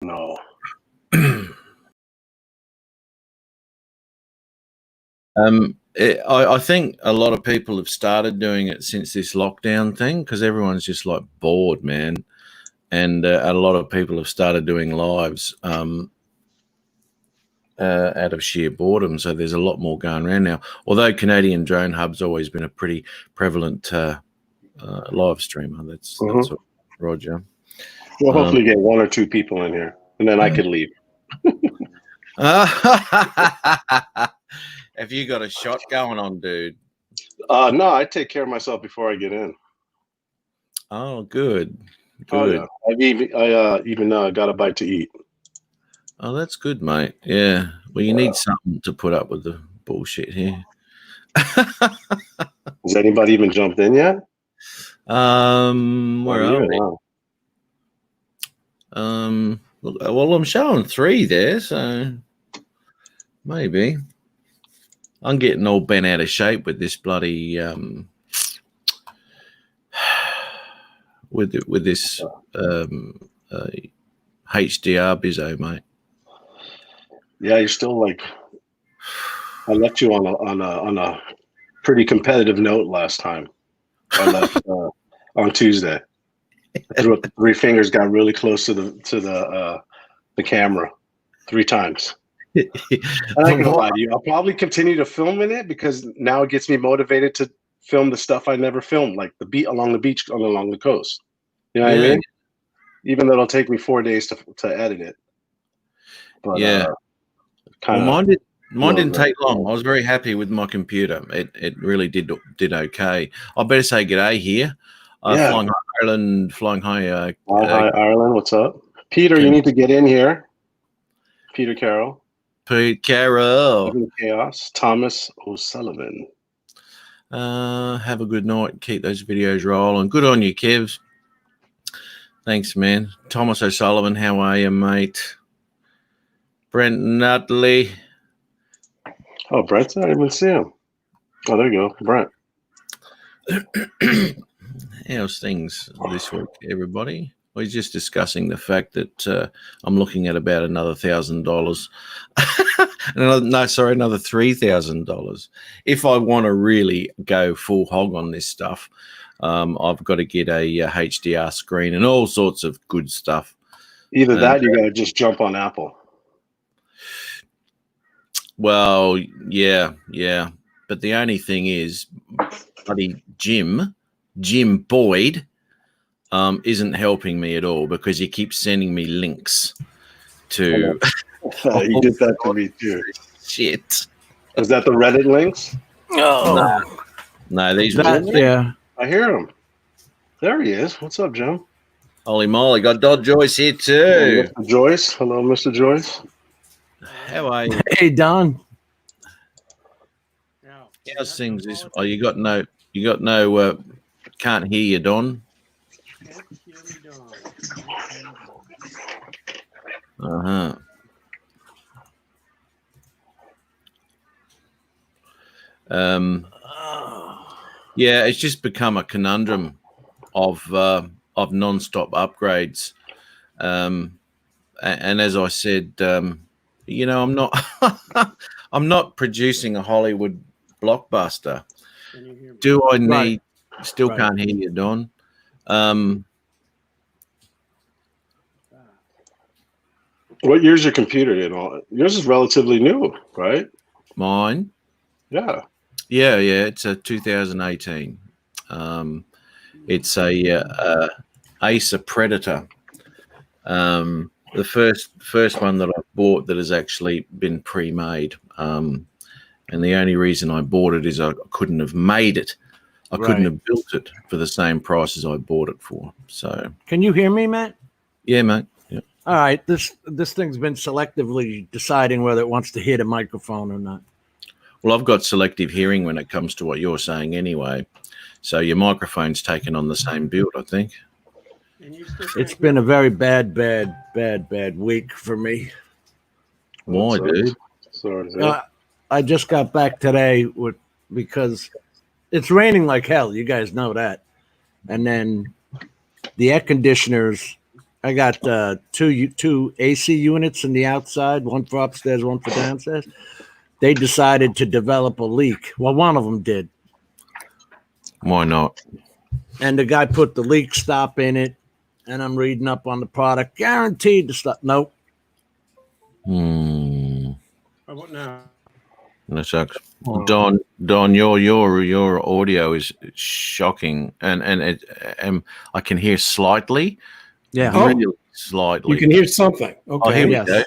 No. I think a lot of people have started doing it since this lockdown thing because everyone's just like bored, man. And a lot of people have started doing lives out of sheer boredom. So there's a lot more going around now. Although Canadian Drone Hub's always been a pretty prevalent live streamer. That's Roger. We'll hopefully get one or two people in here, and then I could leave. Have you got a shot going on, dude? No, I take care of myself before I get in. Oh, good. Oh yeah, I even got a bite to eat. Oh, that's good, mate. Yeah. Well, you need something to put up with the bullshit here. Has anybody even jumped in yet? Where are we? Well, I'm showing 3 there, so maybe. I'm getting all bent out of shape with this bloody with this HDR bizzo, mate. Yeah, you're still like. I left you on a pretty competitive note last time. I left on Tuesday. I threw up 3 fingers, got really close to the camera 3 times. And I can lie to you. I'll probably continue to film in it because now it gets me motivated to film the stuff I never filmed, like the beat along the beach, along the coast. You know what I mean? Even though it'll take me 4 days to edit it. But, well, mine didn't take long. I was very happy with my computer. It really did okay. I better say g'day here. Flying High Ireland, Flying High. Hi Ireland, what's up? Peter, you need to get in here. Peter Carroll. Pete Carroll. Chaos. Thomas O'Sullivan. Have a good night. Keep those videos rolling. Good on you, Kevs. Thanks, man. Thomas O'Sullivan, how are you, mate? Brent Nutley. Oh, Brent, I didn't even see him. Oh, there you go, Brent. How's things this week, everybody? We're just discussing the fact that I'm looking at about another $1,000. Another $3,000. If I want to really go full hog on this stuff, I've got to get a HDR screen and all sorts of good stuff. Either that, you got to just jump on Apple. Well, yeah. But the only thing is, buddy Jim Boyd, isn't helping me at all because he keeps sending me links to. He did that to me too. Shit. Is that the Reddit links? Oh. No, these. Yeah. I hear him. There he is. What's up, Jim? Holy moly, got Dodd Joyce here too. Mr. Joyce. Hello, Mr. Joyce. How are you? Hey, Don. How's things? You got no. Can't hear you, Don. Yeah, it's just become a conundrum of non-stop upgrades, and as I said, I'm not I'm not producing a Hollywood blockbuster. Do I need? Right. Still can't hear you, Don. What year's your computer in? Yours is relatively new, right? Mine? Yeah. Yeah. It's a 2018. It's a Acer Predator. The first one that I bought that has actually been pre-made. And the only reason I bought it is I couldn't have made it. I couldn't have built it for the same price as I bought it for. So, can you hear me, Matt? Yeah, mate. Yeah. All right. This thing's been selectively deciding whether it wants to hit a microphone or not. Well, I've got selective hearing when it comes to what you're saying anyway. So your microphone's taken on the same build, I think. It's been a very bad week for me. Why, dude? Sorry. I just got back today because it's raining like hell. You guys know that. And then the air conditioners I got two AC units in the outside, one for upstairs, one for downstairs. They decided to develop a leak. Well, one of them did. Why not? And the guy put the leak stop in it, and I'm reading up on the product. Guaranteed to stop. Nope. Hmm. How about now? That sucks. Don, your audio is shocking, and I can hear slightly. Yeah. Oh. Really slightly. You can hear something. Okay. Oh, here we Yes. go.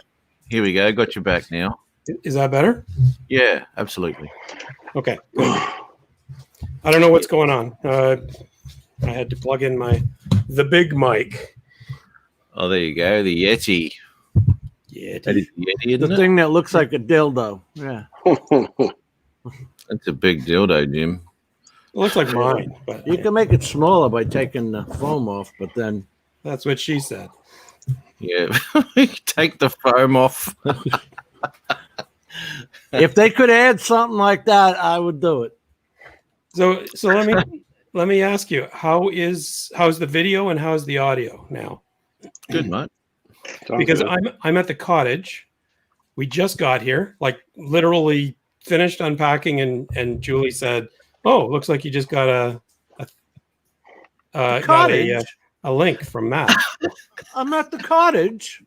Here we go. Got you back now. Is that better? Yeah, absolutely. Okay. Good. I don't know what's going on. I had to plug in the big mic. Oh, there you go. The Yeti. Yeah. That is the Yeti, isn't The it? thing that looks like a dildo. Yeah. That's a big dildo, Jim. It looks like mine, but You can make it smaller by taking the foam off, but then that's what she said. Yeah. Take the foam off. if they could add something like that, I would do it. So let me ask you, how's the video and how's the audio now? Good, mate. Because I'm at the cottage. We just got here, like literally finished unpacking, and Julie said, "Oh, looks like you just got a link from Matt." I'm at the cottage.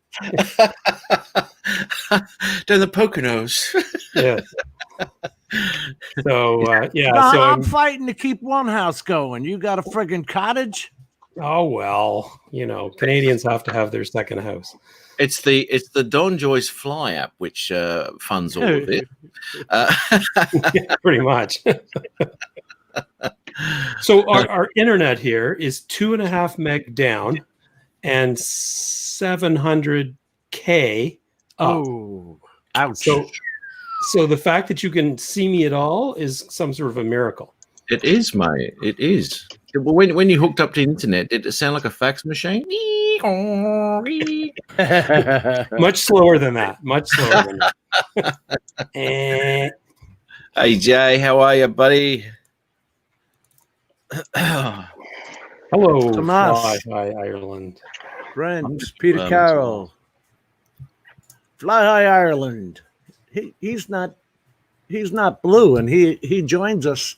Down the Poconos. Yeah. So yeah. No, So I'm fighting to keep one house going. You got a friggin' cottage? oh well, Canadians have to have their second house. It's the Don Joyce Fly app which funds all of it. Yeah, pretty much. So our internet here is 2.5 meg down and 700K up. Oh, ouch. So the fact that you can see me at all is some sort of a miracle. It is, mate. It is. When you hooked up to the internet, did it sound like a fax machine? Much slower than that. Much slower than that. Hey Jay, how are you, buddy? Hello, Tomas. Fly High Ireland. Friends, Peter Carroll. Fly High Ireland. He's not blue, and he joins us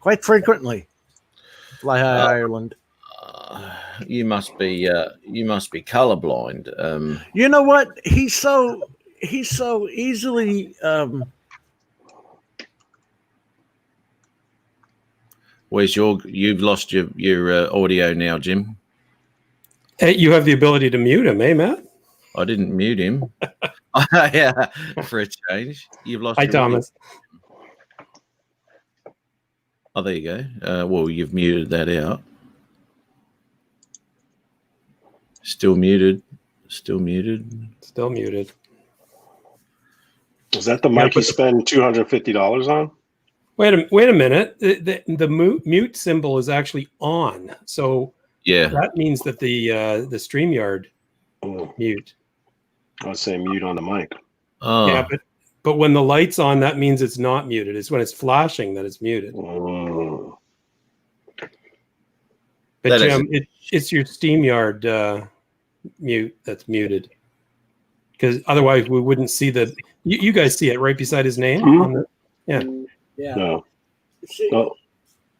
quite frequently. Fly High Ireland. You must be colorblind. You know what? He's so easily You've lost your audio now, Jim. Hey, you have the ability to mute him, eh, Matt? I didn't mute him. Yeah, for a change. You've lost. Hi, your audio. Thomas. Oh, there you go. Well, you've muted that out. Still muted. Still muted. Still muted. Is that the mic you spend $250 on? Wait a minute. The mute symbol is actually on, so Yeah. that means that the StreamYard Oh, mute. I was saying mute on the mic. Oh. Yeah, but when the light's on, that means it's not muted. It's when it's flashing that it's muted. Oh. But That Jim, it's your StreamYard mute that's muted. Because otherwise we wouldn't see the. You guys see it right beside his name. Mhm. yeah. No. See, Oh.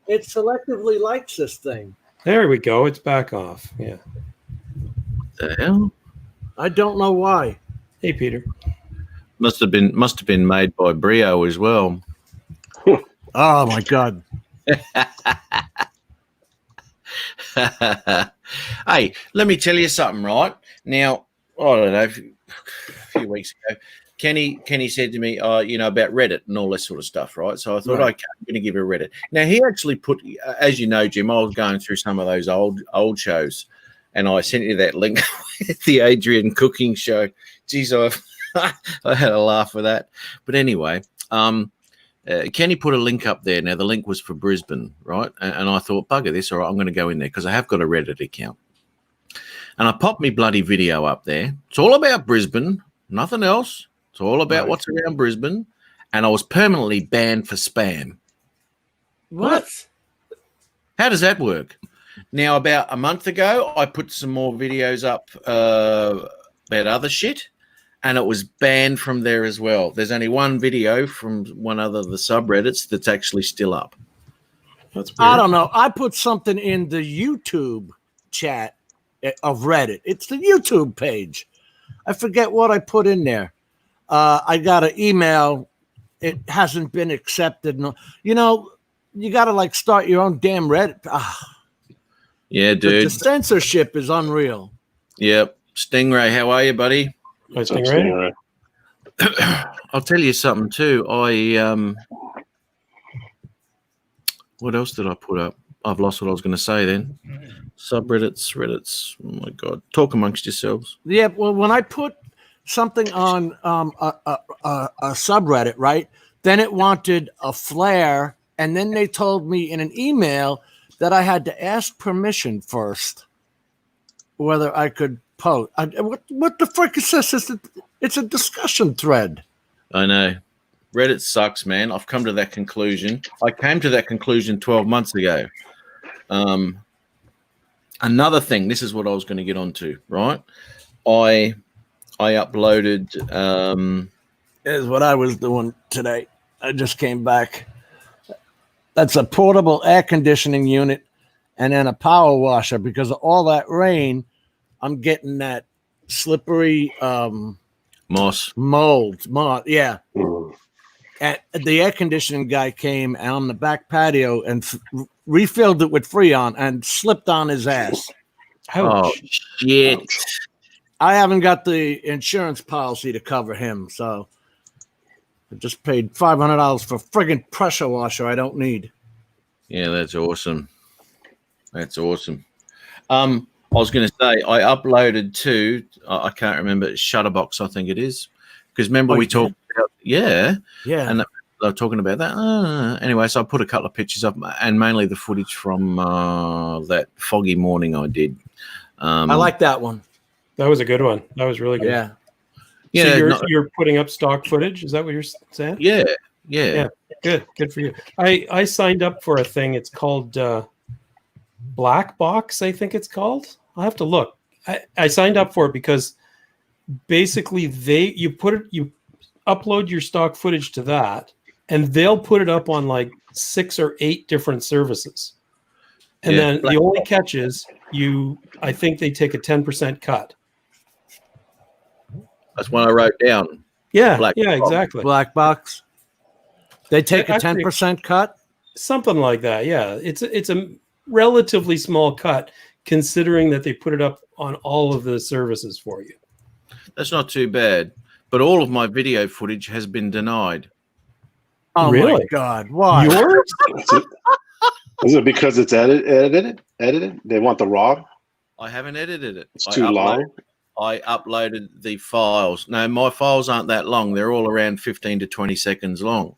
it selectively likes this thing. There we go. It's back off. Yeah. The hell? I don't know why. Hey, Peter. Must have been made by Brio as well. Oh my God. Hey, let me tell you something, right? Now, I don't know, a few weeks ago, Kenny said to me, about Reddit and all this sort of stuff, right? So I thought, Right. okay, I'm going to give it a Reddit. Now, he actually put, as you know, Jim, I was going through some of those old shows, and I sent you that link with the Adrian cooking show. Geez, I had a laugh with that. But anyway, Kenny put a link up there. Now, the link was for Brisbane, right? And I thought, bugger this, all right, I'm going to go in there because I have got a Reddit account. And I popped me bloody video up there. It's all about Brisbane, nothing else. It's all about what's around Brisbane. And I was permanently banned for spam. What? How does that work? Now, about a month ago, I put some more videos up about other shit, and it was banned from there as well. There's only one video from one other of the subreddits that's actually still up. That's weird. I don't know. I put something in the YouTube chat of Reddit. It's the YouTube page. I forget what I put in there. I got an email. It hasn't been accepted. No, you know, you got to like start your own damn Reddit. Yeah, The dude. censorship is unreal. Yep. Stingray, how are you, buddy? Nice That's thing, right? right. I'll tell you something too. What else did I put up? I've lost what I was going to say then. Subreddits, Reddits. Oh my god! Talk amongst yourselves. Yeah, well, when I put something on a subreddit, right, then it wanted a flare, and then they told me in an email that I had to ask permission first whether I could post. What the frick is this? It's a discussion thread. I know. Reddit sucks, man. I've come to that conclusion. I came to that conclusion 12 months ago. Another thing, this is what I was going to get onto, right? I uploaded Is what I was doing today. I just came back. That's a portable air conditioning unit and then a power washer. Because of all that rain, I'm getting that slippery moss. mold. Yeah. Mm. And the air conditioning guy came on the back patio and refilled it with Freon and slipped on his ass. Oh, shit. I haven't got the insurance policy to cover him, so I just paid $500 for friggin' pressure washer I don't need. Yeah, that's awesome. That's awesome. I was going to say, I uploaded to, I can't remember, Shutterbox, I think it is. Because remember we talked about, Yeah. and they were talking about that. Anyway, so I put a couple of pictures up, and mainly the footage from that foggy morning I did. I like that one. That was a good one. That was really good. Yeah. Yeah, So you're putting up stock footage? Is that what you're saying? yeah. Good for you. I signed up for a thing. It's called Black Box, I think it's called. I'll have to look. I signed up for it because basically you upload your stock footage to that, and they'll put it up on like 6 or 8 different services. And Yeah, then the only catch is I think they take a 10% cut. That's what I wrote down. Yeah, Black yeah, Box. exactly. Black box. They take a Actually- 10% cut. Something like that. Yeah, it's a relatively small cut considering that they put it up on all of the services for you. That's not too bad. But all of my video footage has been denied. Oh my Really? God! Why? Yours? Is it because it's edited? They want the raw. I haven't edited it. It's too long. I uploaded the files. No, my files aren't that long. They're all around 15 to 20 seconds long.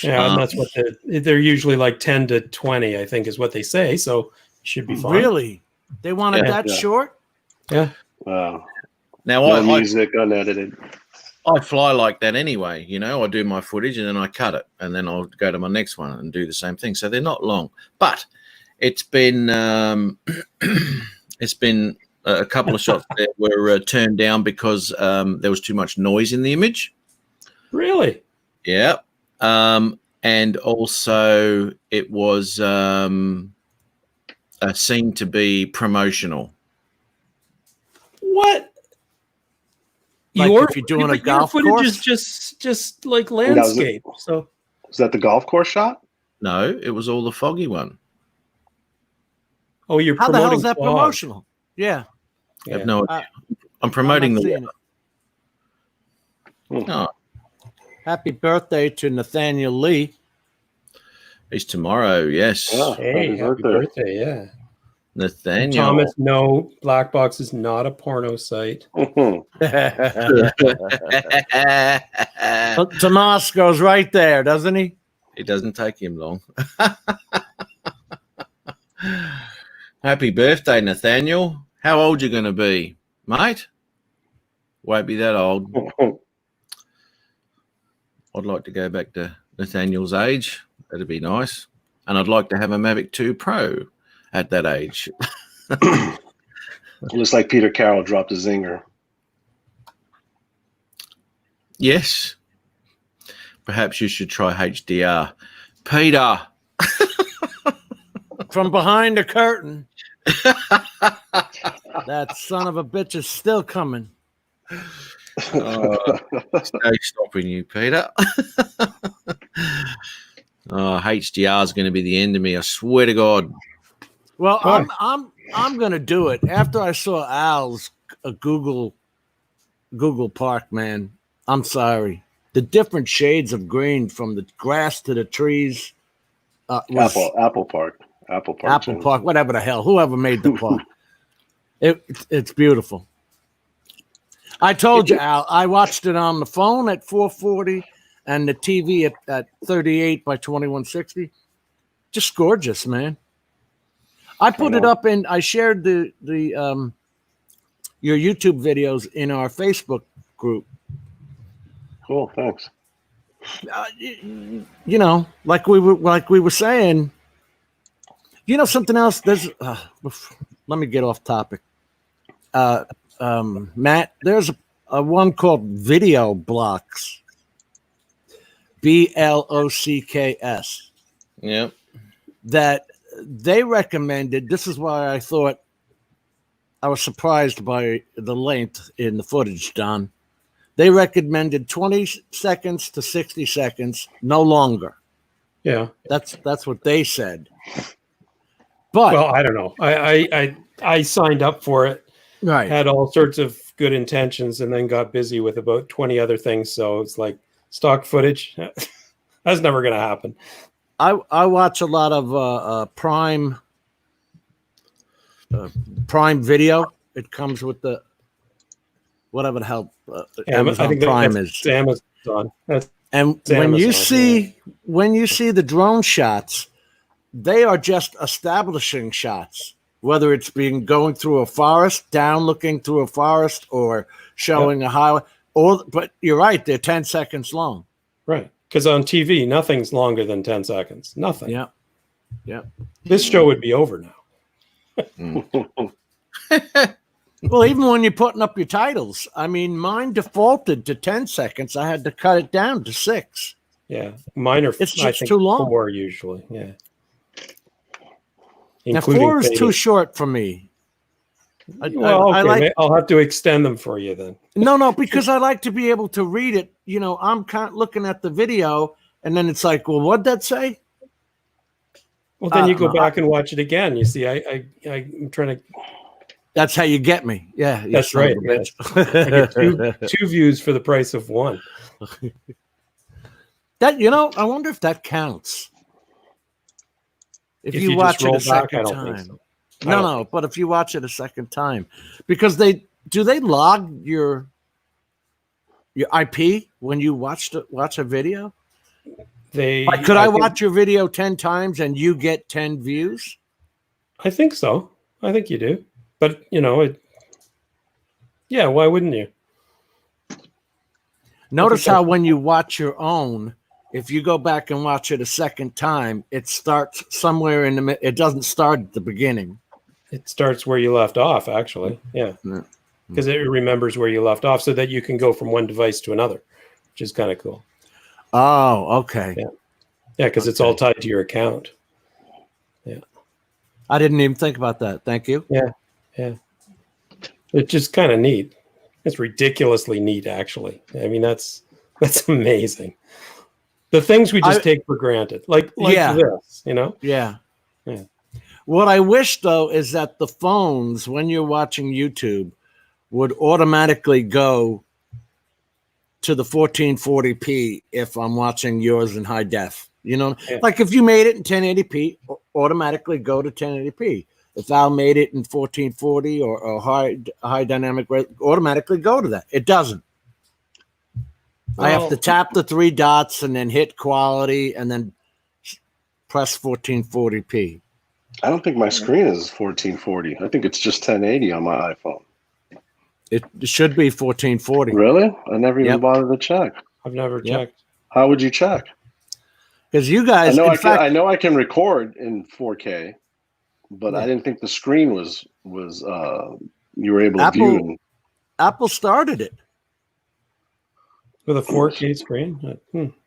Yeah, and that's what they're usually like 10 to 20, I think, is what they say. So it should be fine. Really? They wanted Yeah. that short? Yeah. Wow. Now, No I music, unedited. fly like that anyway. You know, I do my footage and then I cut it, and then I'll go to my next one and do the same thing. So they're not long, but it's been a couple of shots that were turned down because there was too much noise in the image. Really? Yeah. And also it was seen to be promotional. What? Like if you're doing a your golf footage course? is just like landscape. So Is that the golf course shot? No, it was all the foggy one. you're How the hell promoting is that fog. promotional? Yeah. I have no Uh, idea. I'm promoting I'm not the seeing it. Oh, Happy birthday to Nathaniel Lee. it's tomorrow. Yes. Yeah. Hey, happy birthday, yeah. Nathaniel. Thomas, no, Black Box is not a porno site. Tomas goes right there, doesn't he? It doesn't take him long. Happy birthday, Nathaniel. How old you going to be, mate? Won't be that old. I'd like to go back to Nathaniel's age. That'd be nice. And I'd like to have a Mavic 2 Pro at that age. Looks like Peter Carroll dropped a zinger. Yes. Perhaps you should try HDR. Peter. From behind the curtain. That son of a bitch is still coming. No stopping you, Peter. HDR is going to be the end of me. I swear to God. Well, I'm gonna do it after I saw Al's Google Park. Man, I'm sorry. The different shades of green from the grass to the trees. Apple Park, whatever the hell, whoever made the park. It's beautiful. I told you, Al, I watched it on the phone at 440 and the TV at 38 by 2160. Just gorgeous, man. I put it up I shared the your YouTube videos in our Facebook group. Cool, thanks. You know, like we were saying, you know, something else. There's let me get off topic. Matt, there's a one called Video Blocks. BLOCKS. Yep. That they recommended. This is why I thought I was surprised by the length in the footage, Don. They recommended 20 seconds to 60 seconds, no longer. Yeah. That's what they said. But Well, I don't know. I signed up for it, right. had all sorts of good intentions, and then got busy with about 20 other things. So it's like stock footage. That's never going to happen. I watch a lot of Prime Video. It comes with the whatever the hell Amazon I think Prime that's is. Amazon. And It's when you Amazon, see the drone shots, they are just establishing shots. Whether it's going through a forest, down looking through a forest, or showing a highway, but you're right, they're 10 seconds long. Right. Because on TV, nothing's longer than 10 seconds. Nothing. Yeah. Yeah. This show would be over now. Well, even when you're putting up your titles, I mean, mine defaulted to 10 seconds. I had to cut it down to 6. Yeah. Mine are, It's I just think, too long. 4 usually. Yeah. Now, Including 4 is fading. too short for me. Well, I okay, like I'll have to extend them for you then. no, because I like to be able to read it. You know, I'm kind of looking at the video, and then it's like, well, what'd that say? Well, then you go no, back and watch it again. You see, I'm trying to. That's how you get me. Yeah, you That's son of right, a I get bitch. two views for the price of one. That I wonder if that counts. If you just watch it roll a back, second I don't time. think so. No, but if you watch it a second time, because they log your IP when you watch a video? Like, could I watch your video 10 times and you get 10 views? I think so. I think you do. But yeah, why wouldn't you? Notice how when you watch your own, if you go back and watch it a second time, it starts somewhere in the middle. It doesn't start at the beginning. It starts where you left off, actually. Yeah. Because it remembers where you left off so that you can go from one device to another, which is kind of cool. Oh, okay. Yeah, because it's all tied to your account. Yeah. I didn't even think about that. Thank you. Yeah. It's just kind of neat. It's ridiculously neat, actually. I mean, that's amazing. The things we just take for granted, like this, Yeah. What I wish, though, is that the phones, when you're watching YouTube, would automatically go to the 1440p if I'm watching yours in high def. Like if you made it in 1080p, automatically go to 1080p. If Al made it in 1440 or high dynamic rate, automatically go to that. It doesn't. I have to tap the 3 dots and then hit quality and then press 1440p. I don't think my screen is 1440. I think it's just 1080 on my iPhone. It should be 1440. Really? I never even bothered to check. I've never checked. How would you check? Because you guys, I know I can record in 4K, but Yeah. I didn't think the screen was you were able to view. Apple- Apple started it. With a 4K screen.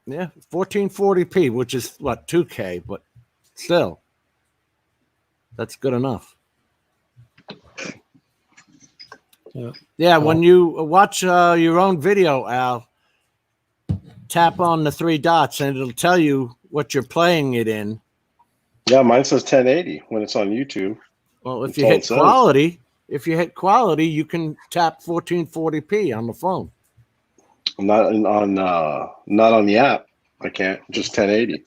Yeah, 1440p, which is what 2K, but still, that's good enough. Yeah. Yeah, when you watch your own video, Al, tap on the three dots and it'll tell you what you're playing it in. Yeah, mine says 1080 when it's on YouTube. Well, if That's you all hit it says. quality, you can tap 1440p on the phone. Not on the app. I can't. Just 1080.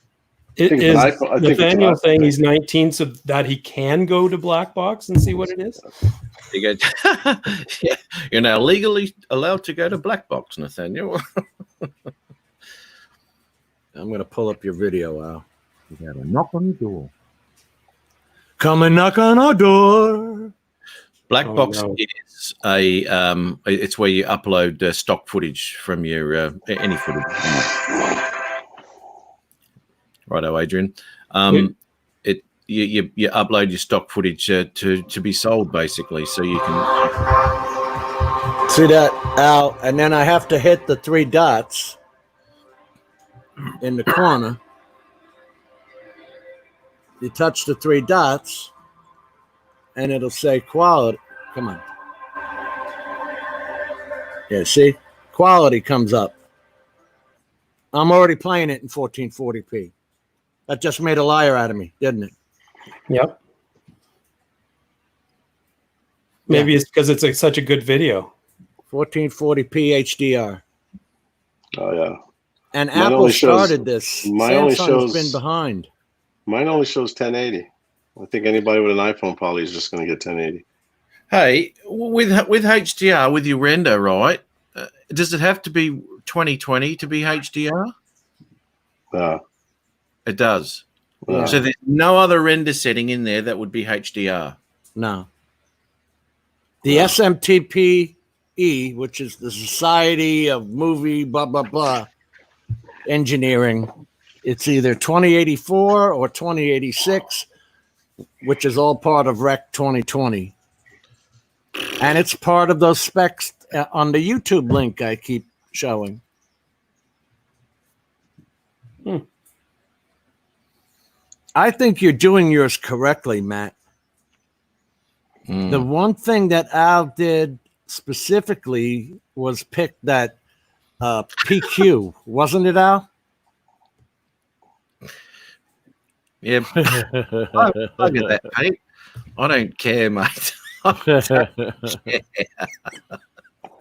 It think is it's an iPhone- I think it's an Nathaniel iPhone saying thing. he's 19 so that he can go to Black Box and see what it is? You go, yeah, you're now legally allowed to go to Black Box, Nathaniel. I'm going to pull up your video, Al. You got to knock on the door. Come and knock on our door. Black Oh, Box no. is it's where you upload stock footage from your any footage. Righto, Adrian. You upload your stock footage to be sold, basically, so you can. See that, Al? And then I have to hit the three dots in the corner. You touch the three dots, and it'll say quality. Come on. Yeah, see? Quality comes up. I'm already playing it in 1440p. That just made a liar out of me, didn't it? Yep. Maybe it's because it's such a good video. 1440p HDR. Oh yeah. And Mine Apple only shows- started this. mine only Samsung's shows- been behind. Mine only shows 1080. I think anybody with an iPhone probably is just going to get 1080. Hey, with HDR, with your render, right? Does it have to be 2020 to be HDR? It does. Yeah. So there's no other render setting in there that would be HDR. No. The SMTPE, which is the Society of Movie blah blah blah engineering, it's either 2084 or 2086, which is all part of Rec 2020. And it's part of those specs on the YouTube link I keep showing. I think you're doing yours correctly, Matt. The one thing that Al did specifically was pick that PQ, wasn't it, Al? Yeah, I get that, mate. I don't care, mate. It's like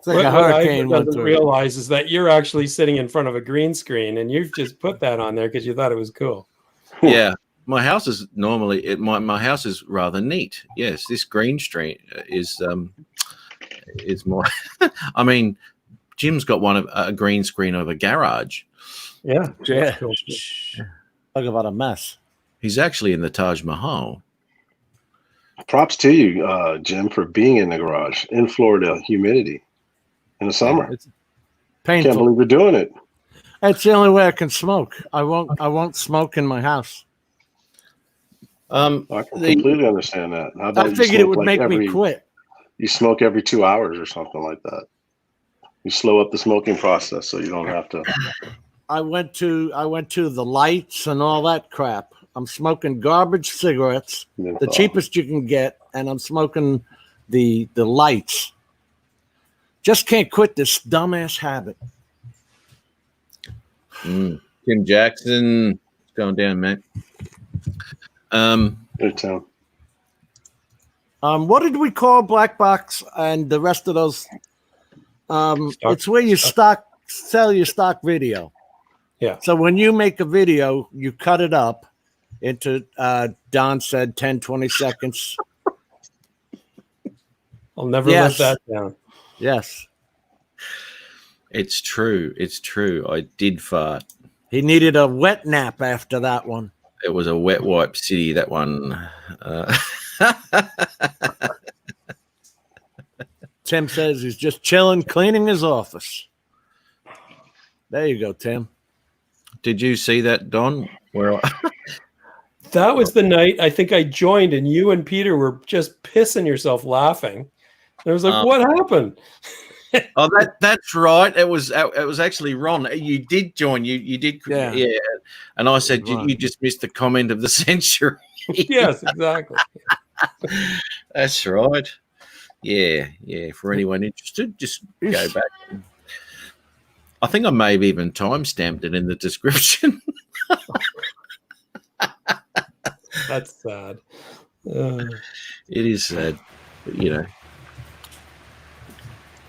What a hurricane Ivan went doesn't through. realize is that you're actually sitting in front of a green screen and you've just put that on there because you thought it was cool. Yeah, my house is normally my house is rather neat. Yes, this green screen is more. I mean, Jim's got a green screen of a garage. Yeah. Yeah. Cool. Talk about a mess. He's actually in the Taj Mahal. Props to you, Jim, for being in the garage in Florida, humidity in the summer. It's Can't painful. believe you're doing it. That's the only way I can smoke. I won't smoke in my house. I can completely understand that. How about I you figured it smoke would like make me quit. You smoke every 2 hours or something like that. You slow up the smoking process so you don't have to. I went to the lights and all that crap. I'm smoking garbage cigarettes, the cheapest you can get, and I'm smoking the lights. Just can't quit this dumbass habit. Tim Jackson, it's going down, mate. Good time. What did we call Black Box and the rest of those? It's where you sell your stock video. Yeah. So when you make a video, you cut it up into, Don said 10, 20 seconds. I'll never Yes. live that down. Yes. It's true. It's true. I did fart. He needed a wet nap after that one. It was a wet wipe city, that one. Tim says he's just chilling, cleaning his office. There you go, Tim. Did you see that, Don? Where That was the night I think I joined, and you and Peter were just pissing yourself laughing. And I was like, "What happened?" Oh, that's right. It was actually Ron. You did join. You did. Yeah. And I said Ron. you just missed the comment of the century. Yes, exactly. That's right. Yeah. For anyone interested, just go back. I think I may have even time-stamped it in the description. That's sad. It is sad, but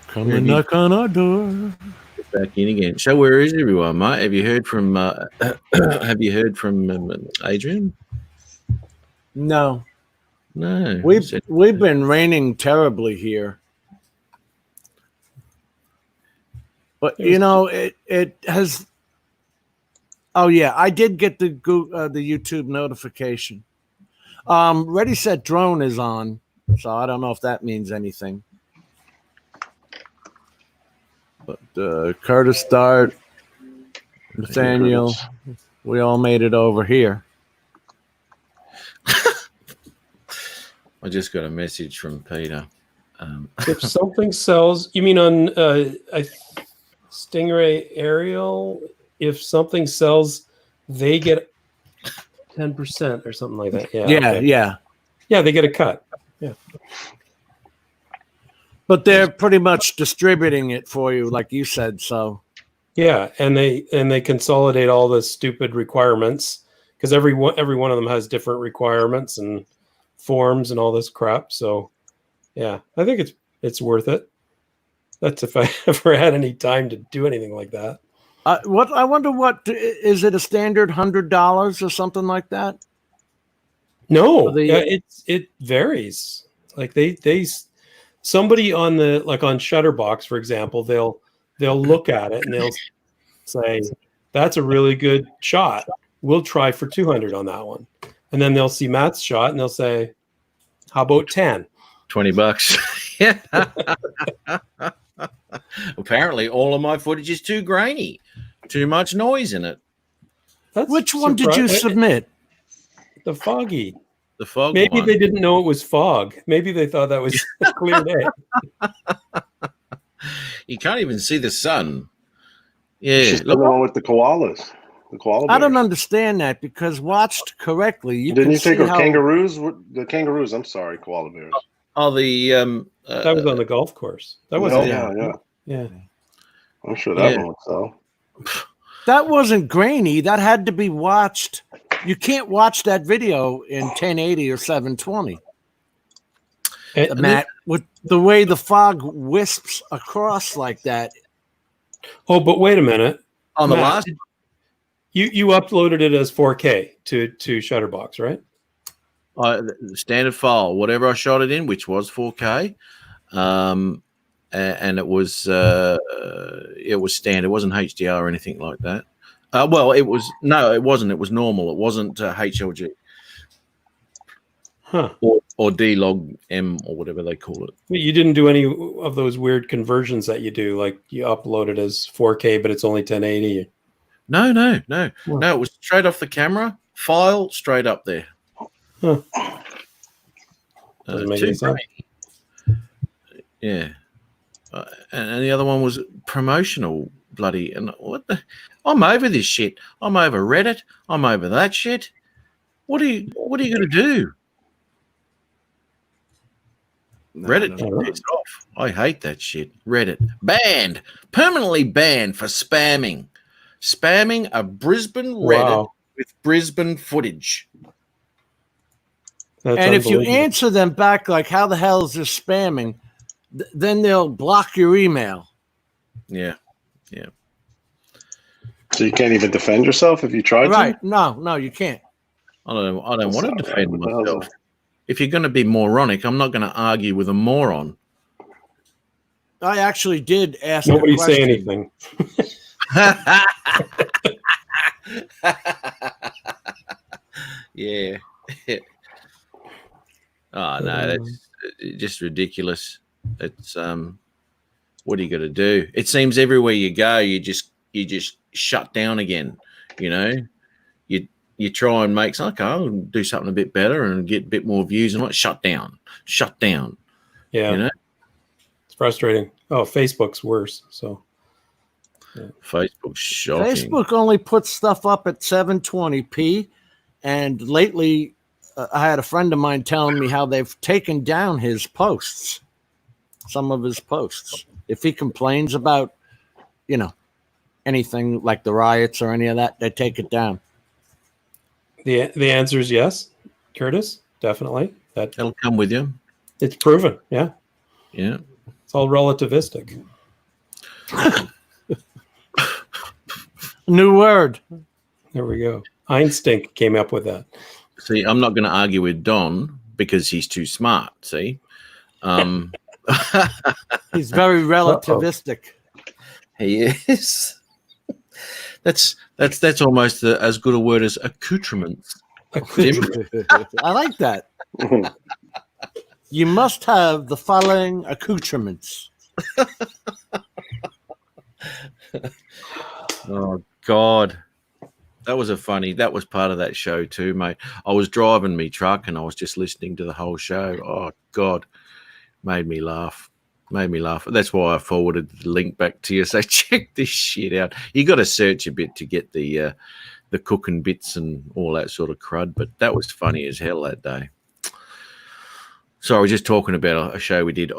Come and knock on our door. get back in again. So where is everyone, mate? Have you heard from? Adrian? No, No. we've been raining terribly here, but it has. Oh yeah, I did get the YouTube notification. Ready Set Drone is on, so I don't know if that means anything. But Curtis Dart, Nathaniel, we all made it over here. I just got a message from Peter. If something sells, you mean on Stingray Aerial? If something sells, they get 10% or something like that. Yeah, they get a cut. Yeah. But they're pretty much distributing it for you, like you said. So Yeah, and they consolidate all the stupid requirements because every one of them has different requirements and forms and all this crap. So yeah, I think it's worth it. That's if I ever had any time to do anything like that. I wonder what is it, a standard $100 or something like that? No, it varies. Like they somebody on Shutterbox, for example, they'll look at it and they'll say, "That's a really good shot. We'll try for 200 on that one." And then they'll see Matt's shot and they'll say, "How about 10?" $20. Yeah. Apparently, all of my footage is too grainy, too much noise in it. Which one did you submit? The foggy. The fog. Maybe one. they didn't know it was fog. Maybe they thought that was a clear day. You can't even see the sun. Yeah, She's the one with the koalas. The koala bears. I don't understand that, because watched correctly, Didn't you take kangaroos? The kangaroos. I'm sorry, koala bears. Oh, the that was on the golf course. That was yeah. I'm sure that one would sell. That wasn't grainy. That had to be watched. You can't watch that video in 1080 or 720. Matt, with the way the fog wisps across like that. Oh, but wait a minute. On the last, you uploaded it as 4K to Shutterbox, right? The standard file, whatever I shot it in, which was 4K, and it was standard. It wasn't HDR or anything like that. Well, it wasn't. It was normal. It wasn't HLG, or D-Log M or whatever they call it. But you didn't do any of those weird conversions that you do, like you upload it as 4K, but it's only 1080. No. It was straight off the camera, file straight up there. Huh. Doesn't make any sense. Yeah. And the other one was promotional bloody. And what the? I'm over this shit. I'm over Reddit. I'm over that shit. What are you going to do? Reddit pissed off. I hate that shit. Reddit banned, permanently banned for spamming a Brisbane Reddit with Brisbane footage. And if you answer them back like, "How the hell is this spamming?" Then they'll block your email. Yeah. So you can't even defend yourself if you tried to? Right. No, you can't. I don't want to defend myself. If you're going to be moronic, I'm not going to argue with a moron. I actually did ask. Nobody say anything. Yeah. Oh no, that's just ridiculous. It's what are you going to do? It seems everywhere you go, you just shut down again. You you try and make okay, I'll do something a bit better and get a bit more views, and what shut down. Yeah, You know, it's frustrating. Oh, Facebook's worse. So Facebook's shocking. Facebook only puts stuff up at 720p, and lately I had a friend of mine telling me how they've taken down his posts, some of his posts. If he complains about, anything like the riots or any of that, they take it down. the answer is yes, Curtis. Definitely. That'll come with you. It's proven. Yeah, Yeah. it's all relativistic. New word. There we go. Einstein came up with that. See, I'm not going to argue with Don because he's too smart. See, He's very relativistic. he is. That's almost as good a word as accoutrements. I like that. You must have the following accoutrements. Oh God, that was part of that show too, mate. I was driving me truck and I was just listening to the whole show. Oh God, made me laugh. That's why I forwarded the link back to you. So check this shit out. You got to search a bit to get the cooking bits and all that sort of crud. But that was funny as hell that day. So I was just talking about a show we did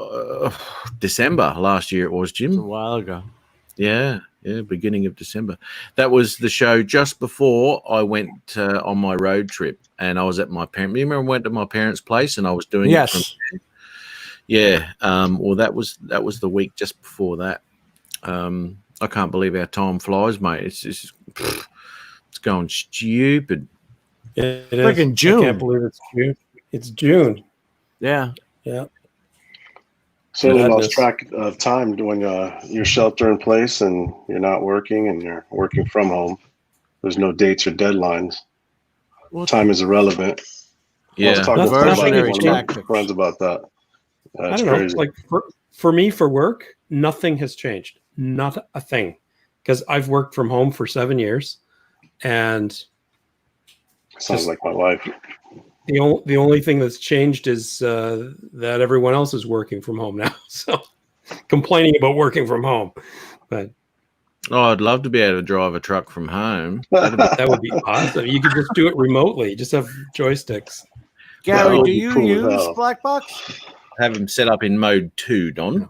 December last year. It was, Jim. A while ago. Yeah, beginning of December. That was the show just before I went on my road trip, and I was at my parents. Remember, I went to my parents' place, and I was doing it from there. Yeah. Well, that was the week just before that. I can't believe how time flies, mate. It's just it's going stupid. Yeah, it is. Freaking June. I can't believe it's June. It's June. Yeah. Yeah. So you Madness. lost track of time doing your shelter in place, and you're not working, and you're working from home. There's no dates or deadlines. Well, Time is irrelevant. I was Yeah. talking to Diversionary one of my tactics. friends about that. I That's don't know. crazy. Like for me, for work, nothing has changed. Not a thing. Because I've worked from home for 7 years, and Sounds like my life. the only thing that's changed is that everyone else is working from home now. So complaining about working from home, but Oh, I'd love to be able to drive a truck from home. that would be awesome. You could just do it remotely. Just have joysticks. Gary, would do be you cool as use hell. Black Box? Have them set up in mode 2, Don.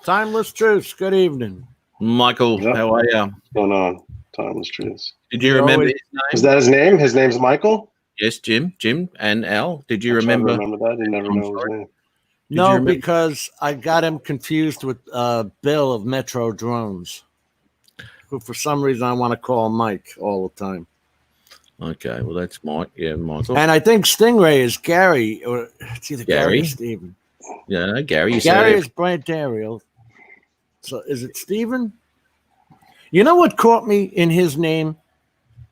Timeless Truths. Good evening. Michael, Yep. how are you? What's going on? Timeless truths. Did you You're remember always- his Is name? that his name? His name's Michael? Yes, Jim and Al. Did you I'm trying to remember? that? I didn't never I'm know his sorry. name. you No, remember- because I got him confused with Bill of Metro Drones, who for some reason I want to call Mike all the time. Okay, well that's Mike. Yeah, Michael. And I think Stingray is Gary, or it's either Gary Gary? or Steven. Yeah, no, Gary. You Gary said is Brant Dariel. So is it Steven? You know what caught me in his name?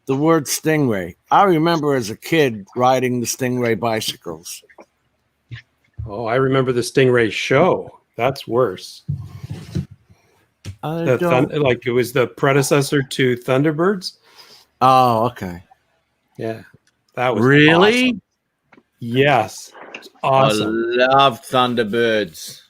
The word Stingray. I remember as a kid riding the Stingray bicycles. Oh, I remember the Stingray show. That's worse. Like it was the predecessor to Thunderbirds. Oh, okay. Yeah, that was really? awesome. Yes, it's awesome. I love Thunderbirds.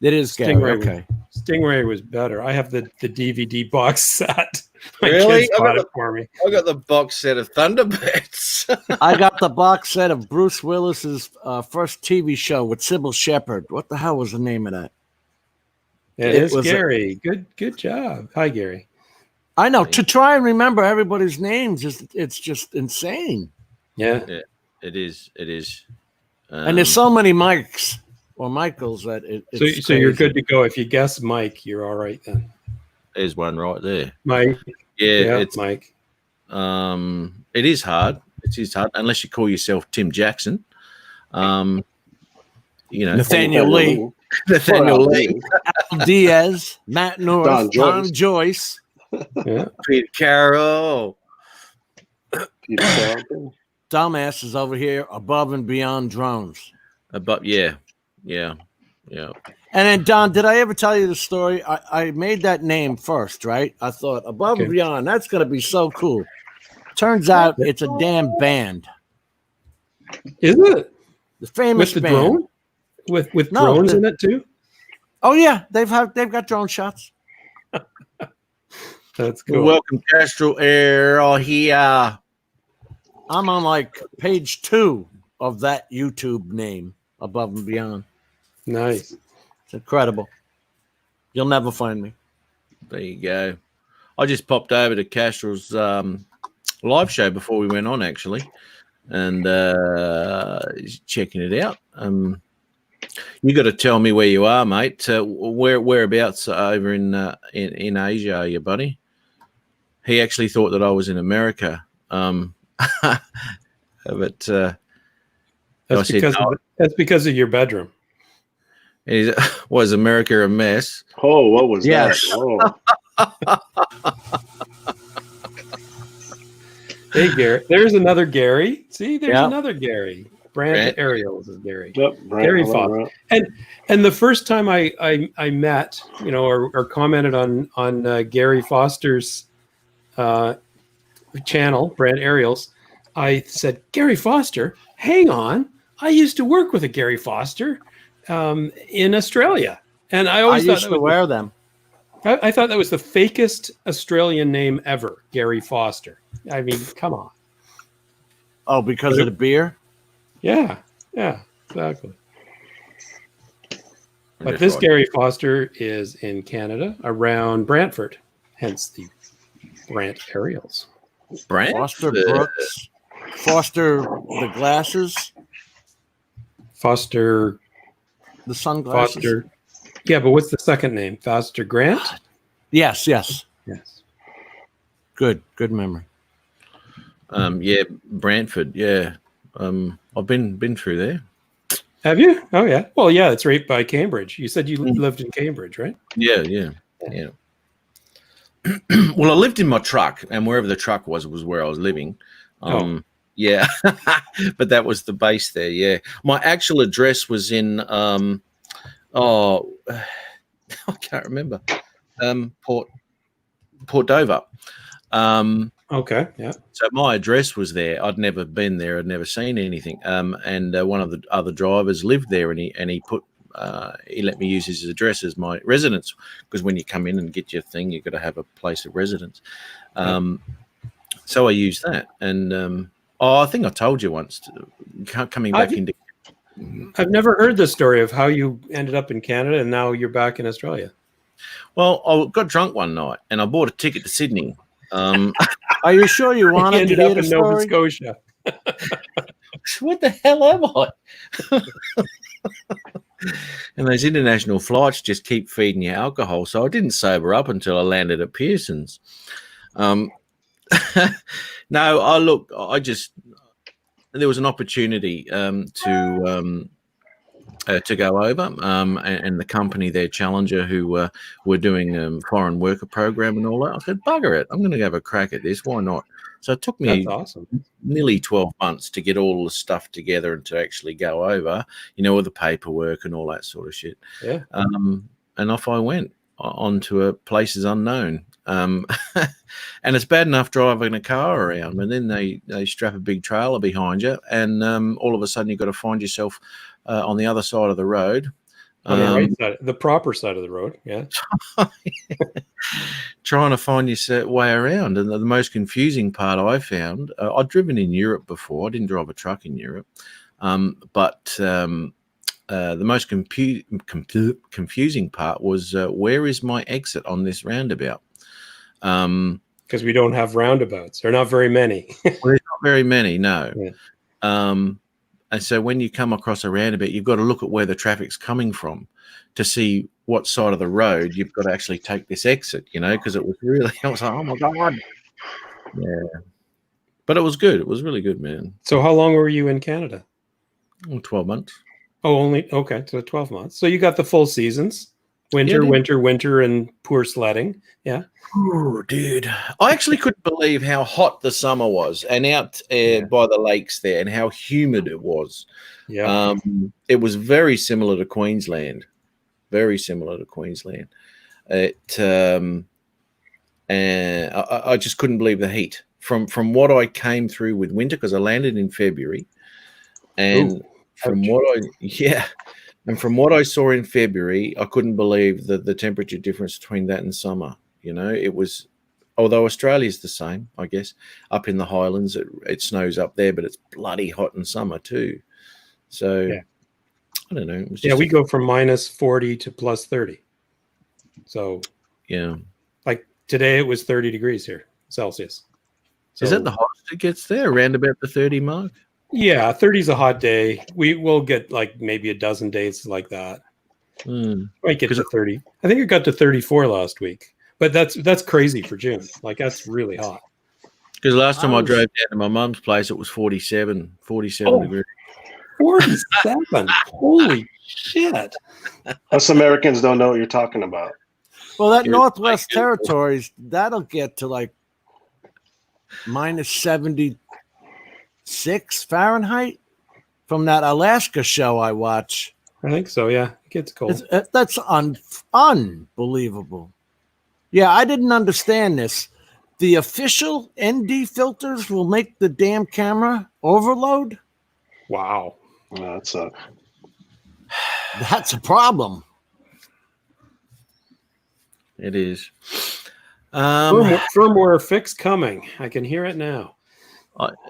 It is Gary. Stingray. Okay. Stingray was better. I have the DVD box set. My Really? kids I bought got it for me. I got the box set of Thunderbirds. I got the box set of Bruce Willis's first TV show with Sybil Shepherd. What the hell was the name of that? It It is was Gary. Good job. Hi, Gary. I know. To try and remember everybody's names it's just insane. Yeah. It is. And there's so many Mikes or Michaels that it's So you're crazy. good to go. If you guess Mike, you're all right then. There's one right there. Mike. Yeah, It's Mike. it is hard. It is hard unless you call yourself Tim Jackson. You know, Nathaniel Lee, Nathaniel Lee, Diaz, Matt North, Don Don Joyce. Yeah. Peter Carroll. Peter Carlton. Dumbass is over here above and beyond drones. But yeah. And then, Don, did I ever tell you the story? I made that name first, right? I thought above and Okay. beyond, that's going to be so cool. Turns out it's a damn band. Is it The famous with the band. drone? With No, drones in it too? Oh yeah, they've got drone shots. That's cool. Welcome, Castro Air here. I'm on like page 2 of that YouTube name, Above and Beyond. Nice. It's incredible. You'll never find me. There you go. I just popped over to Castro's live show before we went on, actually, and checking it out. You got to tell me where you are, mate. Whereabouts over in Asia are you, buddy? He actually thought that I was in America. But That's because of your bedroom. Was America a mess? Oh, what was Yes. that? Oh. Hey, Gary. There's another Gary. See, there's Yeah. another Gary. Brand Aerials is Gary. Yep, right, Gary right, Foster. right. And the first time I met, or commented on Gary Foster's channel, Brand Aerials, I said, Gary Foster, hang on. I used to work with a Gary Foster in Australia. And I I always used to wear them. I thought that was the fakest Australian name ever, Gary Foster. I mean, come on. Oh, because of the beer? Yeah, exactly. But this Gary Foster is in Canada, around Brantford, hence the Brant Aerials. Brand? Foster Brooks. Foster the glasses. Foster. The sunglasses. Yeah, but what's the second name? Foster Grant? Yes. Yes. Good memory. Yeah, Brantford. Yeah, I've been through there. Have you? Oh, yeah. Well, yeah, it's right by Cambridge. You said you lived in Cambridge, right? Yeah. Well, I lived in my truck, and wherever the truck was where I was living. Yeah, but that was the base there. Yeah, my actual address was in I can't remember, Port Dover. Okay, yeah. So my address was there. I'd never been there. I'd never seen anything. And one of the other drivers lived there, and he let me use his address as my residence, because when you come in and get your thing, you've got to have a place of residence. So I used that, and I think I told you once, coming back into. I've never heard the story of how you ended up in Canada and now you're back in Australia. Well, I got drunk one night and I bought a ticket to Sydney. Are you sure you He wanted to ended hear up the in Nova story? Scotia. What the hell am I? And those international flights just keep feeding you alcohol. So I didn't sober up until I landed at Pearson's. No, there was an opportunity to go over, and the company there, Challenger, who were doing foreign worker program and all that. I said, bugger it, I'm going to have a crack at this. Why not? So it took me That's awesome. nearly 12 months to get all the stuff together and to actually go over, with the paperwork and all that sort of shit. Yeah. And off I went onto a places unknown. And it's bad enough driving a car around, and then they strap a big trailer behind you, and all of a sudden you've got to find yourself on the other side of the road. On the right side, the proper side of the road. Yeah. Trying to find your way around. And the most confusing part I found, I'd driven in Europe before. I didn't drive a truck in Europe. But the most confusing part was where is my exit on this roundabout? Because we don't have roundabouts. There are not very many. Well, there's not very many, no. Yeah. And so when you come across a roundabout, you've got to look at where the traffic's coming from to see what side of the road you've got to actually take this exit, because it was really, I was like, oh my God. Yeah. But it was good. It was really good, man. So how long were you in Canada? 12 months. Oh, okay. So 12 months. So you got the full seasons. Winter, and poor sledding. Yeah. Oh, dude. I actually couldn't believe how hot the summer was, and out by the lakes there, and how humid it was. Yeah. It was very similar to Queensland. Very similar to Queensland. And I just couldn't believe the heat. from what I came through with winter, because I landed in February, and from what I saw in February, I couldn't believe the temperature difference between that and summer. You know, it was, although Australia's the same, I guess. Up in the Highlands, it snows up there, but it's bloody hot in summer too. So Yeah. I don't know. It was Yeah, just we go from minus 40 to plus 30. So yeah. like today it was 30 degrees here, Celsius. So, Is that the hottest it gets there, around about the 30 mark? yeah, 30 is a hot day. We will get like maybe a dozen days like that. Might get 'Cause to 30. I think it got to 34 last week. But that's crazy for June. Like that's really hot. Because last time I drove down to my mum's place, it was 47 degrees. 47. Holy shit. Us Americans don't know what you're talking about. Well, that Here- Northwest Territories, that'll get to like minus 76 Fahrenheit from that Alaska show I watch. I think so, yeah. It gets cold. That's unbelievable. Yeah, I didn't understand this. The official ND filters will make the damn camera overload? Wow. That's That's a problem. It is. Firmware fix coming. I can hear it now.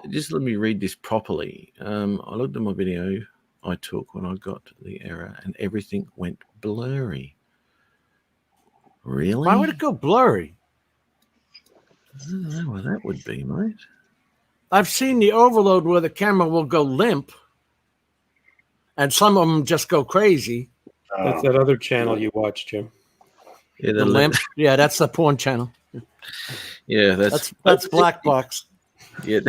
Just let me read this properly. I looked at my video I took when I got the error, and everything went blurry. Really? Why would it go blurry? I don't know what that would be, mate. I've seen the overload where the camera will go limp, and some of them just go crazy. That's that other channel you watch, Jim. Yeah, The limp, yeah, that's the porn channel. Yeah, That's Black Box. Yeah.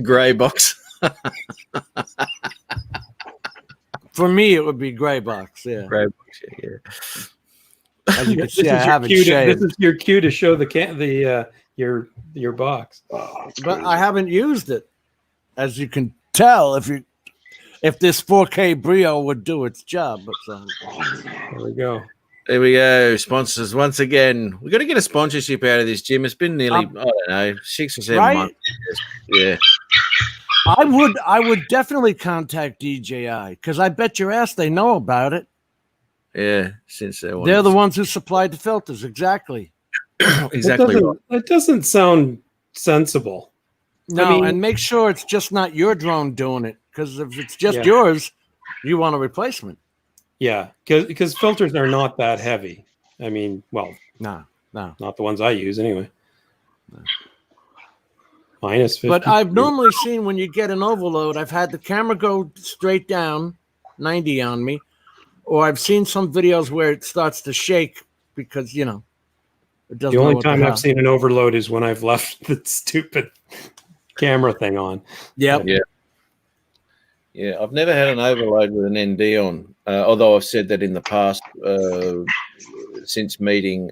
Grey box. For me, it would be Gray Box. Yeah, Grey box. Yeah. as you can This see, I have it this shaved, is your cue to show your box. that's but crazy. I haven't used it. As you can tell, if this 4K Brio would do its job, but There we go. There we go. Sponsors once again. We've got to get a sponsorship out of this, Jim. It's been nearly, I don't know, 6 or 7 right? months. Yeah. I would definitely contact DJI because I bet your ass they know about it. Yeah. Since they're They're the ones who supplied the filters. Exactly. exactly right. That doesn't sound sensible. No, mean- and make sure it's just not your drone doing it, because if it's just Yeah. yours, you want a replacement. Yeah, because filters are not that heavy. I mean, well, No. not the ones I use anyway. Minus 50. But I've normally seen when you get an overload, I've had the camera go straight down, 90 on me, or I've seen some videos where it starts to shake because, it doesn't the know only what time hell. I've seen an overload is when I've left the stupid camera thing on. Yep. Yeah. Yeah, I've never had an overload with an ND on, although I've said that in the past since meeting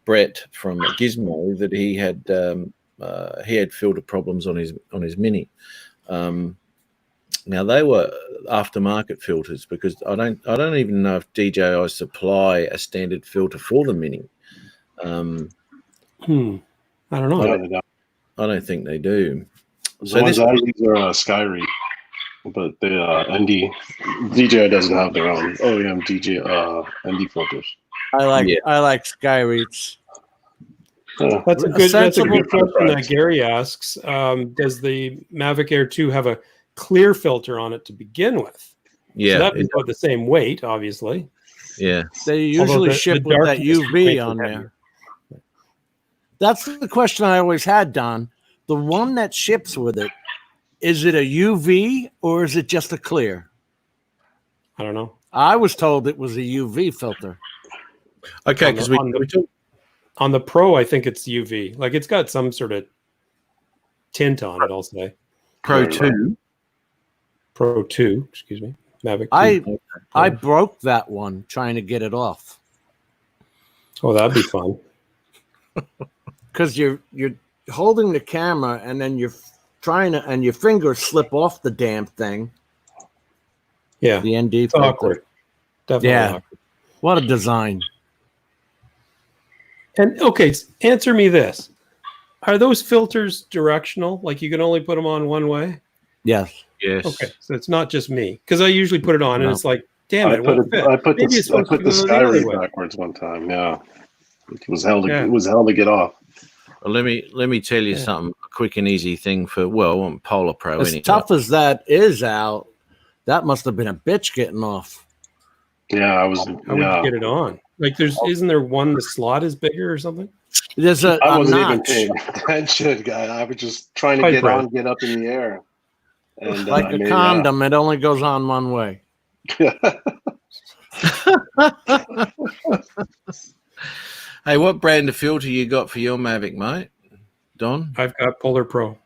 Brett from Gizmo that he had filter problems on his Mini. Now they were aftermarket filters because I don't even know if DJI supply a standard filter for the Mini. I don't know. I don't think they do. The ones I use are Skyread, but the ND DJI doesn't have their own OEM ND filters. I like Skyreach. Yeah. That's a sensible good question that price. Gary asks. Does the Mavic Air 2 have a clear filter on it to begin with? Yeah, So that'd be about the same weight, obviously. yeah. They Although usually the ship with that darkness UV makes it on heavier. there. That's the question I always had, Don. The one that ships with it, is it a UV or is it just a clear? I don't know. I was told it was a UV filter. Okay, On the- because on the- we talk, On the Pro, I think it's UV. Like it's got some sort of tint on it, I'll say. Pro 2. Pro 2, excuse me. Mavic 2. I broke that one trying to get it off Oh, that'd be fun. because you're holding the camera and then you're trying to, and your fingers slip off the damn thing. Yeah. The ND It's filter. awkward. Definitely Yeah. awkward. What a design! And okay, answer me this: are those filters directional? Like you can only put them on one way? Yes. Yes. Okay, so it's not just me because I usually put it on and No. it's like, damn I it, put won't fit. I put Maybe it's the I supposed to put the go the other Skyread way. backwards one time. Yeah, it was hell to Yeah. it was hell to get off. Well, let me tell you Yeah. something. A quick and easy thing for Polar Pro. As Anyway. tough as that is, Al, that must have been a bitch getting off. Yeah, I was. How would you Yeah, get it on? Like, isn't there one the slot is bigger or something? There's a I wasn't even notch, paying attention, guy. I was just trying to Pipe get wrench. on, get up in the air, and like I a mean, condom. It only goes on one way. Hey, what brand of filter you got for your Mavic, mate? Don? I've got Polar Pro.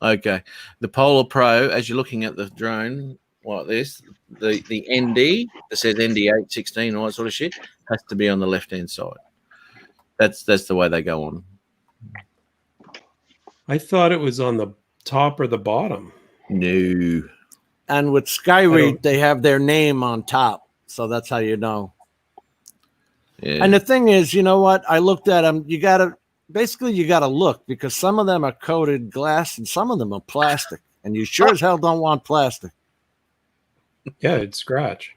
Okay. The Polar Pro, as you're looking at the drone like this, the ND that says ND816 all that sort of shit has to be on the left-hand side. That's the way they go on. I thought it was on the top or the bottom. No. And with I Skyread, don't- they have their name on top, so that's how you know. Yeah. And the thing is, you know what? I looked at them. You gotta look because some of them are coated glass and some of them are plastic, and you sure as hell don't want plastic. Yeah, it'd scratch.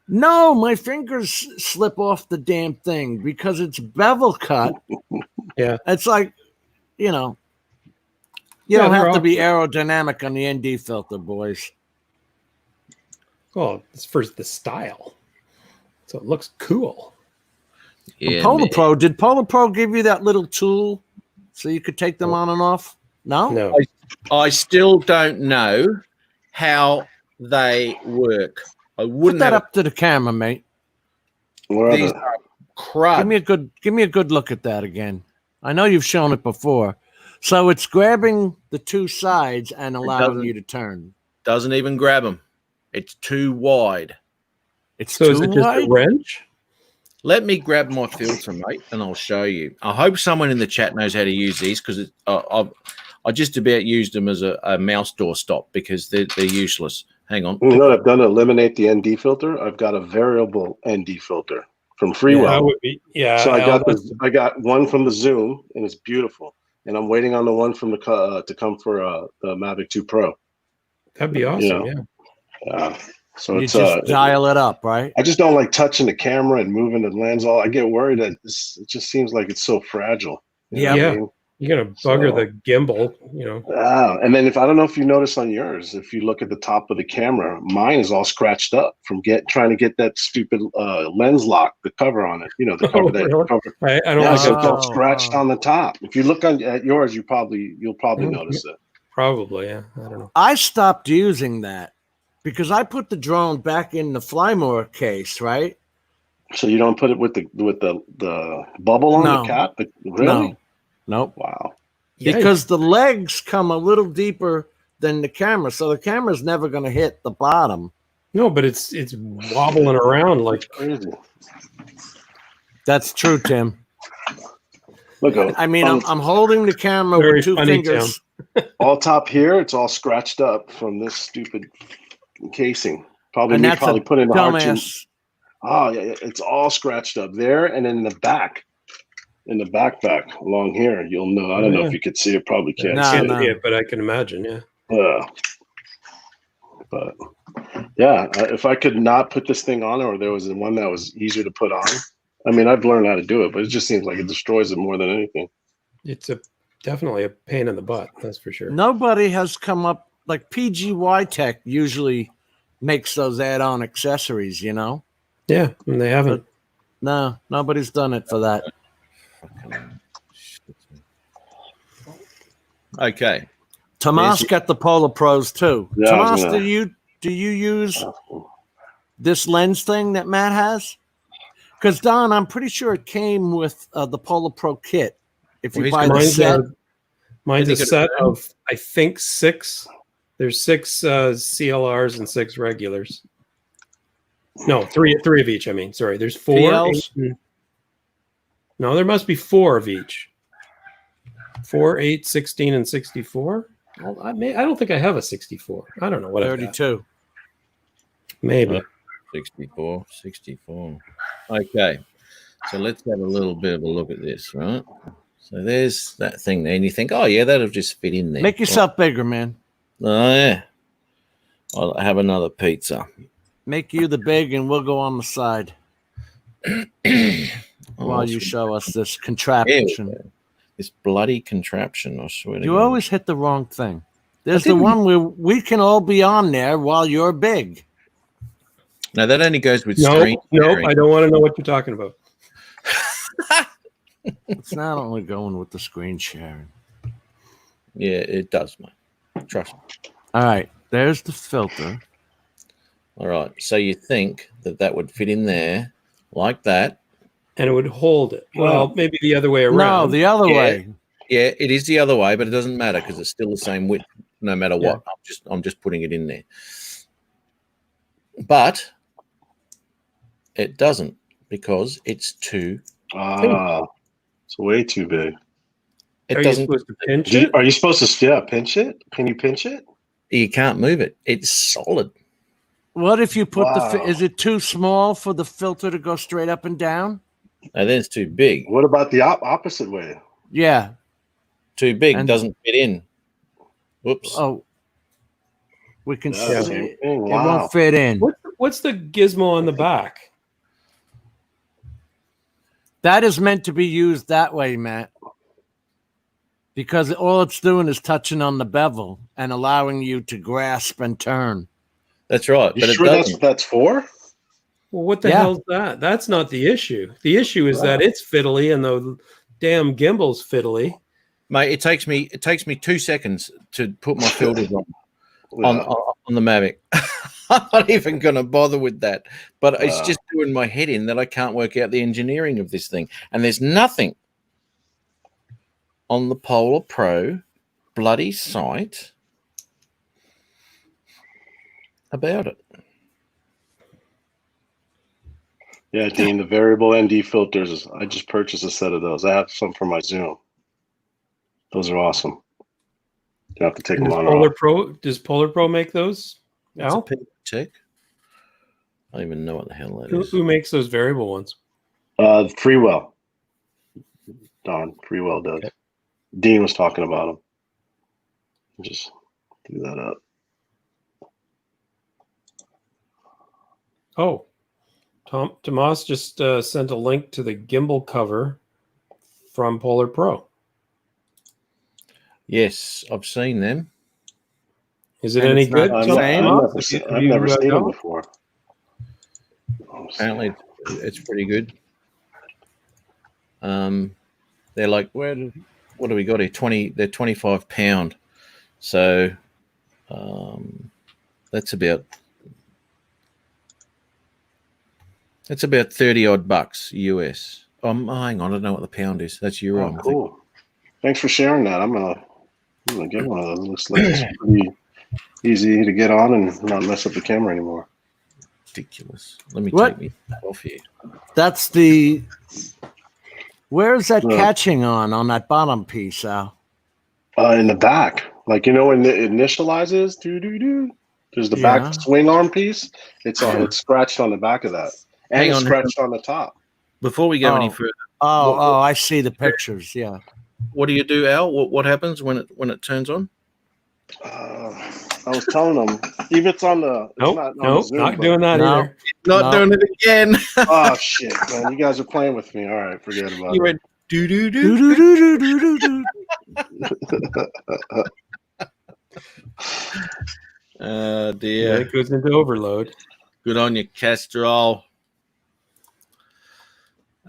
No, my fingers slip off the damn thing because it's bevel cut. Yeah. It's like, you know, you Yeah, don't they're have to be awkward. aerodynamic on the ND filter, boys. Well, it's for the style. So it looks cool. yeah, Polar man. Pro, did Polar Pro give you that little tool so you could take them on and off? No? No. I still don't know how they work. I Put wouldn't that have up to the camera, mate. where are these the- are crud. Give me a good look at that again. I know you've shown it before. So it's grabbing the two sides and allowing doesn't- you to turn. Doesn't even grab them. It's too wide. It's So too is it just wide? a wrench? Let me grab my filter, mate, and I'll show you. I hope someone in the chat knows how to use these because I just about used them as a mouse door stop because they're useless. Hang on. You know what I've done to eliminate the ND filter? I've got a variable ND filter from That Freewell. would be, yeah. So Al, I got one from the Zoom, and it's beautiful. And I'm waiting on the one from the to come for the Mavic 2 Pro. that'd be awesome. Yeah. Yeah. So You it's just dial it up, right? I just don't like touching the camera and moving the lens. All I get worried that it just seems like it's so fragile. You know what I Yeah. mean? You're gonna bugger So- the gimbal, you know. And then if I don't know if you notice on yours, if you look at the top of the camera, mine is all scratched up from trying to get that stupid lens lock, the cover on it. You know, the cover Oh, that really? cover. I don't Yeah, like so it. it's all scratched Oh. on the top. If you look at yours, you'll probably Oh, notice it. Probably, yeah. I don't know. I stopped using that because I put the drone back in the Flymore case, right? So you don't put it with the bubble on No. the cap? Really? No. Nope. Wow. Yeah, Because the legs come a little deeper than the camera, so the camera's never going to hit the bottom. no, but it's wobbling around like Crazy. That's true, Tim. Look, I mean, on I'm holding the camera Very with two funny, fingers. all top here, it's all scratched up from this stupid casing. Probably And me that's probably a putting the hard dumbass. Oh yeah, it's all scratched up there, and in the back, backpack along here, you'll know. I don't know Yeah. if you could see it. Probably can't No, see can't no. see it, but I can imagine, yeah. it. But yeah, if I could not put this thing on, or there was one that was easier to put on. I mean, I've learned how to do it, but it just seems like it destroys it more than anything. It's definitely a pain in the butt, that's for sure. Nobody has come up like PGY Tech usually makes those add-on accessories, you know? Yeah, and they haven't. No, nobody's done it for that. Okay. Tomas Yes. got the Polar Pros too. Yeah, I was Tomas, gonna- do you use this lens thing that Matt has? Because Don, I'm pretty sure it came with the Polar Pro kit. If Well, you he's buy got the Mine's set, mine's a I think it- set of, I think, 6. There's 6 CLRs and 6 regulars. No, three of each. I mean, sorry. There's 4. PLs? 8, and- no, there must be 4 of each. 4, 8, 16, and 64. Well, I don't think I have a 64. I don't know what I've got. 32. Maybe. 64. Okay. So let's have a little bit of a look at this, right? So there's that thing there, and you think, oh yeah, that'll just fit in there. Make yourself bigger, man. Oh yeah. I'll have another pizza. Make you the big, and we'll go on the side while you show us this contraption. This bloody contraption, I swear to You God. always hit the wrong thing. There's the one where we can all be on there while you're big. No, that only goes with No, screen no, sharing. I don't want to know what you're talking about. It's not only going with the screen sharing. Yeah, it does, mate. Trust me. All right, there's the filter. All right. So you think that would fit in there like that? And it would hold it. Well, maybe the other way around. No, the other Yeah. way. Yeah, it is the other way, but it doesn't matter because it's still the same width, no matter Yeah. what. I'm just putting it in there. But it doesn't because it's too. It's way too big. It Are you doesn't. supposed to pinch it? Are you supposed to pinch it? Can you pinch it? You can't move it. It's solid. What if you put Wow. is it too small for the filter to go straight up and down? And then it's too big. What about the opposite way? Yeah. Too big. And- Doesn't fit in. Whoops. Oh, we can Yeah, see same it. thing. It Wow. won't fit in. What's the gizmo on the back? That is meant to be used that way, Matt. Because all it's doing is touching on the bevel and allowing you to grasp and turn. That's right. You But sure it that's doesn't. that's for? Well, what the Yeah. hell's that? That's not the issue. The issue is that it's fiddly and the damn gimbal's fiddly. Mate, it takes me 2 seconds to put my filters on Yeah. on the Mavic. I'm not even going to bother with that. But it's Wow. just doing my head in that I can't work out the engineering of this thing. And there's nothing on the Polar Pro bloody site about it. Yeah, Dean, the variable ND filters. I just purchased a set of those. I have some for my Zoom. Those are awesome. You have to take them on and off. Does Polar Pro make those? It's a Al? Tech. I don't even know what the hell that Who, is. who makes those variable ones? Freewell. Don Freewell does. Dean was talking about them. Just do that up. Oh, Tomas just sent a link to the gimbal cover from Polar Pro. Yes, I've seen them. Is it And any it's not good? the Tomas? same? I've never seen them know? before. Apparently, it's pretty good. They're like, what do we got here? They're £25. So, that's about 30 odd bucks US. Hang on, I don't know what the pound is. That's euro. Oh, I think. cool. Thanks for sharing that. I'm gonna get one of those. Looks like it's pretty easy to get on and not mess up the camera anymore. Ridiculous. Let me What? take me off here. That's the. Where is that Yeah. catching on that bottom piece, Al? In the back, like when it initializes, there's the Yeah. back swing arm piece. It's scratched on the back of that, and Hang it's on. scratched on the top. Before we go any Oh. further, Oh, I see the pictures. Yeah. what do you do, Al? What happens when it turns on? I was telling them, even it's on the. It's Nope, not on the nope, Zoom, not but- doing that No. either. Not No. doing it again. Oh shit, man! You guys are playing with me. All right, forget about You it. went do do Do, do. do, do, do, do, do, do. Oh Yeah, dear. it goes into overload. Good on you, Castrol.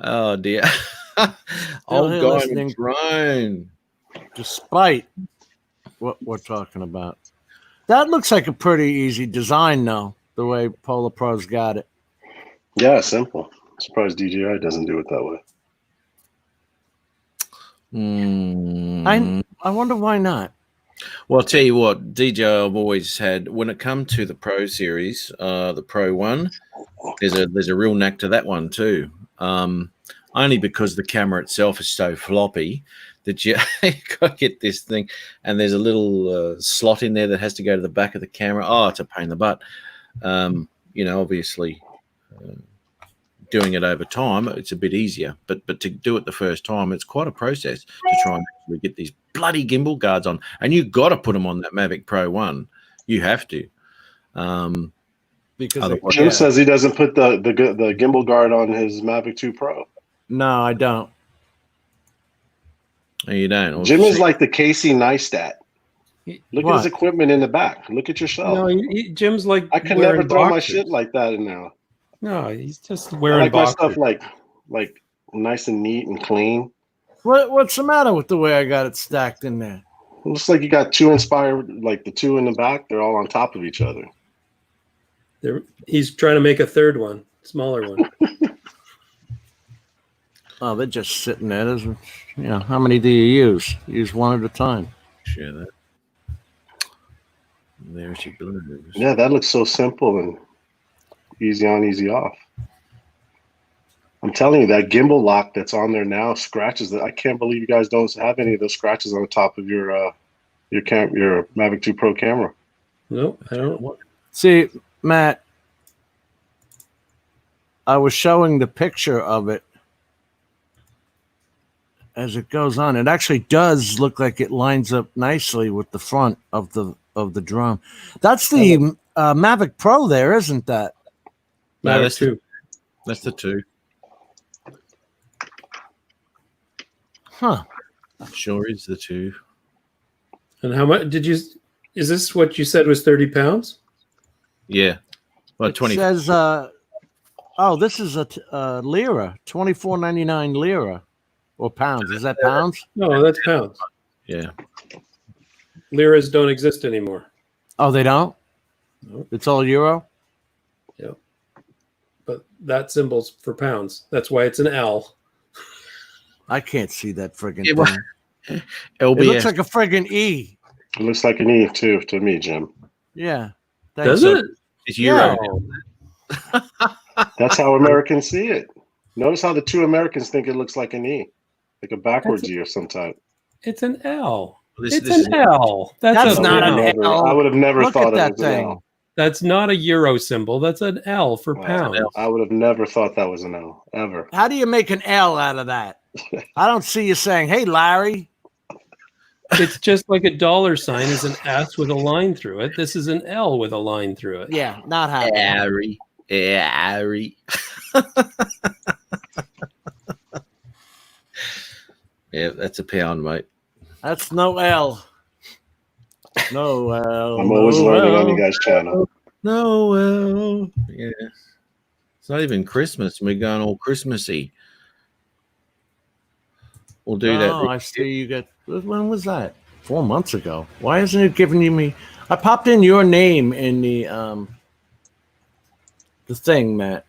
Oh dear. Old here guy in listening. a drone. Despite what we're talking about, that looks like a pretty easy design, though. The way Polar Pro's got it. Yeah, simple. Surprised DJI doesn't do it that way. I wonder why not. Well, I'll tell you what, DJ I've always had when it comes to the Pro series, the Pro One, there's a real knack to that one too. Only because the camera itself is so floppy that you got to get this thing, and there's a little slot in there that has to go to the back of the camera. Oh, it's a pain in the butt. Obviously, doing it over time, it's a bit easier. But to do it the first time, it's quite a process to try and actually get these bloody gimbal guards on. And you've got to put them on that Mavic Pro 1. You have to. Because Otherwise- Jim says he doesn't put the gimbal guard on his Mavic 2 Pro. no, I don't. You don't. Or Jim is like the Casey Neistat. Look at What? his equipment in the back. Look at yourself. No, Jim's like I can wearing never throw my boxers. shit like that in there. No, he's just I wearing like my boxers. stuff like nice and neat and clean. What's the matter with the way I got it stacked in there? It looks like you got two inspired, like the two in the back. They're all on top of each other. He's trying to make a third one, smaller one. Oh, they're just sitting there. How many do you use? Use one at a time. share that. There she goes. Yeah, that looks so simple and easy on, easy off. I'm telling you, that gimbal lock that's on there now scratches that. I can't believe you guys don't have any of those scratches on the top of your Mavic 2 Pro camera. No, I don't. See, Matt, I was showing the picture of it as it goes on. It actually does look like it lines up nicely with the front of the drum. That's the Mavic Pro there, isn't that? No, No, that's two. That's the two. Huh. Sure is the two. And how much did you? Is this what you said was 30 pounds? Yeah. Well, It 20. says, this is a lira, 24.99 lira or pounds. Is that pounds? No, that's pounds. Yeah. Liras don't exist anymore. Oh, they don't? No. It's all euro? But that symbol's for pounds. That's why it's an L. I can't see that friggin' Yeah, well, thing. LBS. It looks like a friggin' E. It looks like an E too to me, Jim. Yeah. Does Thanks. it? It's Euro. Yeah. That's how Americans see it. Notice how the two Americans think it looks like an E, like a backwards That's E of some type. It's an L. This It's is an L. That's a not I an would never- L. I would have never Look thought at it that was an thing. L. That's not a euro symbol. That's an L for Wow. pounds. I would have never thought that was an L ever. How do you make an L out of that? I don't see you saying, hey, Larry. It's just like a dollar sign is an S with a line through it. This is an L with a line through it. Yeah, not happening. Harry. Harry. Yeah, that's a pound, mate. That's no L. No L. I'm always no learning on L. you guys' channel. No, well, yeah. It's not even Christmas. We're going all Christmassy. We'll do that. Oh, I see you got. When was that? 4 months ago. Why isn't it giving you me? I popped in your name in the thing, Matt.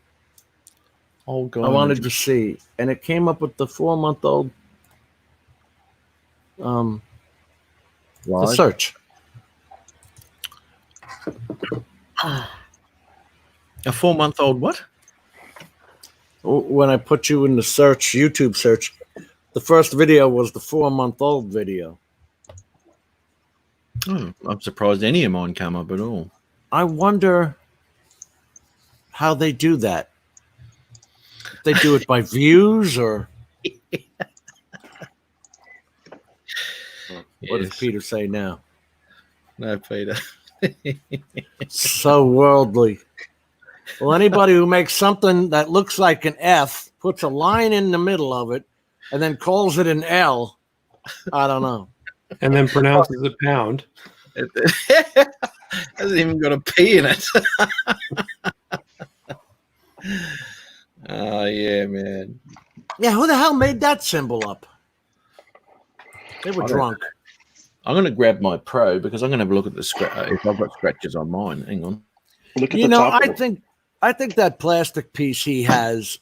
Oh, God. I wanted to see, and it came up with the 4-month-old the Live. search. A 4-month-old what? When I put you in the search, YouTube search, the first video was the 4-month-old video. Oh, I'm surprised any of mine come up at all. I wonder how they do that. If they do it by views or what does Yes. Peter say now? No, Peter. So worldly. Well, anybody who makes something that looks like an F, puts a line in the middle of it, and then calls it an L, I don't know. And then pronounces it pound. Hasn't even got a P in it. Oh, yeah, man. Yeah, who the hell made that symbol up? They were I don't drunk. I'm going to grab my Pro because I'm going to have a look at the if I've got scratches on mine. Hang on. Look at You the know, top. I think that plastic piece he has,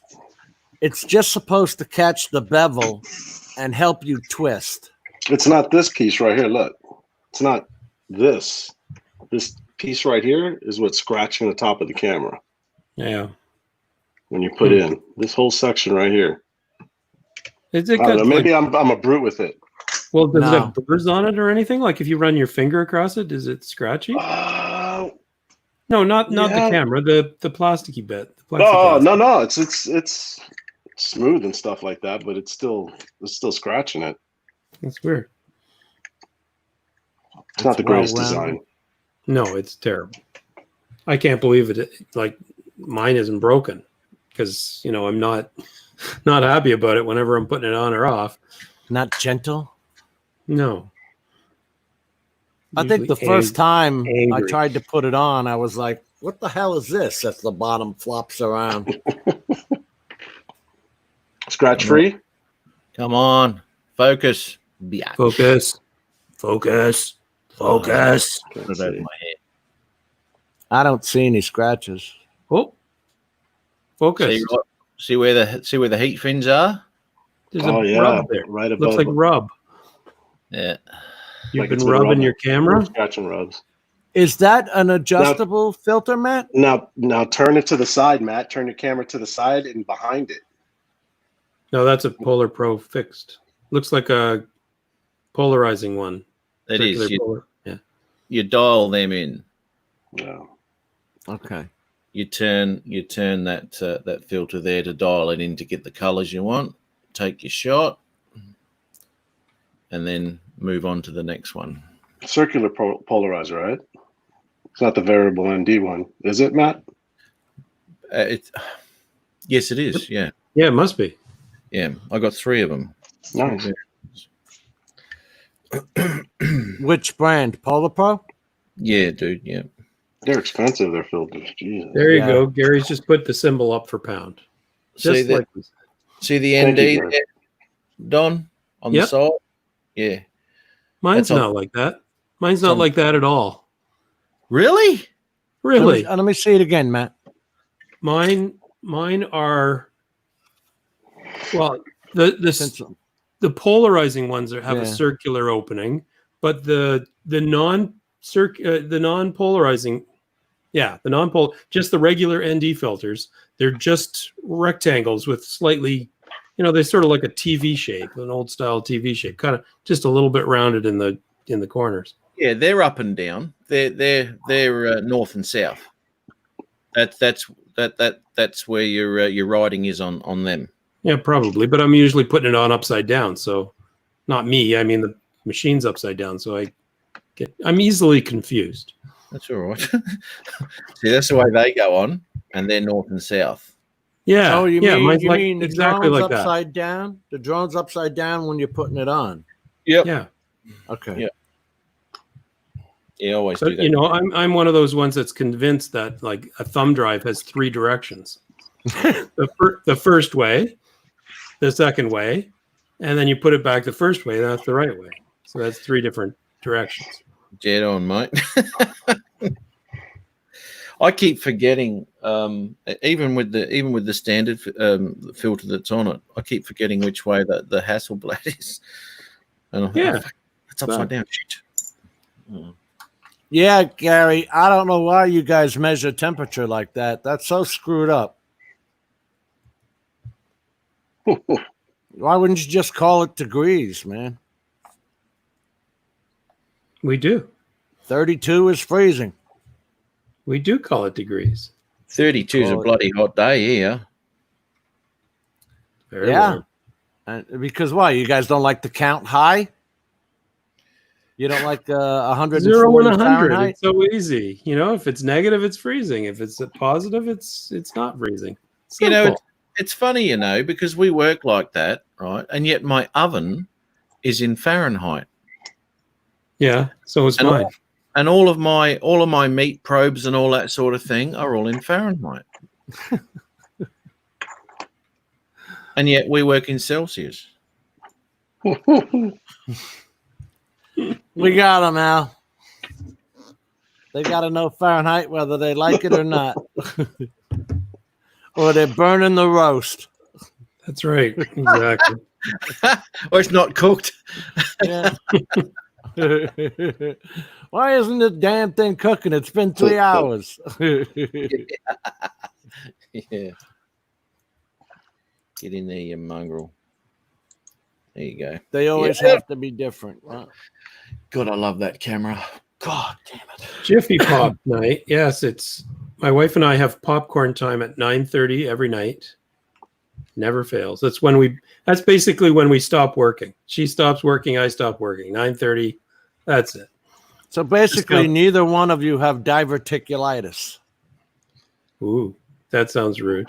it's just supposed to catch the bevel and help you twist. It's not this piece right here. Look, it's not this. This piece right here is what's scratching the top of the camera Yeah. when you put in this whole section right here. Is it I don't got, know, maybe I'm a brute with it. well, does it No. have burrs on it or anything? Like if you run your finger across it, is it scratchy? No, not the Yeah. camera, the plasticky bit. The Oh plexiglass. no, it's smooth and stuff like that, but it's still scratching it. That's weird. It's not the greatest well-rounded. design. No, it's terrible. I can't believe it. Like mine isn't broken because I'm not happy about it whenever I'm putting it on or off. Not gentle. No. I think the first time I angry. tried to put it on, I was like, what the hell is this? As the bottom flops around. Scratch free. Come on, focus. Yeah. Focus. Put it over my head. I don't see any scratches. Oh, focus. See where the heat fins are? There's Oh a yeah, rub there. right above. Looks like rub. Yeah. You've Like been it's been rubbing rubbing. your camera. Scratching rubs. Is that an adjustable filter, Matt? Now turn it to the side, Matt. Turn your camera to the side and behind it. No, that's a Polar Pro fixed. Looks like a polarizing one. It is. Circular polar. You dial them in. No. Okay. You turn that filter there to dial it in to get the colors you want. Take your shot, and then move on to the next one. Circular polarizer, right? It's not the variable ND one, is it, Matt? Yes, it is. Yeah, Yeah, it must be. yeah. I got 3 of them. Nice. Which brand? Polar Pro? Yeah, dude. Yeah. They're expensive. Their filters. Jesus. There you Yeah. go. Gary's just put the symbol up for pound. See Just like the Thank ND you, Gary. there, Don, on Yep. the side. Yeah. mine's That's all- not like that. Mine's not like that at all. Really? Really. Let me see it again, Matt. Mine are well the polarizing ones have a Yeah. circular opening, but the non-polarizing, just the regular ND filters, they're just rectangles with slightly, they're sort of like a TV shape, an old style TV shape, kind of just a little bit rounded in the corners. Yeah, they're up and down. They're north and south. That's where your writing is on them. Yeah, probably, but I'm usually putting it on upside down, so not me. I mean, the machine's upside down, so I'm easily confused. That's all right. See, that's the way they go on, and they're north and south. Yeah. Oh, you mine's mean the exactly drone's like that. upside down? The drone's upside down when you're putting it on. Yep. Yeah. Okay. Yeah. You always But do that. I'm one of those ones that's convinced that like a thumb drive has 3 directions. the first way, the second way, and then you put it back the first way. That's the right way. So that's 3 different directions. Jet on, mate. I keep forgetting, even with the standard filter that's on it, I keep forgetting which way the Hasselblad is. And I think, Yeah. it's upside down. Shit. Yeah, Gary, I don't know why you guys measure temperature like that. That's so screwed up. Why wouldn't you just call it degrees, man? We do. 32 is freezing. We do call it degrees. 32 is a bloody hot day here. Very Yeah. warm. Because why? You guys don't like to count high? You don't like 140 0 and 100. Fahrenheit? It's so easy. If it's negative, it's freezing. If it's a positive, it's not freezing. Simple. It's funny, because we work like that, right? And yet my oven is in Fahrenheit. Yeah. So is And mine. And all of my meat probes and all that sort of thing are all in Fahrenheit. And yet we work in Celsius. We got them, Al. They got to know Fahrenheit whether they like it or not. Or they're burning the roast. That's right. Exactly. Or it's not cooked. Yeah. Why isn't the damn thing cooking? It's been 3 hours. Yeah. Get in there, you mongrel. There you go. They always have to be different. Right? God, I love that camera. God damn it. Jiffy Pop night. Yes, it's my wife and I have popcorn time at 9:30 every night. Never fails. That's basically when we stop working. She stops working, I stop working. 9:30. That's it. So basically, Just neither one of you have diverticulitis. Ooh, that sounds rude.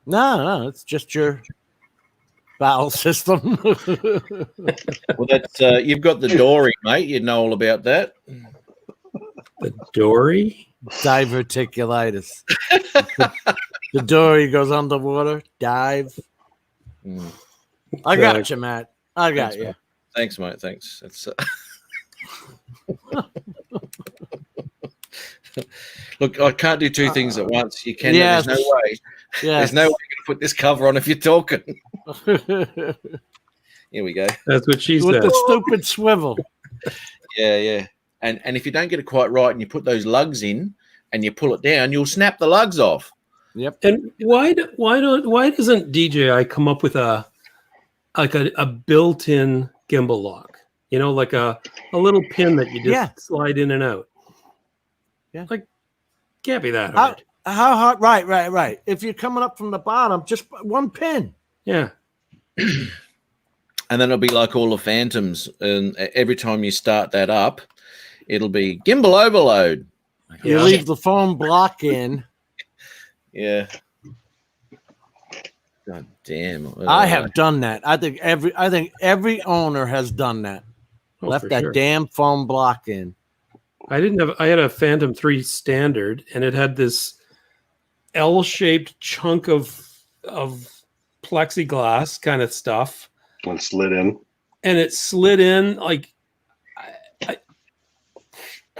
No, it's just your bowel system. Well, that's you've got the Dory, mate. You'd know all about that. The Dory? Diverticulitis. The dory goes underwater, dive. Mm. I got you, Matt. I got Thanks, you. mate. Thanks, mate. Thanks. That's, look, I can't do two things at once. You can. Yes. There's no way. Yeah. There's no way you can put this cover on if you're talking. Here we go. That's what she With said. the stupid swivel. Yeah. And if you don't get it quite right and you put those lugs in and you pull it down, you'll snap the lugs off. Yep. And why doesn't DJI come up with a built-in gimbal lock? You know, like a little pin that you just slide in and out. Yeah. Like, can't be that hard. How hard? Right. If you're coming up from the bottom, just one pin. Yeah. And then it'll be like all the Phantoms. And every time you start that up, it'll be gimbal overload. You leave the foam block in. Yeah. God damn. I have done that. I think every owner has done that. Oh, Left for that sure. damn foam block in. I had a Phantom 3 standard, and it had this L-shaped chunk of plexiglass kind of stuff, And slid in. and it slid in like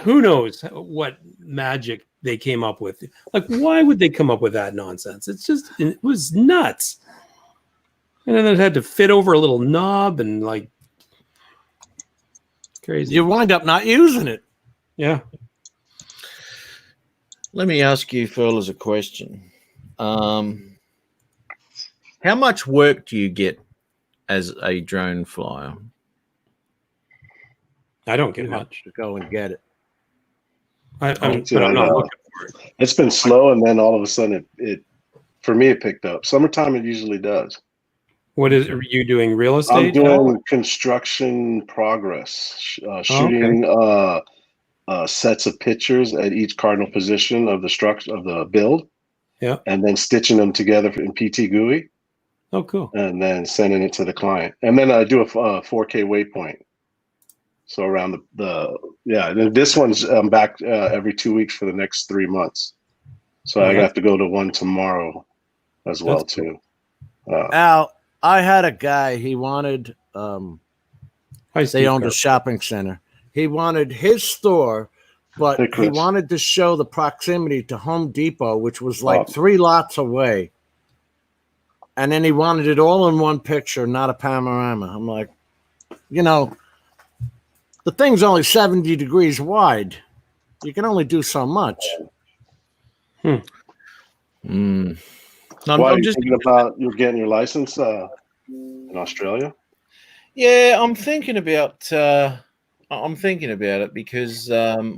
who knows what magic they came up with. Like, why would they come up with that nonsense? It was nuts. And then it had to fit over a little knob and like crazy. You wind up not using it. Yeah. Let me ask you fellas a question. How much work do you get as a drone flyer? I don't get You have much. to go and get it. I'm Yeah, not I know. looking for it. It's been slow, and then all of a sudden, it for me, it picked up. Summertime, it usually does. Are you doing real I'm estate? doing construction progress, shooting sets of pictures at each cardinal position of the structure of the build. Yeah. And then stitching them together in PT GUI, Oh, cool. and then sending it to the client. And then I do a 4K waypoint. So around and this one's back every 2 weeks for the next 3 months. So I have to go to one tomorrow as well That's too. Al, I had a guy. He wanted. Hi, Steve They owned a Carp. shopping center. He wanted his store, but Hey, he Chris. wanted to show the proximity to Home Depot, which was like Oh. 3 lots away. And then he wanted it all in one picture, not a panorama. I'm like, the thing's only 70 degrees wide. You can only do so much. No, Why are I'm you just thinking about you getting your license in Australia? Yeah, I'm thinking about it because I'd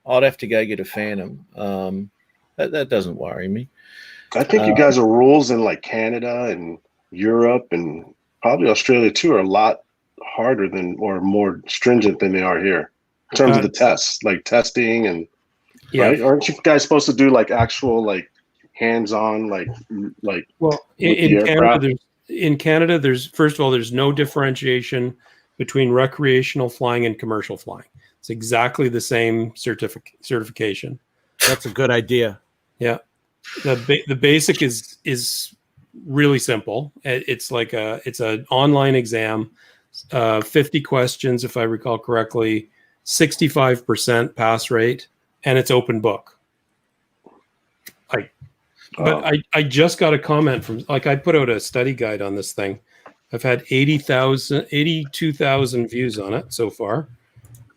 have to go get a Phantom. That doesn't worry me. I think you guys are rules in like Canada and Europe and probably Australia too are a lot harder than or more stringent than they are here in terms of the tests, like testing and right. Aren't you guys supposed to do like actual like hands-on like Well, with the aircraft? in Canada, there's first of all, there's no differentiation between recreational flying and commercial flying. It's exactly the same certification. That's a good idea. Yeah, the basic is really simple. It's like it's an online exam, 50 questions if I recall correctly, 65% pass rate, and it's open book. But I just got a comment from, like, I put out a study guide on this thing. I've had 82,000 views on it so far.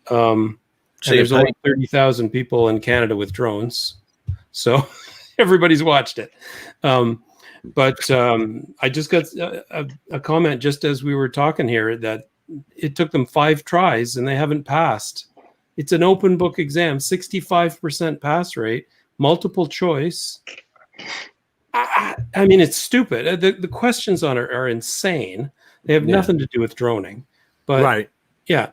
And there's only 30,000 people in Canada with drones. So everybody's watched it. But I just got a comment just as we were talking here that it took them 5 tries and they haven't passed It's an open book exam, 65% pass rate, multiple choice. I mean, it's stupid. The questions on it are insane. They have nothing to do with droning. But Right. yeah.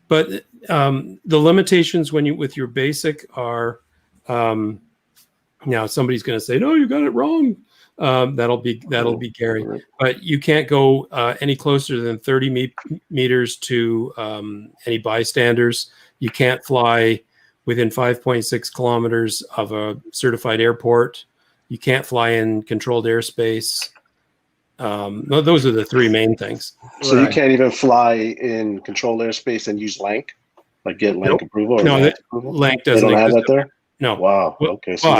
But the limitations with your basic are now somebody's going to say, no, you got it wrong. That'll be Gary. But you can't go any closer than 30 meters to any bystanders. You can't fly within 5.6 kilometers of a certified airport. You can't fly in controlled airspace. Those are the three main things. So you can't even fly in controlled airspace and use LANC, like get LANC approval? Or No, approval? LANC They doesn't don't have exist. that there? No. Wow. Okay. So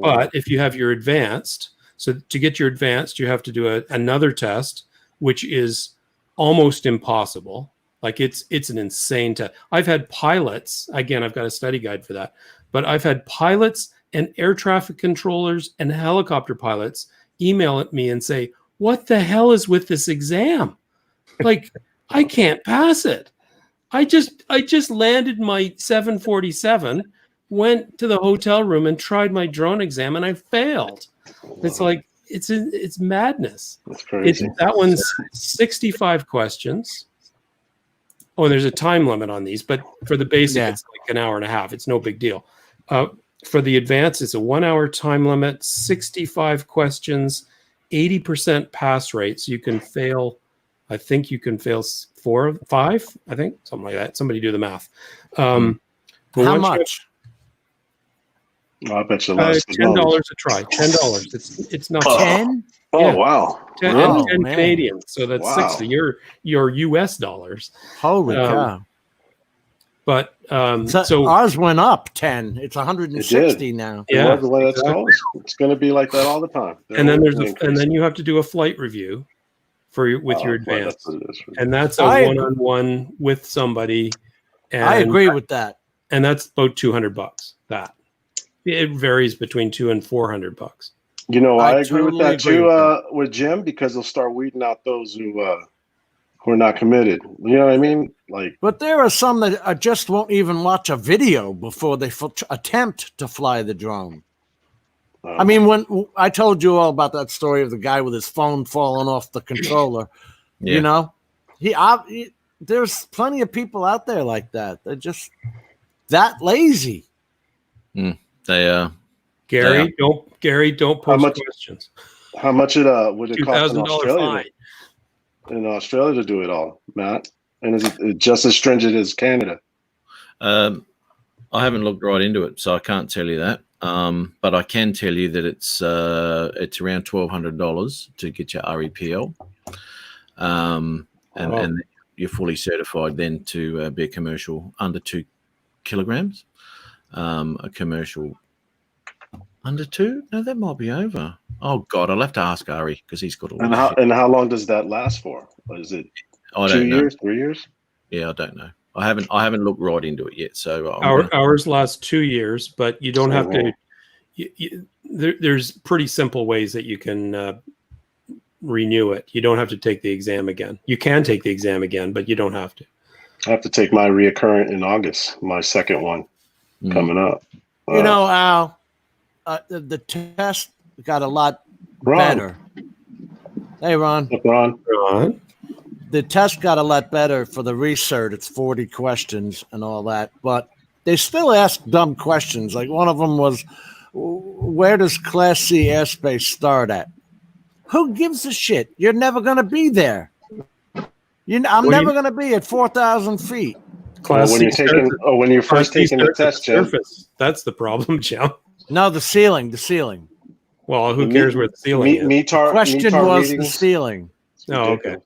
But if you have your advanced, so to get your advanced, you have to do another test, which is almost impossible. Like it's an insane test. I've had pilots, again, I've got a study guide for that, but I've had pilots and air traffic controllers and helicopter pilots email at me and say, what the hell is with this exam? Like, I can't pass it. I just landed my 747, went to the hotel room and tried my drone exam, and I failed. It's like it's madness. That's crazy. That one's 65 questions. Oh, there's a time limit on these, but for the basic, it's like an hour and a half. It's no big deal. For the advanced, it's a 1 hour time limit, 65 questions, 80% pass rate. So you can fail. I think you can fail 4 or 5. I think something like that. Somebody do the math. How much? I bet you less. $10 a try. $10. It's not 10? Oh, Yeah. wow. 10, Wow. 10 man. Canadian. So that's Wow. 60. Your US dollars. Holy cow. But So ours went up 10. It's 160 now. Yeah, That's the way that's going. It's going to be like that all the time. and then then you have to do a flight review with your advanced, and that's a one-on-one with somebody. And I agree with that. and that's about $200. That it varies between $200 and $400. You know, I agree with totally that agree too, with Jim, because they'll start weeding out those who are not committed. You know what I mean? Like, But there are some that just won't even watch a video before they attempt to fly the drone. I mean, when I told you all about that story of the guy with his phone falling off the controller, you know, there's plenty of people out there like that. They're just that lazy. They are. Gary, don't post questions. how much would it cost in $2,000 Australia? In Australia to do it all, Matt? And is it just as stringent as Canada? I haven't looked right into it, so I can't tell you that. But I can tell you that it's around $1,200 to get your REPL, and you're fully certified then to be a commercial under 2 kilograms. A commercial under 2? No, that might be over. Oh God, I'll have to ask Ari because he's got all. And how long does that last for? Is it I 2 don't know. years, 3 years? Yeah, I don't know. I haven't looked right into it yet. So Ours last 2 years, but you don't have to. There's pretty simple ways that you can renew it. You don't have to take the exam again. You can take the exam again, but you don't have to. I have to take my reoccurrent in August, my second one coming up. You know, Al, the test got a lot better. Hey, Ron. Ron. The test got a lot better for the recert. It's 40 questions and all that, but they still ask dumb questions. Like one of them was, where does Class C airspace start at? Who gives a shit? You're never going to be there. I'm never going to be at 4,000 feet. When you're first taking the test, Jim. That's the problem, Jim. No, the ceiling. Well, who cares where the ceiling is? The question was the ceiling. Oh, okay.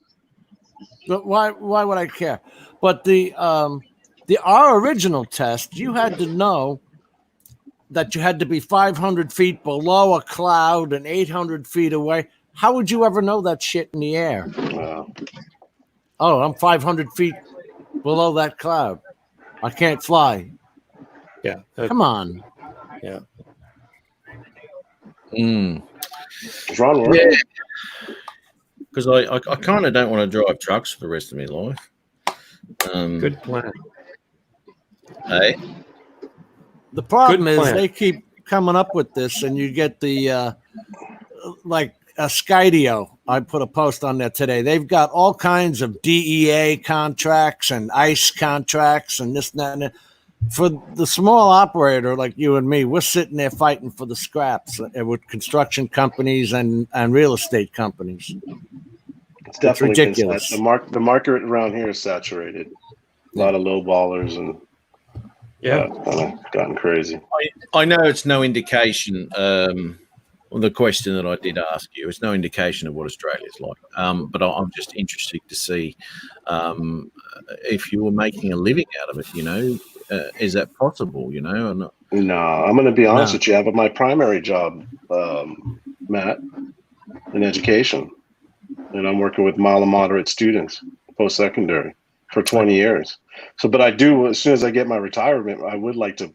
But why would I care? But our original test, you had to know that you had to be 500 feet below a cloud and 800 feet away. How would you ever know that shit in the air? Wow. Oh, I'm 500 feet below that cloud. I can't fly. Yeah. Come on. Yeah. Ron, yeah. Because I kind of don't want to drive trucks for the rest of my life. Good plan. Hey, The problem Good is plan. they keep coming up with this, and you get the like Skydio. I put a post on there today. They've got all kinds of DEA contracts and ICE contracts and this and that. And that. For the small operator like you and me, we're sitting there fighting for the scraps with construction companies and real estate companies. It's definitely been ridiculous. the market around here is saturated. A lot of low ballers and Yeah. gotten crazy. I know it's no indication. Well, the question that I did ask you, it's no indication of what Australia's like. But I'm just interested to see if you were making a living out of it. Is that possible? Or No, I'm going to be honest No. with you. I have my primary job, Matt, in education, and I'm working with mild and moderate students, post-secondary, for 20 years. So, but I do, as soon as I get my retirement, I would like to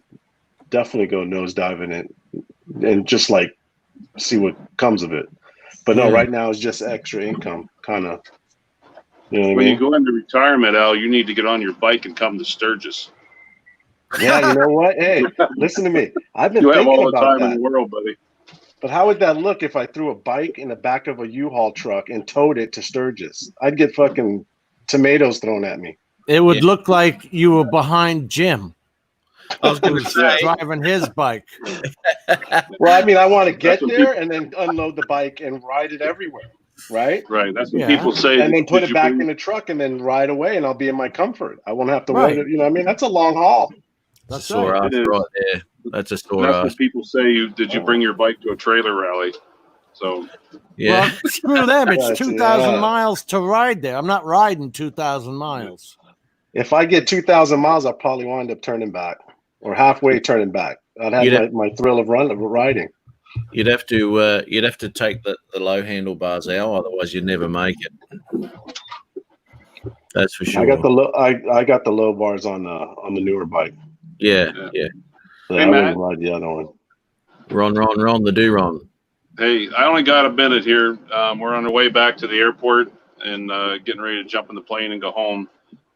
definitely go nosediving it and just like see what comes of it. But no, right now it's just extra income, kind of. You know what I When mean? you go into retirement, Al, you need to get on your bike and come to Sturgis. Yeah, you know what? Hey, listen to me. I've been You have thinking all the about time in that. the world, buddy. But how would that look if I threw a bike in the back of a U-Haul truck and towed it to Sturgis? I'd get fucking tomatoes thrown at me. It would Yeah. look like you were behind Jim, I was going who's to say, driving his bike. Well, I mean, I want to get That's what there and then unload the bike and ride it everywhere, right? Right. That's what Yeah. people say. And then put Did it you back bring- in the truck and then ride away, and I'll be in my comfort. I won't have to Right. worry. You know what I mean? That's a long haul. That's sore right. ass It is. right there. That's a sore That's ass. what people say. Did you bring your bike to a trailer rally? So Yeah. Well, screw them. It's That's- 2,000 yeah. miles to ride there. I'm not riding 2,000 miles. If I get 2,000 miles, I'll probably wind up turning back or halfway turning back. I'd have You'd my thrill of riding. You'd have to take the low handlebars out, otherwise you'd never make it. That's for sure. I got the low. I got the low bars on the newer bike. yeah. So Hey, I Matt. wouldn't ride the other one. Ron, the do Ron. hey, I only got a minute here. We're on our way back to the airport and getting ready to jump in the plane and go home.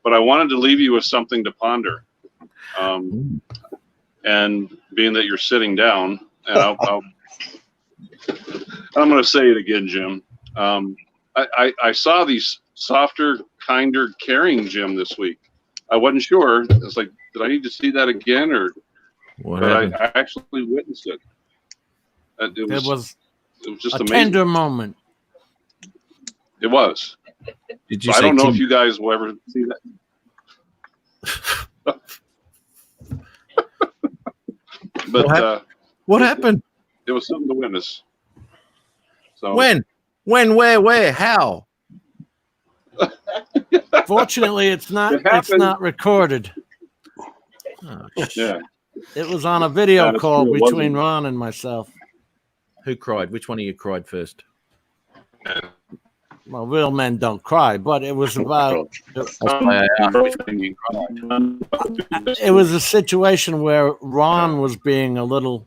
But I wanted to leave you with something to ponder. And being that you're sitting down, and I'm going to say it again, Jim. I saw these softer, kinder, caring Jim this week. I wasn't sure. I was like, did I need to see that again, or? What But happened? I actually witnessed it. It It was just a amazing. tender moment. It was. Did you I say don't know Tim- if you guys will ever see that. But What happened? it was something to witness. So When, where, how? Fortunately, it's not. It It's happened. not recorded. Oh, yeah, It was on a video Yeah, that's call true. It between wasn't. Ron and myself. Who cried? Which one of you cried first? Well, real men don't cry, but it was about. That's why I asked which one of you cried. It was a situation where Ron was being a little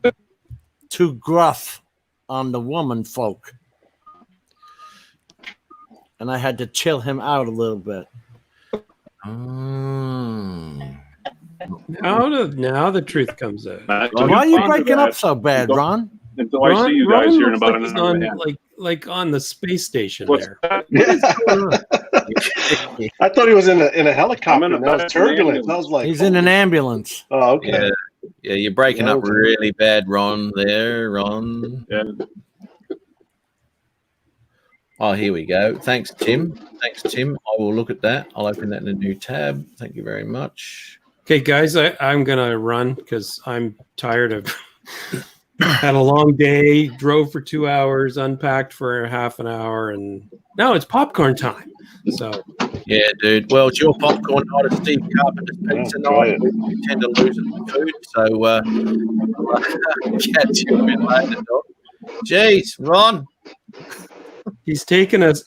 too gruff on the woman folk, and I had to chill him out a little bit. Mm. Now the truth comes out. Why are you breaking up so bad, Ron? Until I see you guys Ron here in looks about like an he's hour and a on, half. like on the space station What's there. that? Yeah. I thought he was in a helicopter. I'm in a That was bad turbulence. ambulance. I was like, He's in an ambulance. oh, okay. Yeah, you're breaking Yeah, up okay. really bad, Ron. There, Ron. Yeah. Oh, here we go. Thanks, Tim. I will look at that. I'll open that in a new tab. Thank you very much. Okay, guys, I'm gonna run because I'm tired of. Had a long day, drove for 2 hours, unpacked for half an hour, and now it's popcorn time. So Yeah, dude. Well, it's your popcorn night at Steve Carpenter's Pizza enjoy night. We tend to lose it for food, so catch you a bit later, Doc. Jeez, Ron. he's taken us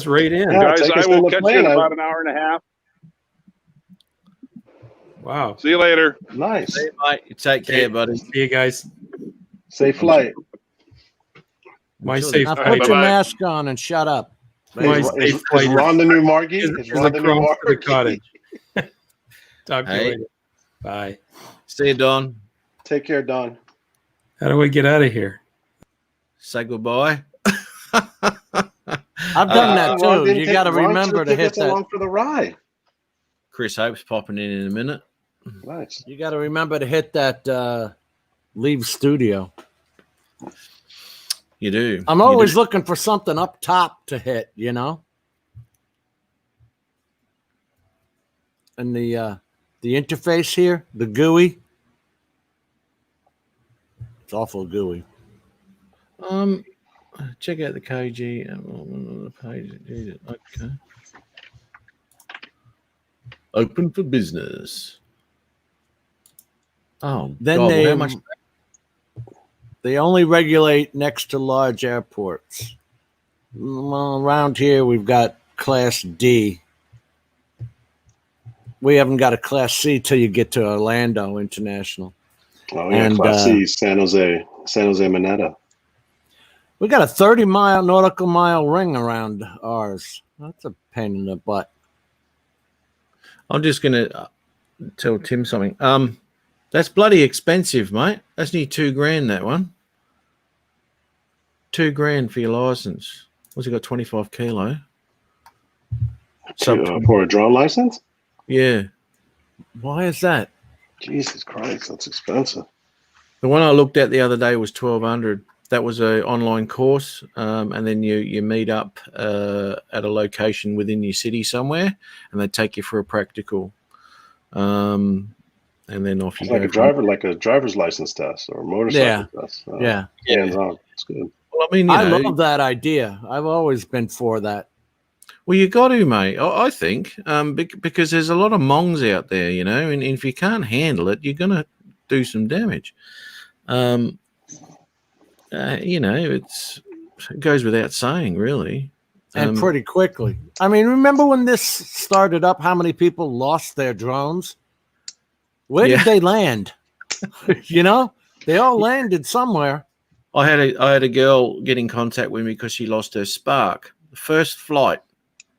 right in. Yeah. Guys, take us I will in the catch plane. you in about an hour and a half. Wow. See you later. Nice. See you, mate. You take care, buddy. See you guys. Safe flight. My Sure. safe Now All right, put your bye-bye. mask on and shut up. My Is, safe is flight Ron the new Margie? is Is Ron the new across to the Margie? cottage. Talk to you Hey. later. Bye. See you, Don. Take care, Don. How do we get out of here? Say goodbye. I've done that Ron too. didn't You take- got to Ron remember should've to taken hit us that. along for the ride. Chris Hope's popping in a minute. Nice. You got to remember to hit that leave studio. You do. I'm You always do. looking for something up top to hit, you know. And the interface here, the GUI, it's awful GUI. Check out the KG page. Okay. Open for business. Oh, Then God, well, they how much? they only regulate next to large airports. Well, around here we've got Class D. We haven't got a Class C till you get to Orlando International. Oh yeah, And, Class C, San Jose Mineta. We got a 30-mile nautical mile ring around ours. That's a pain in the butt. I'm just gonna tell Tim something. That's bloody expensive, mate. That's nearly $2,000. That one. $2,000 for your license. What's it got? 25 kilo. For a drone license? Yeah. Why is that? Jesus Christ, that's expensive. The one I looked at the other day was 1,200. That was a online course, and then you meet up at a location within your city somewhere, and they take you for a practical, and then off you It's go. like a driver's license test or a motorcycle test. Yeah. Hands on. It's good. Well, I mean, I love that idea. I've always been for that. well, you got to, mate. I think because there's a lot of mongs out there, you know, and if you can't handle it, you're gonna do some damage. You know, it goes without saying, really. And pretty quickly. I mean, remember when this started up, how many people lost their drones? Where Yeah. did they land? You know, they all landed somewhere. I had a girl get in contact with me because she lost her Spark, the first flight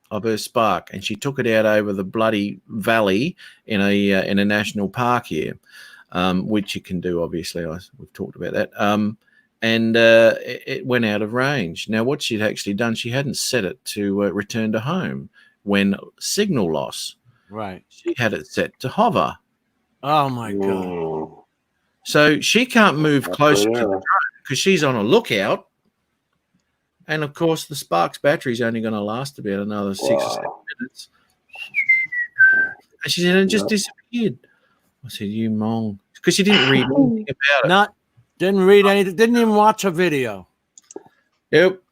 of her Spark, and she took it out over the bloody valley in a national park here, which you can do. Obviously, we've talked about that. And it went out of range. Now, what she'd actually done, she hadn't set it to return to home when signal loss. Right. She had it set to hover. Oh my God. Mm. So she can't move That's closer right to there. the drone because she's on a lookout. And of course, the Spark's battery is only going to last about another 6 or 7 Wow. minutes. And she said, it just disappeared. I said, you mong. Because she didn't read anything about it. Didn't read anything. Didn't even watch a video. Nope.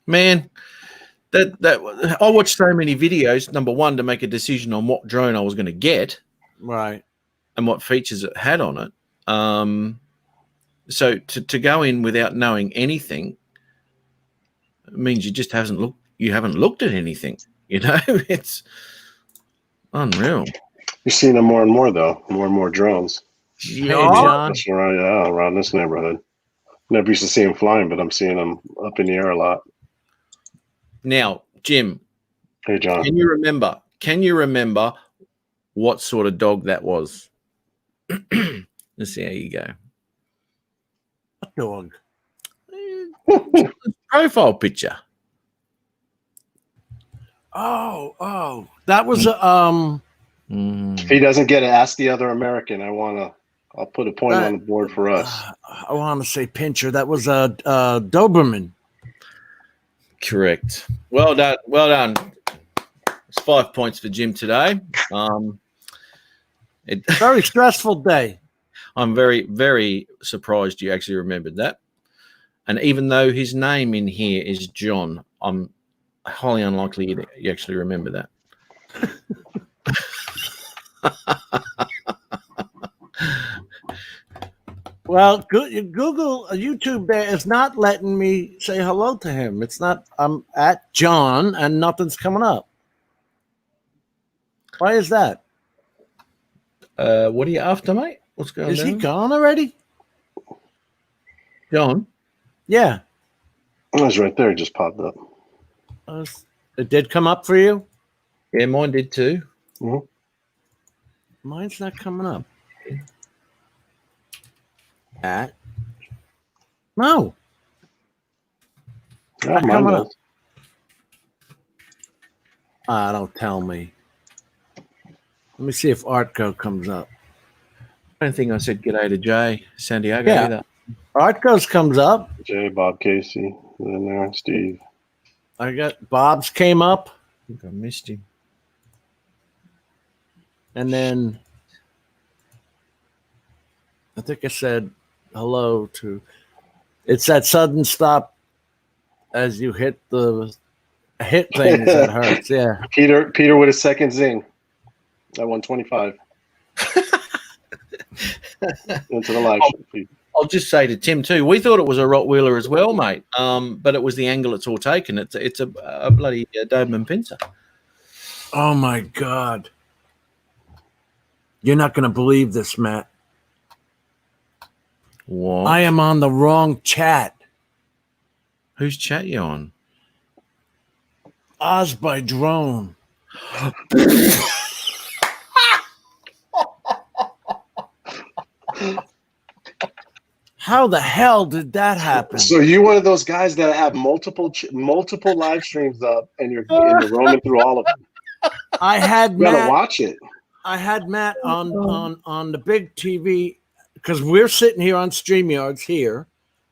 Man, that I watched so many videos. Number one, to make a decision on what drone I was going to get Right. and what features it had on it. So to go in without knowing anything means you just haven't looked at anything. You know, it's unreal. You're seeing them more and more, though. More and more drones. Hey, John. That's around this neighborhood. Never used to see them flying, but I'm seeing them up in the air a lot. Now, Jim, Hey, John. can you remember what sort of dog that was? Let's see how you go. Dog. Profile picture. Oh. That was If he doesn't get it, ask the other American. I'll put a point on the board for us. I want to say Pincher. That was a Doberman. Correct. Well done. It's 5 points for Jim today. Very stressful day. I'm very, very surprised you actually remembered that. And even though his name in here is John, I'm highly unlikely you actually remember that. Well, Google YouTube there is not letting me say hello to him. It's not. I'm at John and nothing's coming up. Why is that? What are you after, mate? What's going on? Is he gone already? John? Yeah. It was right there. It just popped up. It did come up for you? Yeah, mine did too. Mhm. Mine's not coming up. At no. Yeah, Not mine coming does. up. Don't tell me. Let me see if Artco comes up. I don't think I said g'day to Jay Santiago Yeah. either. Artco's comes up. Jay, Bob Casey, in there, Steve. I got Bob's came up, I think I missed him. and then I think I said hello to. It's that sudden stop as you hit the hit things that hurts. Yeah. Peter with a second zing at 125. Into the live feed. I'll just say to Tim too. We thought it was a Rottweiler as well, mate. But it was the angle it's all taken. It's a bloody Doberman Pinscher. Oh my God. You're not going to believe this, Matt. What? I am on the wrong chat. Whose chat you on? Oz by drone. How the hell did that happen? So you one of those guys that have multiple live streams up, and you're roaming through all of them. I had You gotta Matt. watch it. I had Matt on the big TV because we're sitting here on StreamYards here,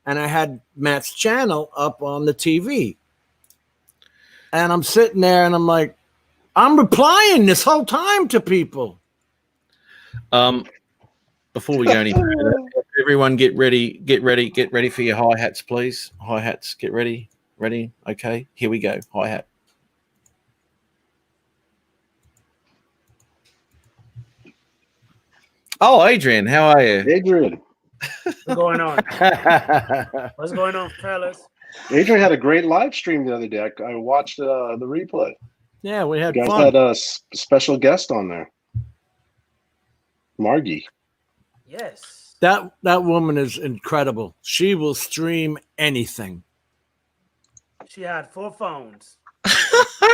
and I had Matt's channel up on the TV. And I'm sitting there and I'm like, I'm replying this whole time to people. Before we go any further, everyone get ready for your hi-hats, please. Hi-hats, get ready. Ready? Okay, here we go. Hi-hat. Oh, Adrian, how are you? Adrian. What's going on? What's going on, fellas? Adrian had a great live stream the other day. I watched the replay. Yeah, we had You guys fun. had a special guest on there, Margie. Yes. That woman is incredible. She will stream anything. She had 4 phones.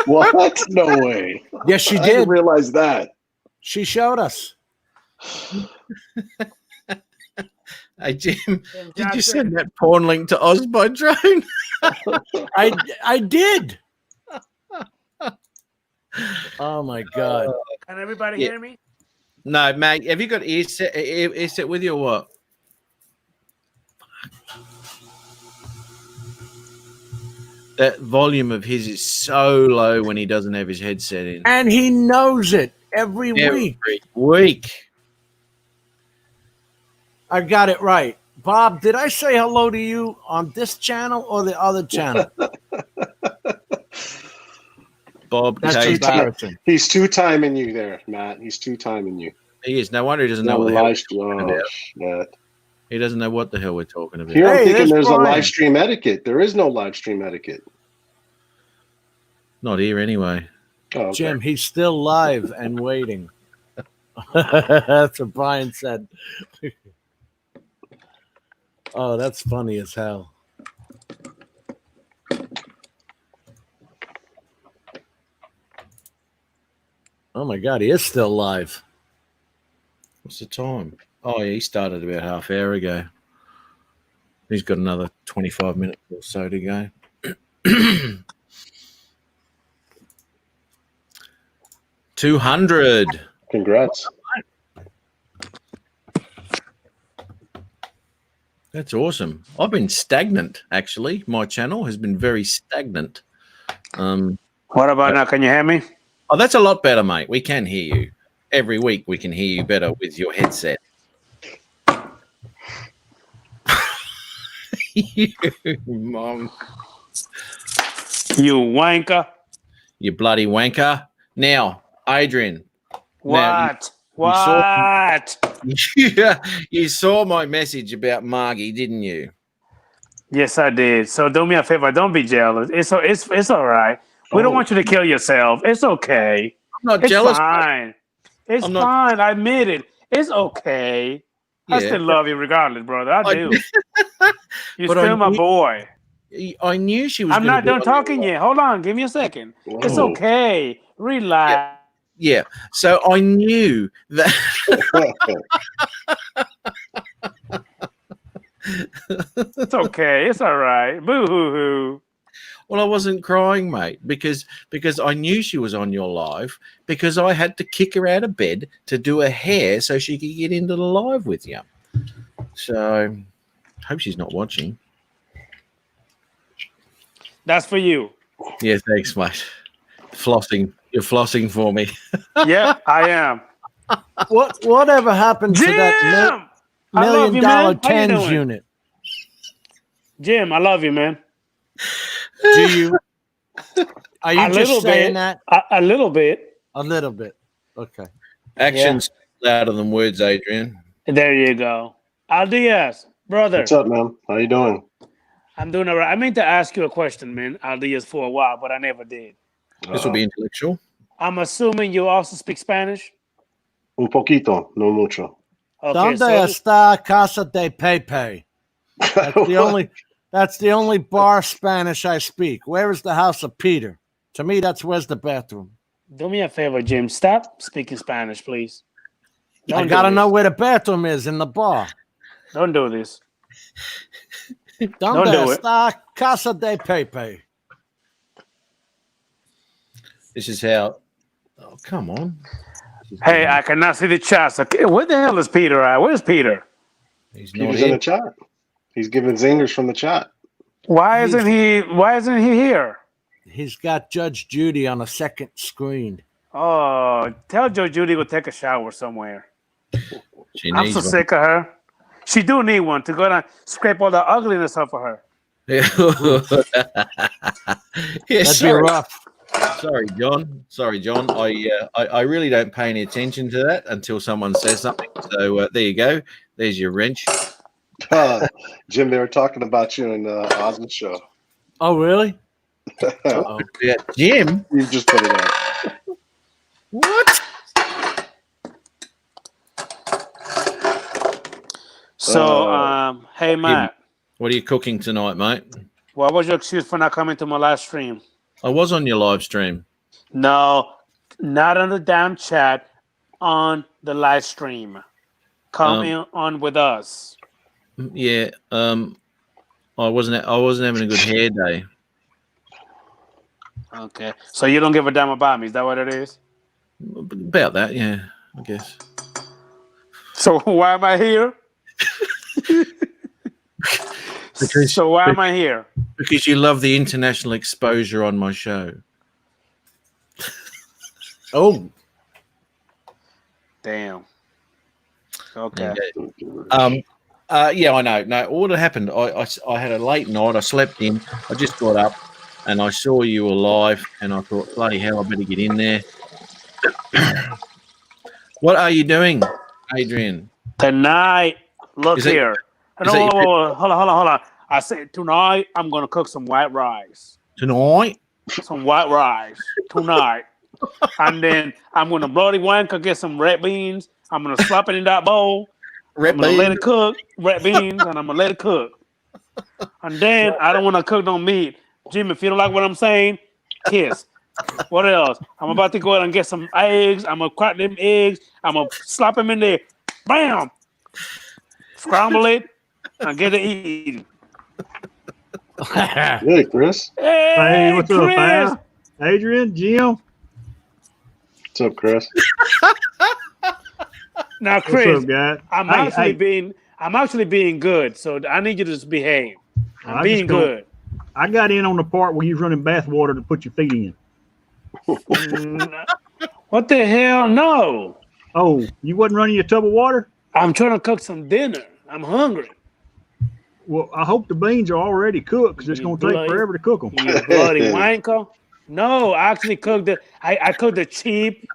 What? No way. Yes, she I didn't did. realize that. She showed us. Hey, Jim, And did you Johnson- send that porn link to Oz by drone? I did. Oh my God. Can everybody Yeah. hear me? No, mate. Have you got earset with you or what? That volume of his is so low when he doesn't have his headset in. And he knows it every week. Every week. I got it right. Bob, did I say hello to you on this channel or the other channel? Bob That's Casey. embarrassing. He's two-timing you there, Matt. He's two-timing you. He is. No wonder he doesn't know No what the hell. live stream. Oh, shit. He doesn't know what the hell we're talking about. Here I'm Hey, thinking there's there's a Brian. live stream etiquette. There is no live stream etiquette. Not here anyway. Oh, okay. Jim, he's still live and waiting. That's what Brian said. Oh, that's funny as hell. Oh my God, he is still live. What's the time? Oh, yeah, he started about half hour ago. He's got another 25 minutes or so to go. $200. Congrats. That's awesome. I've been stagnant, actually. My channel has been very stagnant. What about now? Can you hear me? Oh, that's a lot better, mate. We can hear you. Every week we can hear you better with your headset. You, Mom. You wanker. You bloody wanker. Now, Adrian. Now, What? you saw my message about Margie, didn't you? Yes, I did. So do me a favor. Don't be jealous. It's all right. We don't want you to kill yourself. It's okay. I'm not It's jealous. fine. It's I'm not- fine. I admit it. It's okay. I Yeah, still love you regardless, brother. I do. You're But I still my knew- boy. I knew she was. I'm gonna not be done on- talking yet. Hold on. Give me a second. It's Whoa. okay. Relax. Yeah. So I knew that. It's okay. It's all right. Boo hoo hoo. Well, I wasn't crying, mate, because I knew she was on your live, because I had to kick her out of bed to do her hair so she could get into the live with you. So, hope she's not watching. That's for you. Yeah, thanks, mate. Flossing. You're flossing for me. Yep, I am. Whatever happened to that Jim! I $1 love you, million man. How you tens doing? unit? Jim, I love you, man. Do you? Are you A little just saying bit. that? A little bit. A little bit. Okay. Actions louder than words, Adrian. There you go. Al Diaz, brother. What's up, man? How you doing? I'm doing all right. I meant to ask you a question, man, Al Diaz, for a while, but I never did. This will be intellectual. I'm assuming you also speak Spanish? Un poquito, no mucho. Okay, ¿Dónde está Casa de Pepe? That's the only bar Spanish I speak. Where is the house of Peter? To me, where's the bathroom. do me a favor, Jim. Stop speaking Spanish, please. I gotta know where the bathroom is in the bar. Don't do this. ¿Dónde do it. está Casa de Pepe? This is how. Oh, come on. Hey, I cannot see the chat. Okay, where the hell is Peter at? Where's Peter? He's not Peter's in here. the chat. He's giving zingers from the chat. Why isn't he here? He's got Judge Judy on a second screen. Oh, tell Joe Judy to take a shower somewhere. She I'm needs so one. sick of her. She do need one to go down, scrape all the ugliness off of her. Yeah, That'd be sorry. rough. Sorry, John. Sorry, John. I really don't pay any attention to that until someone says something. So there you go. There's your wrench. Jim, they were talking about you in Oz's show. Oh, really? Yeah, Jim. You just put it out. What? So, hey, Matt, What are you cooking tonight, mate? what was your excuse for not coming to my live stream? I was on your live stream. No, not on the damn chat, on the live stream. Come in on with us. Yeah. I wasn't having a good hair day. Okay, so you don't give a damn about me. Is that what it is? About that, yeah. I guess. So why am I here? So why am I here? Because you love the international exposure on my show. Oh, Damn. Okay. Yeah, I know. No, what had happened, I had a late night. I slept in. I just got up and I saw you were live and I thought, bloody hell, I better get in there. What are you doing, Adrian? Tonight, look Is that- here. is that your- Hold on. I said tonight I'm gonna cook some white rice. Tonight? Some white rice tonight. And then I'm gonna bloody wanker get some red beans. I'm gonna slap it in that bowl. I'm gonna let it cook, red beans, and I'm gonna let it cook. And then I don't wanna cook no meat. Jim, if you don't like what I'm saying, kiss. What else? I'm about to go out and get some eggs. I'm gonna crack them eggs. I'm gonna slap them in there. Bam! Scramble it and get it eaten. Hey, Chris. Hey, what's Chris. up, man? Adrian, Jim, What's up, Chris? Now, what's Chris, up, guys? I'm Hey, actually being good. So I need you to just behave. I'm I being just don't- good. I got in on the part where you was running bath water to put your feet in. What the hell? No. Oh, you wasn't running your tub of water? I'm trying to cook some dinner. I'm hungry. Well, I hope the beans are already cooked because it's You going to take bloody- forever to cook them. You bloody wanker. No, I actually cooked it. I cooked the cheap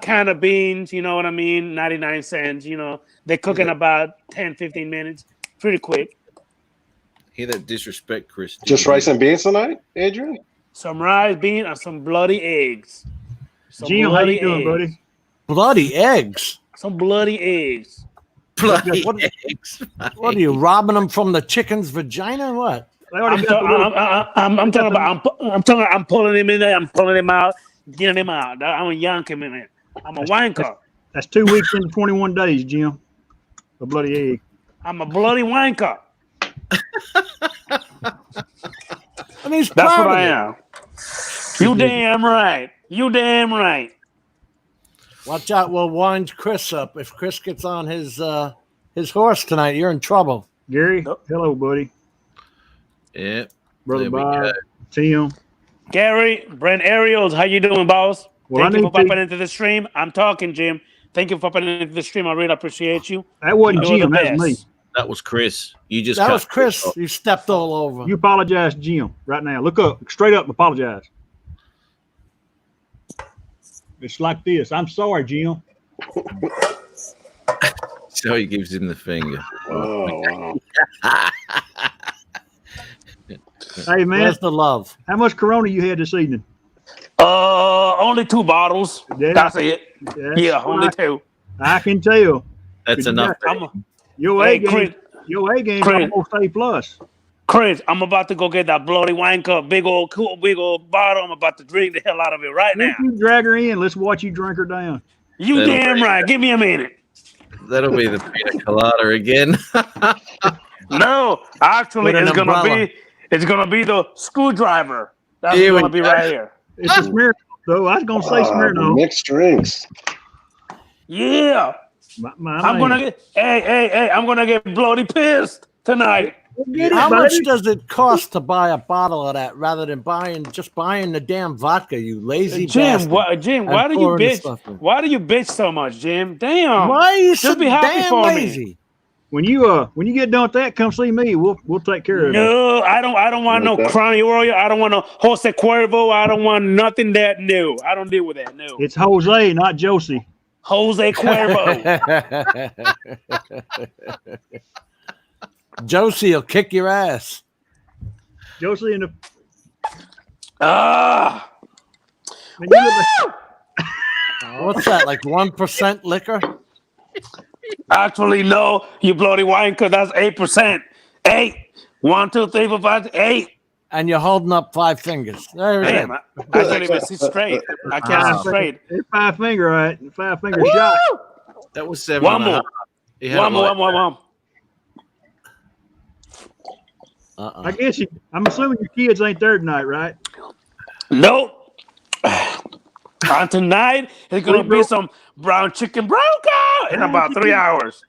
can of beans, you know what I mean? 99 cents, you know. They cook in about 10, 15 minutes. Pretty quick. Hear that disrespect, Chris? Just rice and beans tonight, Adrian? Some rice, beans, and some bloody eggs. Some Jim, how bloody you doing, eggs. buddy? bloody eggs. Some bloody eggs. Bloody What- eggs. What are you robbing them from the chicken's vagina? What? They already got the little, I'm talking about. I'm pulling him in there. I'm pulling him out. Get him out. I'm a yank him in it. I'm a wanker. That's 2 weeks into 21 days, Jim. A bloody egg. I'm a bloody wanker. And he's That's proud what of I it. am. You damn right. You damn right. Watch out, we'll wind Chris up. If Chris gets on his horse tonight, you're in trouble. Gary, Nope. hello, buddy. Yeah. Brother There we Bob, go. Tim. Gary, Brent Ariels, how you doing, boss? Well, Thank I you need for to- popping into the stream. I'm talking, Jim. Thank you for popping into the stream. I really appreciate you. That wasn't You're Jim. the That was me. best. That was Chris. You just That cut was Chris. off. You stepped all over. You apologize, to Jim, right now. Look up, straight up, and apologize. It's like this. I'm sorry, Jim. So he gives him the finger. Oh, wow. Hey, man, Where's the love? how much Corona you had this evening? Only 2 bottles. Yeah. That's it. That's Yeah, only right. 2. I can tell. That's You enough. I'm a, Your Hey, A game, Chris. your A game Chris. almost A plus. Chris, I'm about to go get that bloody wine cup, big old bottle. I'm about to drink the hell out of it right now. If you drag her in, let's watch you drink her down. You That'll damn be- right. Give me a minute. That'll be the pina colada again. No, actually, With an umbrella. it's gonna be the screwdriver. That's Here we gonna be go. right here. It's a Smirnoff, though. I was gonna say Smirnoff. Mixed drinks. Yeah, I'm gonna get. Hey! I'm gonna get bloody pissed tonight. get it, How much baby. does it cost to buy a bottle of that rather than buying the damn vodka, you lazy Jim, bastard? Jim, And why do you pouring the bitch? stuff in. Why do you bitch so much, Jim? Damn. Why are you so Just be happy damn for me. lazy? When you get done with that, come see me. We'll take care of it. No, I don't want no Like that? Crony Royal. I don't want no Jose Cuervo. I don't want nothing that new. I don't deal with that. No. It's Jose, not Josie. Jose Cuervo. Josie will kick your ass. Josie and the. Ah. and you look What's that? Like 1% liquor? Actually, no. You bloody wine, cause that's 8%. 8. 1, 2, 3, 4, 5, 8. And you're holding up 5 fingers. There it is. Damn, I can't even see straight. I can't see straight. it's 5 finger, right? 5 finger shot. That was 7 One and a more. half. He had One it more, like one more. I guess I'm assuming your kids ain't there tonight, right? Nope. And tonight it's gonna be some brown chicken broca in about 3 hours.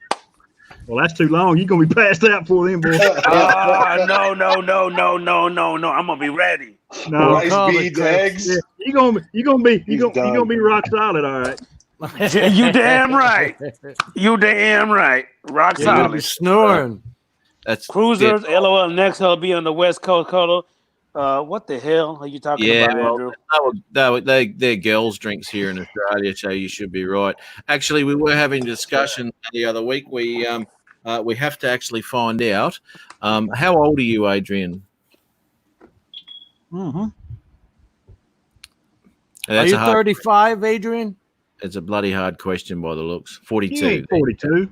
Well, that's too long. You're gonna be passed out for them, boy. No. I'm gonna be ready. No, Rice, call beans, it, eggs. yeah, you're gonna done. be rock solid, all right. You damn right. You damn right. Rock You're gonna be solid. snoring. That's Cruisers, LOL. Next, I'll be on the West Coast color. What the hell are you talking Yeah, about, well, Andrew? they're girls' drinks here in Australia, so you should be right. Actually, we were having a discussion the other week. We have to actually find out. How old are you, Adrian? Mm-hmm. Are That's you a hard, 35, Adrian? it's a bloody hard question by the looks. He 42. ain't 42.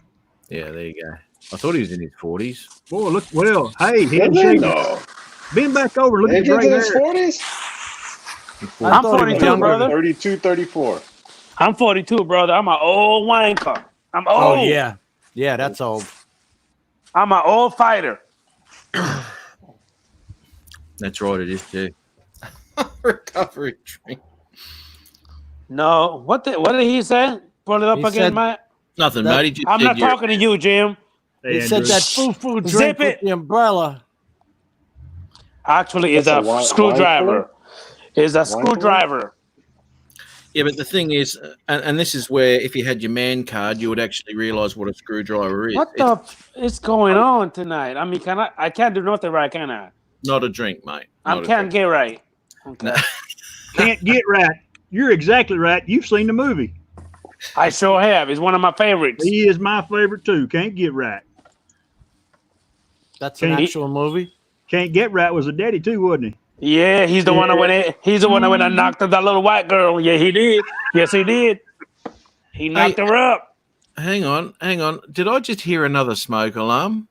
Yeah, there you go. I thought he was in his 40s. Boy, look. Well, hey, head Adrian? shaking. No. Bend back over. Look at Adrian's your in gray his hair. 40s? I I'm thought he was 42, younger. brother. 32, 34. I'm 42, brother. I'm an old wanker. I'm old. Oh, yeah. Yeah, that's old. I'm an old fighter. That's right, it is too. Recovery drink. No, what did he say? Put it up He again, said- Matt. Nothing, That- mate. He just I'm said not you're- talking to you, Jim. Hey, He said Andrew. that foo-foo drink Zip with it. the umbrella. Actually, it's That's a a wine screwdriver. It's a Wine screwdriver. Yeah, but the thing is, and this is where if you had your man card, you would actually realise what a screwdriver is. What the is going on tonight? I mean, I can't do nothing right, can I? Not a drink, mate. I Not a can't drink. get right. Okay. No. Can't get right. You're exactly right. You've seen the movie. I sure have. It's one of my favorites. He is my favorite too. Can't get right. That's an Can he- actual movie. Can't get right was a daddy too, wasn't he? Yeah, he's the one that went in. He's the one that went and knocked up that little white girl. Yeah, he did. Yes, he did. He knocked her up. Hang on. Did I just hear another smoke alarm?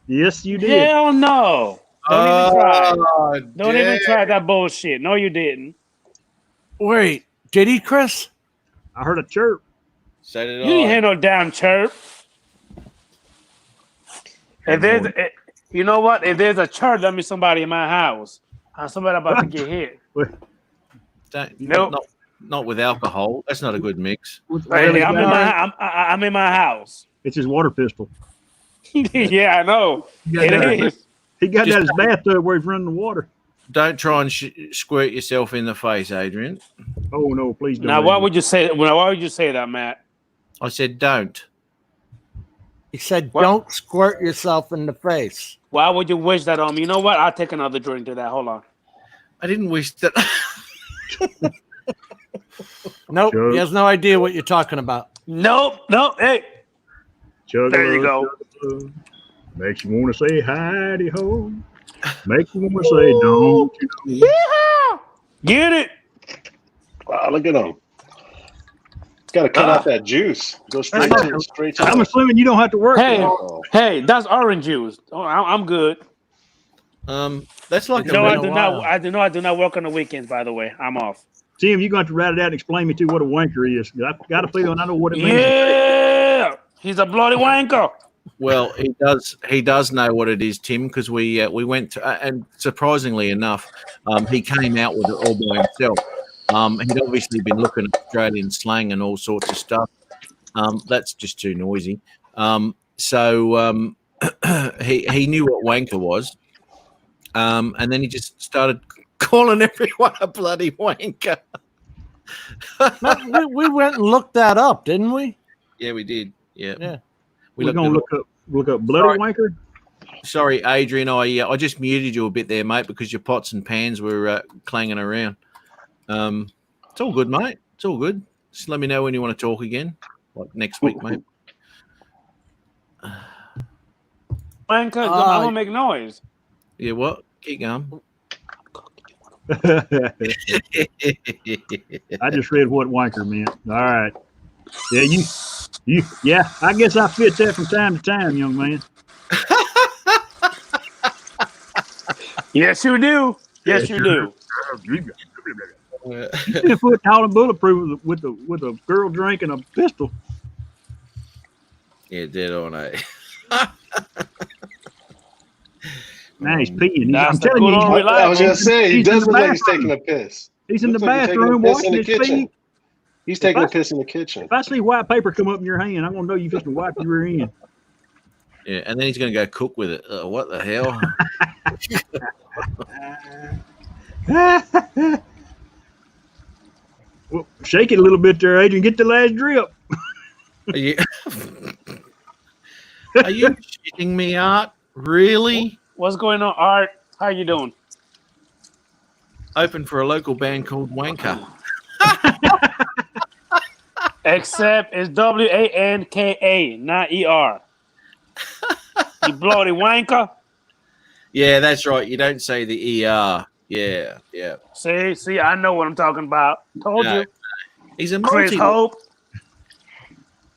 Yes, you did. Hell no. Don't even try. Oh, Don't even try that bullshit. No, you didn't. Wait, Did he, Chris? I heard a chirp. So did You ain't I. hear no damn chirp. If there's, you know what? If there's a chirp, that means somebody in my house. Somebody about to get hit. Don't, Nope. not with alcohol. That's not a good mix. Hey, I'm in my house. It's his water pistol. Yeah, I know. got It that. is. He got Just- that in his bathtub where he's running the water. Don't try and squirt yourself in the face, Adrian. Oh no, please don't. Now, why would you say? Why would you say that, Matt? I said don't. He said, What? "Don't squirt yourself in the face." Why would you wish that on me? You know what? I'll take another drink to that. Hold on. I didn't wish that. Nope, Sure. he has no idea what you're talking about. Nope. Hey. Chug There you go. chug. Makes you want to say howdy ho. Makes you want to say don't you know. Yeehaw! Get it. Wow, look at him. It's got to cut out that juice. Go straight to I'm the- assuming you don't have to work. Hey, Oh. hey, that's orange juice. Oh, I'm good. That's like No, a I red- do not. I do not work on the weekends. By the way, I'm off. Tim, you're going to have to write it out and explain me to what a wanker is. I've got a feeling I know what it means. Yeah, he's a bloody wanker. Well, he does. He does know what it is, Tim, because we went to, and surprisingly enough, he came out with it all by himself. He'd obviously been looking at Australian slang and all sorts of stuff. That's just too noisy. So he knew what wanker was, and then he just started calling everyone a bloody wanker. No, we went and looked that up, didn't we? Yeah, we did. Yeah. We We're looked going at to look up bloody Sorry. wanker. Sorry, Adrian. I just muted you a bit there, mate, because your pots and pans were clanging around. It's all good, mate. It's all good. Just let me know when you want to talk again, like next week, mate. Wanker, I'm gonna make noise. Yeah, what? Keep going. I just read what wanker meant. All right. Yeah, yeah, I guess I fit that from time to time, young man. Yes, you do. Yes, you do. 10 foot tall and bulletproof with a girl drink and a pistol. Yeah, dead on, eh? Now he's peeing. That's I'm the telling good you, old he's, I was going to say, he He's in does the look like he's bathroom. taking a piss. he's in the Looks like he's taking bathroom a piss washing in the his kitchen. feet. He's taking I- a piss in the kitchen. If I see white paper come up in your hand, I'm gonna know you just to wipe your rear end. Yeah, and then he's going to go cook with it. What the hell? Well, shake it a little bit there, Adrian. Get the last drip. Are you, are you shitting me, Art? Really? What's going on, Art? How you doing? Open for a local band called Wanker. Except it's WANKA, not ER. You bloody wanker. Yeah, that's right. You don't say the ER. Yeah. See, I know what I'm talking about. Told No. you. He's a Chris Hope.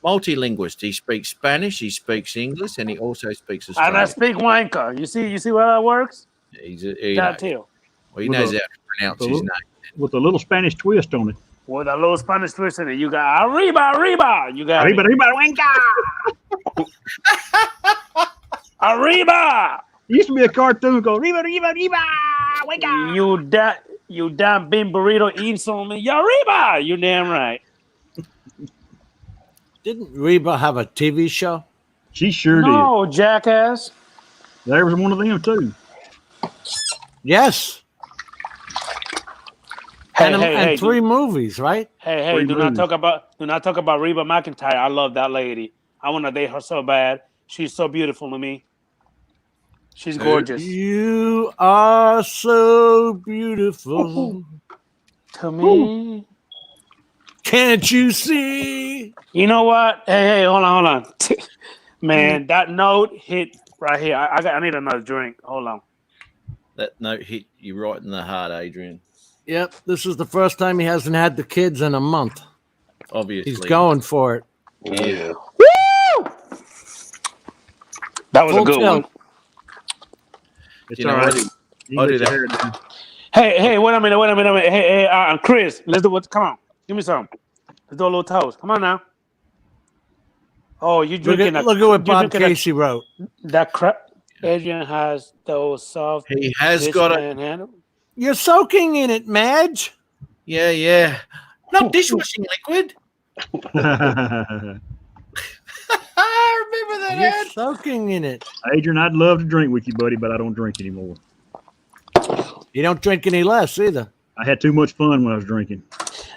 multilinguist. He speaks Spanish, he speaks English, and he also speaks And I Australian. speak wanker. You see how that works? He Got knows, too. well, he knows how to pronounce his name. With a little Spanish twist on it. With a little Spanish twist in it. You got arriba. You got Arriba, it. arriba, wanka! Arriba. There used to be a cartoon called Arriba, arriba, arriba, wanka! You damn bean burrito eating something. Arriba. You damn right. Didn't Reba have a TV show? She sure No, jackass. did. There was one of them too. Yes. Hey, and hey, and hey, three movies, right? Hey, Free do not movies. talk about Reba McEntire. I love that lady. I want to date her so bad. She's so beautiful to me. She's gorgeous. You are so beautiful. To me. Can't you see? You know what? Hey, hold on. Man, that note hit right here. I need another drink. Hold on. That note hit you right in the heart, Adrian. Yep, this is the first time he hasn't had the kids in a month. Obviously. He's going for it. Yeah. That was Full a good tilt. one. It's You know all right. what? You I'll let do your that. hair down. Hey, wait a minute. Hey, Chris, let's do what? Come on. Give me some. Let's do a little toast. Come on now. Oh, you Look drinking? at what Bob drinking Casey wrote. that crap. Adrian has those soft. He has got it. manhandle. You're soaking in it, Madge. Yeah. Not dishwashing liquid. I remember that You're ad. soaking in it. Adrian, I'd love to drink with you, buddy, but I don't drink anymore. You don't drink any less either. I had too much fun when I was drinking.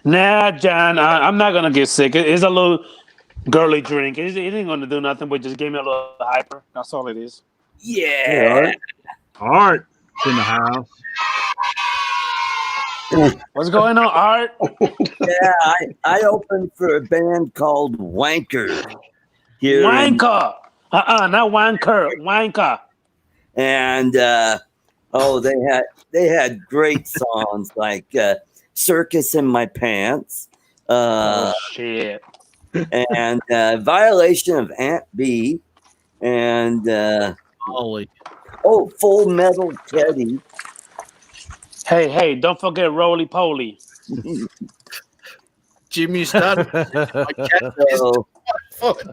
Nah, John, I'm not gonna get sick. It's a little girly drink. It ain't gonna do nothing but just give me a little hyper. That's all it is. Yeah. Art in the house. What's going on, Art? Yeah, I opened for a band called Wanker here, Wanker. Not wanker. Wanker. and they had great songs like "Circus in My Pants" Oh shit. and "Violation of Aunt B," and Holy. "Full Metal Teddy." Hey, don't forget Roly Poly. Jim, you started. My cat is So, foot.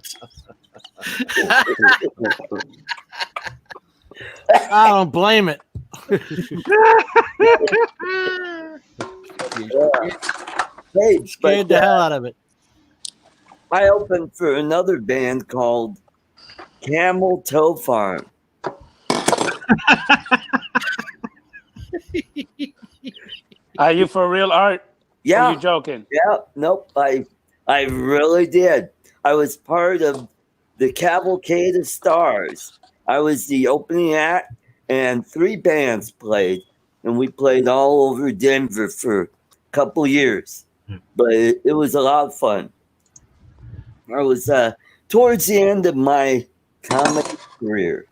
I don't blame it. hey, Scared the hell out of it. I opened for another band called Camel Toe Farm. Are you for real, Art? Or Yeah, you joking? yeah, nope. I really did. I was part of the Cavalcade of Stars. I was the opening act, and 3 bands played, and we played all over Denver for a couple years. But it was a lot of fun. I was towards the end of my comedy career.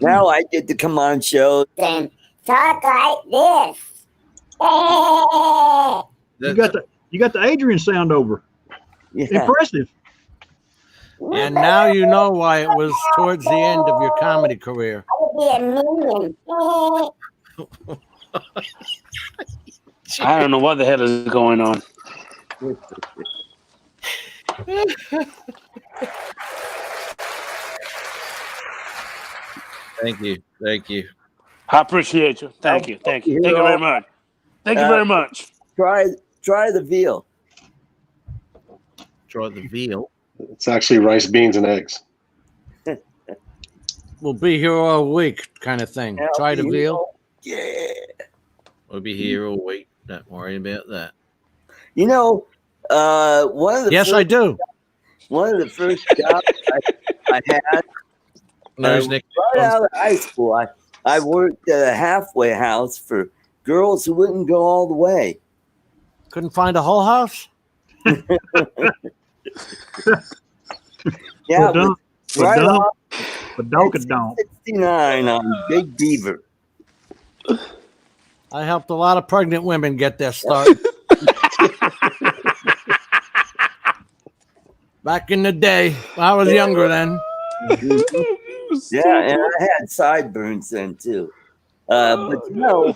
Now I get to come on shows and talk like this. You got the Adrian sound over. Yeah. Impressive. And now you know why it was towards the end of your comedy career. I don't know what the hell is going on. Thank you. I appreciate you. Thank you very much. Thank you very much. Try the veal. Try the veal. It's actually rice, beans, and eggs. We'll be here all week, kind of thing. Try the veal. Yeah. We'll be here all week. Don't worry about that. You know, one of the Yes, I do. One of the first jobs I had Nose neck. right out of high school, I worked at a halfway house for girls who wouldn't go all the way. Couldn't find a whole house? Yeah, it was right Badunk, off badonk-a-donk. 69 on Big Beaver. I helped a lot of pregnant women get their start. Back in the day, I was younger then. Yeah, and I had sideburns then too. But you know,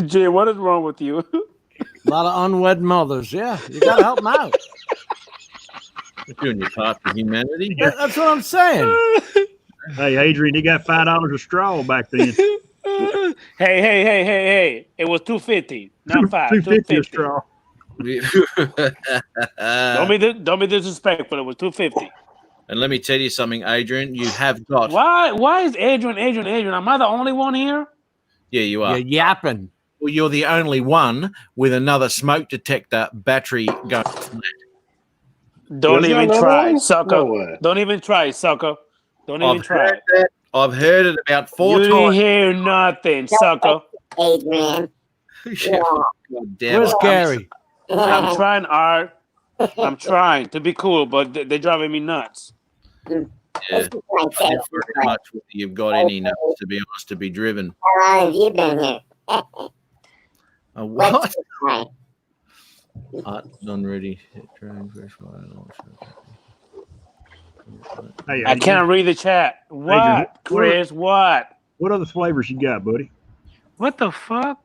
Jay, what is wrong with you? A lot of unwed mothers. Yeah, you got to help them out. You're doing your part for humanity. Yeah, that's what I'm saying. Hey, Adrian, he got $5 a straw back then. Hey. It was $2.50, not $5. $2.50 a $2.50. straw. Don't be disrespectful. It was $2.50. And let me tell you something, Adrian. You have got. Why is Adrian? Am I the only one here? Yeah, you are. You're yapping. Well, you're the only one with another smoke detector battery going. Don't Was even there try, another one? sucker. No way. Don't even try, sucker. Don't even I've try. heard that. I've heard it about You 4 didn't times. hear nothing, sucker. Adrian. God damn Where's it. Gary? I'm trying, Art. I'm trying to be cool, but they're driving me nuts. Yeah. Not very much whether you've got any nuts, to be honest, to be driven. How long have you been here? A what? What's your time? Non-ready. Train, fresh fire, Hey, I Adrian, can't read the chat. What, Adrian, Chris? What? what other flavors you got, buddy? What the fuck?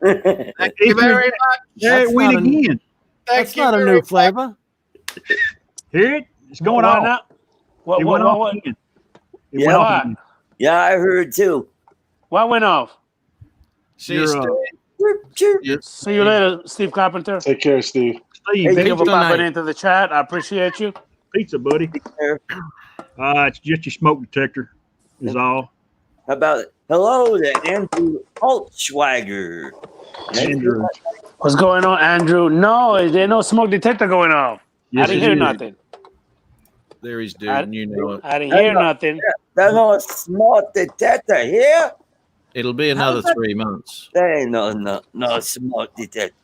Thank you very much. There it That's went not a- again. That's not a new flavor. Hear it? It's going Why off. not? What, It what, went what, off what, again. It Yeah. went off Why? again. Yeah, I heard too. what went off? See you, You're, Steve. Chirp, chirp. See you later, Steve Carpenter. Take care, Steve. Steve, Hey, Thank you for Good night. popping into the chat. I appreciate you. pizza, buddy. care. It's just your smoke detector is all. How about hello to Andrew Altschwager? Andrew. What's going on, Andrew? No, there's no smoke detector going off. Yes, I didn't it hear is. nothing. There is, dude. I- And you know it. I didn't hear nothing. There's no smoke detector here. It'll be another 3 months. There ain't no smoke detector.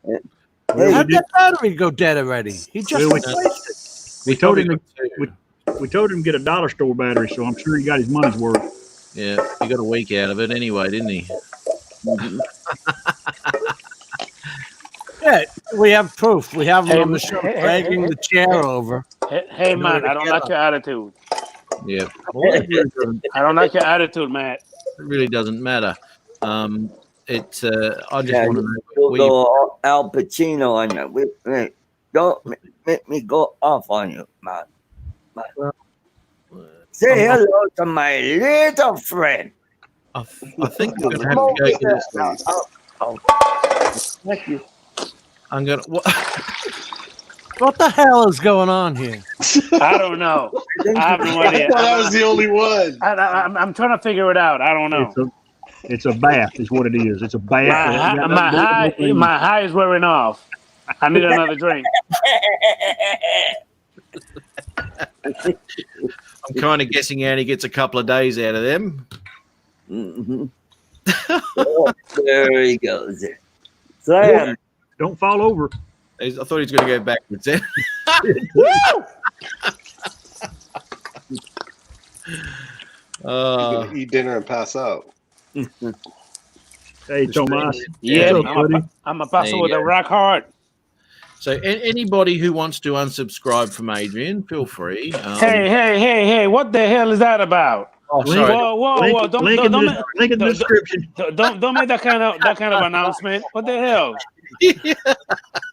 Well, How'd we, did, that battery go dead already? He just Well, we- replaced we told Probably him got two. we told him to get a dollar store battery, so I'm sure he got his money's worth. Yeah, he got a week out of it anyway, didn't he? it. Yeah, we have proof. We have him on the show dragging the chair over. Hey, man, I don't like your attitude. Yeah. Well, I don't like your attitude, Matt. it really doesn't matter. I just Yeah, want to know You'll where you, go Al Pacino on you. Don't make me go off on you, man. Say hello to my little friend. I think we're going to have to go to this. Thank you. I'm going to. What? What the hell is going on here? I don't know. I have no I idea. thought I was the only one. I'm trying to figure it out. I don't know. It's a bath, is what it is. It's a bath. My high is wearing off. I need another drink. I'm kind of guessing Andy gets a couple of days out of them. Mhm. Oh, there he goes. Sam, Don't fall over. I thought he was going to go backwards then. You're gonna eat dinner and pass out. Hey, Tomas. Yeah, What's up, buddy? I'm a passer There you with a go. rock hard. So anybody who wants to unsubscribe from Adrian, feel free. Hey! What the hell is that about? Oh, sorry. Whoa! Link, Don't link in don't the, link in the don't- description. don't make that kind of announcement. What the hell?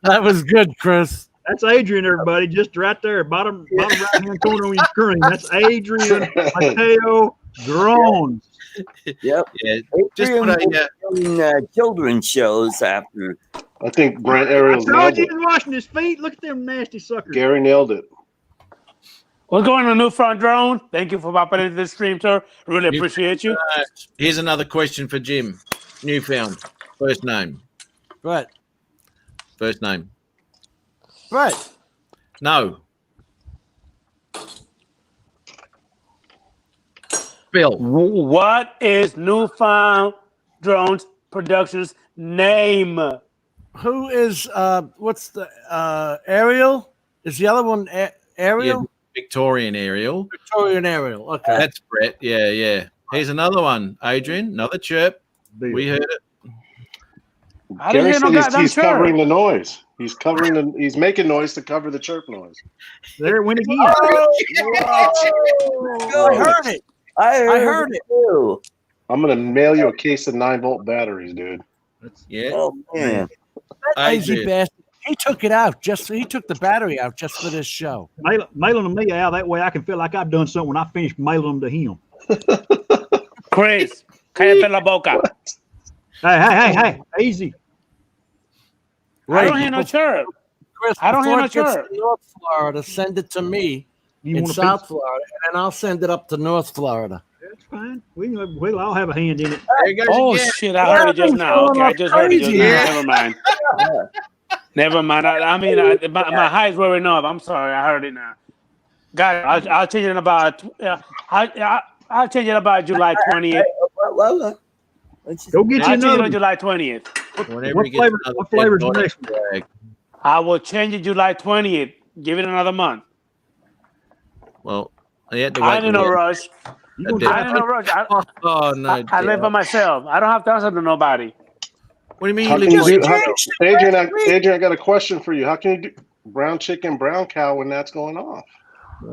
That was good, Chris. That's Adrian, everybody. Just right there, bottom right hand corner on your screen. That's Adrian Mateo Grones. yep. Yeah, just put a. Doing children's shows after. I think Brent I Ariels told nailed you it. he was washing his feet. Look at them nasty suckers. Gary nailed it. What's going on, New Front Drone? Thank you for popping into the stream, sir. Really appreciate you. Here's another question for Jim. Newfound. First name. Brett. First name. Brett. No. Bill. What is Newfound Drones Productions name? Who is what's the Ariel? Is the other one Ariel? Yeah, Victorian Ariel. Victorian Ariel. Okay. That's Brett. Yeah. Here's another one. Adrian, another chirp. Bill. We heard it. I didn't Gary hear no said goddamn he's chirp. covering the noise. He's covering the. He's making noise to cover the chirp noise. There it went again. I heard it. I heard it. too. I'm gonna mail you a case of 9-volt batteries, dude. Yeah. Oh man. Lazy Adrian. bastard. He took it out. He took the battery out just for this show. Mail them to me, Al. That way I can feel like I've done something when I finish mailing them to him. Chris, cállate la boca. Hey. Easy. I don't hear no chirp. Chris, I don't hear before no it gets chirp. to North Florida, send it to me You in want a South piece? Florida, and then I'll send it up to North Florida. That's fine. We'll all have a hand in it. There he goes Oh again. shit! I heard it just now. Okay, I just heard it just now. Yeah. Never mind. Never mind. My high is wearing off. I'm sorry. I heard it now. Got it. I'll change it in about. I'll change it about July 20th. What? Go get you I'll change it another. on July 20th. Whenever What he gets flavor? another What flavor's the dead body next one? drag. I will change it July 20th. Give it another month. Well, he had to wait. I ain't in no rush. You A gonna dead I ain't in no rush. Oh no! I live by myself. I don't have to answer to nobody. What do you mean? How You can live you by do, yourself? Adrian, I got a question for you. How can you do brown chicken, brown cow when that's going off?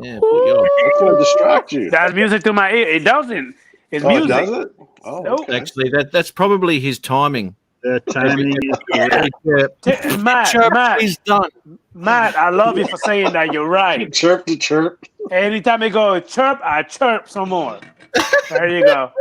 Yeah, put your- It's going to distract you. That's music to my ear. It doesn't. It's Oh, music. does it? Oh, Nope. okay. Actually, that's probably his timing. The timing is correct. Chirp, Matt, he's done. Matt, I love you for saying that. You're right. Chirp to chirp. Anytime it goes chirp, I chirp some more. There you go.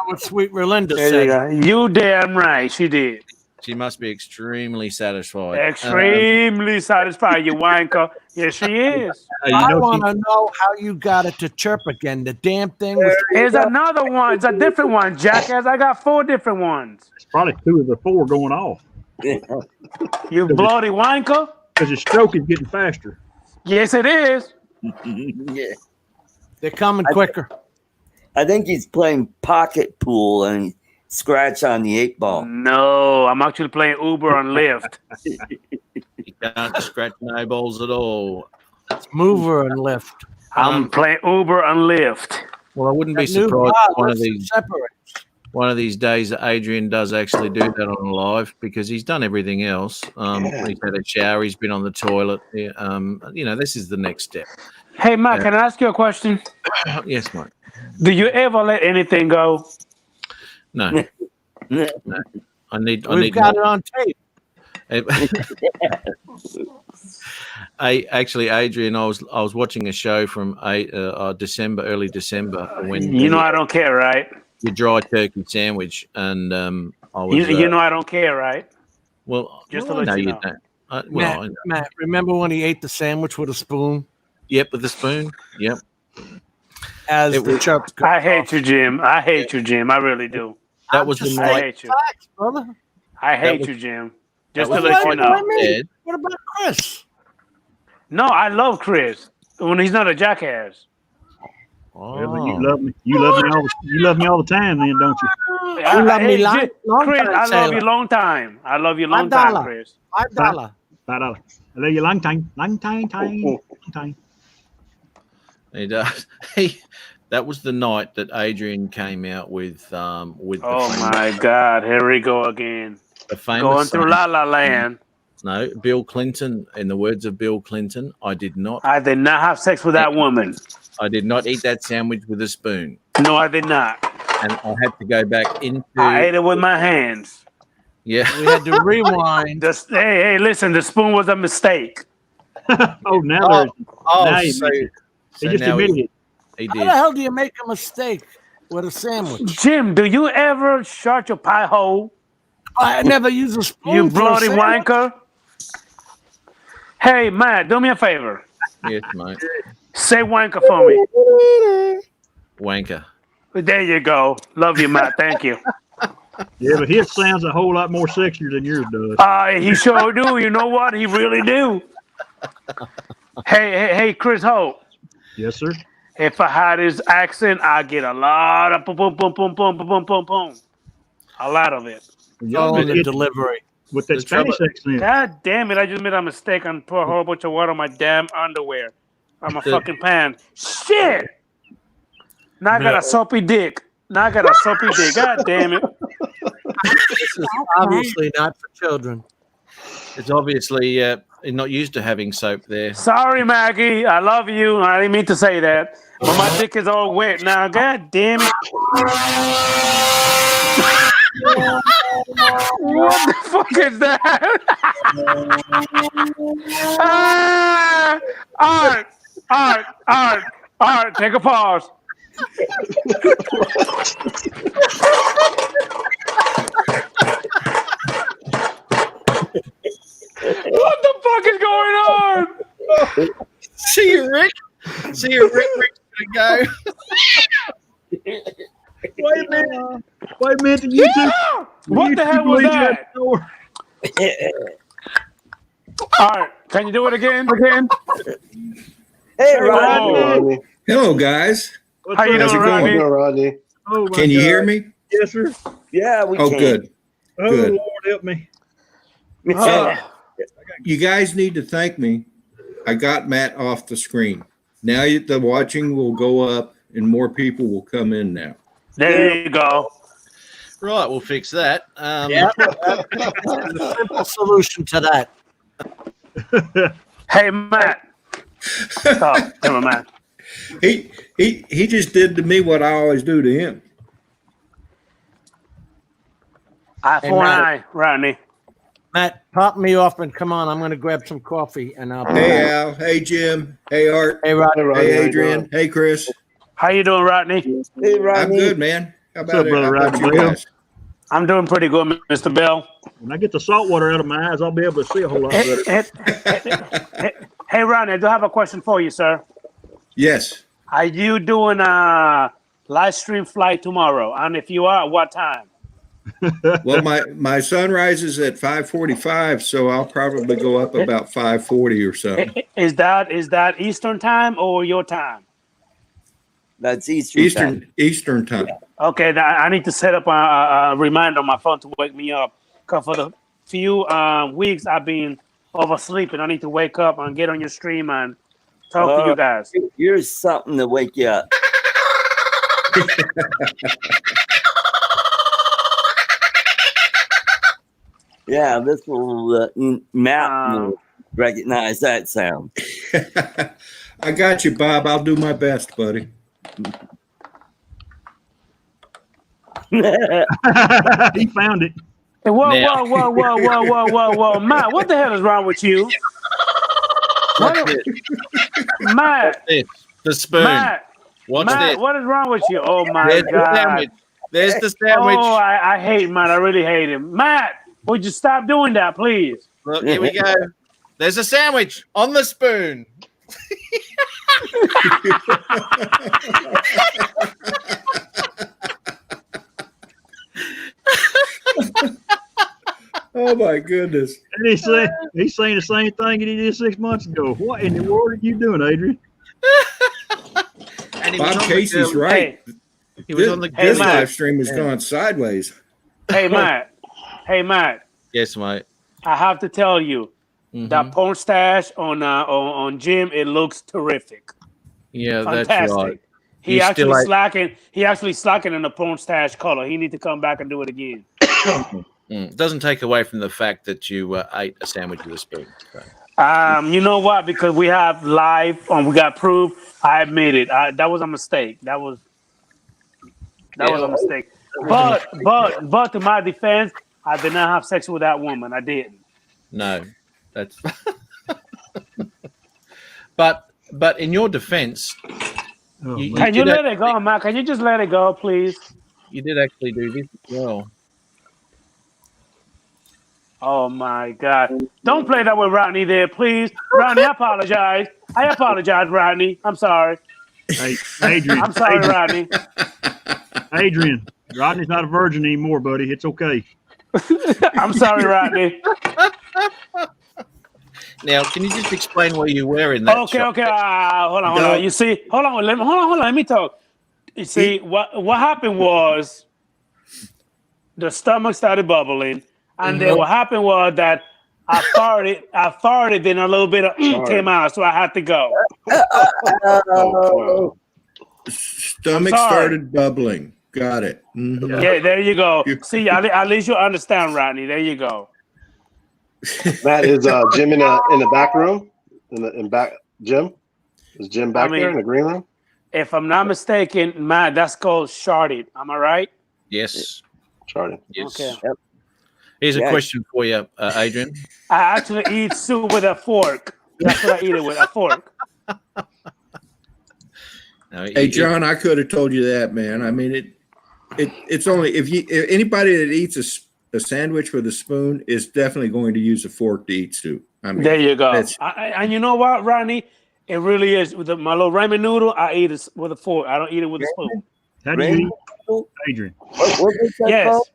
What Sweet Relinda There you said. go. You damn right. She did. She must be extremely satisfied. Extremely satisfied, you wanker. Yes, she is. I want to know how you got it to chirp again. The damn thing was. Here's another one. It's a different one, jackass. I got 4 different ones. It's probably 2 of the 4 going off You bloody wanker. because your stroke is getting faster. Yes, it is. Yeah. They're coming quicker. I think he's playing pocket pool and he scratch on the 8 ball. No, I'm actually playing Uber on Lyft. You can't scratch no balls at all. It's mover and lift. I'm playing Uber on Lyft. Well, I wouldn't be That new surprised bar if one of lifts and these separates. one of these days that Adrian does actually do that on live because he's done everything else. He's had a shower, he's been on the toilet. This is the next step. Hey, Matt, can I ask you a question? Yes, mate. Do you ever let anything go? No. No. I need We've got it on tape. Actually, Adrian, I was watching a show from early December when You know I don't care, right? the dry turkey sandwich, and I was. You know I don't care, right? Well, Just to I let know you you know. don't. I know. Matt, remember when he ate the sandwich with a spoon? Yep, with the spoon. Yep. As It the was- chirps go I hate you, Jim. I hate you, Jim. I really do. That was the just I night. hate you. facts, brother. I hate was- you, Jim. that Just to was let the you night know. I said, What about Chris? No, I love Chris when he's not a jackass. Well, then Oh. you love me. You love me all the time, then, don't you? I, love me hey, long- Jim- long Chris, time, I love Sailor. you long time. I love you long $5. time, Chris. $5. $5. I love you long time. Long time. He does. That was the night that Adrian came out with Oh the my God, here we go again. famous Going through saying- La La Land. No, Bill Clinton. In the words of Bill Clinton, I did not I did not have sex with that woman. eat that sandwich with a spoon, No, I did not. and I had to go back into. I ate it with my hands. Yeah, We had to rewind. Hey, listen, the spoon was a mistake. Oh, now there's. Now you so, He so just now admitted it. he How did. the hell do you make a mistake with a sandwich? Jim, do you ever shut your pie hole? I never use a spoon. You for a bloody sandwich. wanker. Hey, Matt, do me a favor. Yes, mate. Say wanker for me. Wanker. There you go. Love you, Matt. Thank you. Yeah, but his sounds a whole lot more sexier than yours does. He sure do. You know what? He really do. Hey, Chris Hope. Yes, sir. If I had his accent, I'd get a lot of boom, boom, boom, boom, boom, boom, boom, boom, boom. A lot of it. Oh, With the it- delivery. with that The trouble- Spanish accent. God damn it. I just made a mistake and put a whole bunch of water on my damn underwear. On my The- fucking pants. Shit! Now I got a soapy dick. God damn it. This is obviously not for children. It's obviously not used to having soap there. Sorry, Maggie. I love you. I didn't mean to say that. But my dick is all wet now. God damn it. What the fuck is that? All right. Take a pause. What the fuck is going on? See you, Rick. Rick's gonna go. Wait a minute. You two. What the hell was that? Door. All right, can you do it again? Hey, Oh. Rodney. Rodney. Hello, guys. What's How you up? doing, it going? Rodney? No, Rodney. Oh, my Can you God. hear me? Yes, sir. Yeah, we Oh, can. good. Oh, Good. Lord, help me. You guys need to thank me. I got Matt off the screen. Now the watching will go up and more people will come in now. There you go. Right, we'll fix that. There's a simple solution to that. Hey, Matt. Oh, never mind. He just did to me what I always do to him. Eye Hey, for an Matt. eye, Rodney. Matt, pop me off and come on. I'm going to grab some coffee and I'll be Hey, back. Al. Hey, Jim. Hey, Art. Hey, Rod. Hey, Rodney, Hey, how you Adrian. doing? Hey, Chris. How you doing, Rodney? Hey, I'm Rodney. good, man. How What's about up, it? brother How about Rodney you Bill? guys? I'm doing pretty good, Mr. Bell. When I get the salt water out of my eyes, I'll be able to see a whole lot better. Hey, Rodney, I do have a question for you, sir. Yes. Are you doing a live stream flight tomorrow? And if you are, what time? Well, my sun rises at 5:45, so I'll probably go up about 5:40 or something. Is that Eastern time or your time? That's Eastern time. Eastern time. Okay, I need to set up a reminder on my phone to wake me up. Because for the few weeks I've been oversleeping, I need to wake up and get on your stream and talk to you guys. Here's something to wake you up. Yeah, this will Matt will recognize that sound. I got you, Bob. I'll do my best, buddy. He found it. Hey, whoa, Matt, what the hell is wrong with you? Matt, The spoon. Matt, Watch Matt, this. what is wrong with you? Oh my There's the God. sandwich. There's the sandwich. Oh, I hate Matt. I really hate him. Matt, would you stop doing that, please? Look, here we go. There's a sandwich on the spoon. Oh my goodness. And he's saying the same thing that he did 6 months ago. What in the world are you doing, Adrian? And he was Bob on Casey's the, right. He was on the This Matt. live stream has gone sideways. Hey, Matt. Hey, Matt. Yes, mate. I have to tell you, Mhm. that porn stash on Jim, it looks terrific. Yeah, that's Fantastic. right. He He's actually still like- slacking. He actually slacking in the porn stash color. He need to come back and do it again. Doesn't take away from the fact that you ate a sandwich with a spoon. So. You know what? Because we have live, we got proof. I admit it. That was a mistake. That was a mistake. But to my defense, I did not have sex with that woman. I didn't. No, that's. but in your defense, Oh, You- man. Can you did let it go, Matt? Can you just let it go, please? you did actually do this as well. Oh my God! Don't play that with Rodney there, please. Rodney, I apologize. I apologize, Rodney. I'm sorry. Hey, Adrian. I'm sorry, Rodney. Adrian. Rodney's not a virgin anymore, buddy. It's okay. I'm sorry, Rodney. Now, can you just explain where you were in that? Okay. shot? Hold on. You see, hold on. Let me talk. You see, what happened was the stomach started bubbling, and then what happened was that I farted, then a little bit of came out, so I had to go. Oh, Stomach I'm sorry. started bubbling. Got it. Mhm. Yeah, there you go. See, at least you understand, Rodney. There you go. Matt, is Jim in the back room? In back, Jim? Is Jim back there in the green room? If I'm not mistaken, man, that's called sharded. Am I right? Yes. Charlie. Yes. Okay. Here's a Yeah. question for you, Adrian. I actually eat soup with a fork. That's what I eat it with, a fork. Now, Hey, John, I could have told you that, man. I mean, it's only if anybody that eats a sandwich with a spoon is definitely going to use a fork to eat soup. I mean, There you go. that's- And you know what, Rodney? It really is. With my little ramen noodle, I eat it with a fork. I don't eat it with a spoon. How do you eat, Adrian? what is that Yes. called?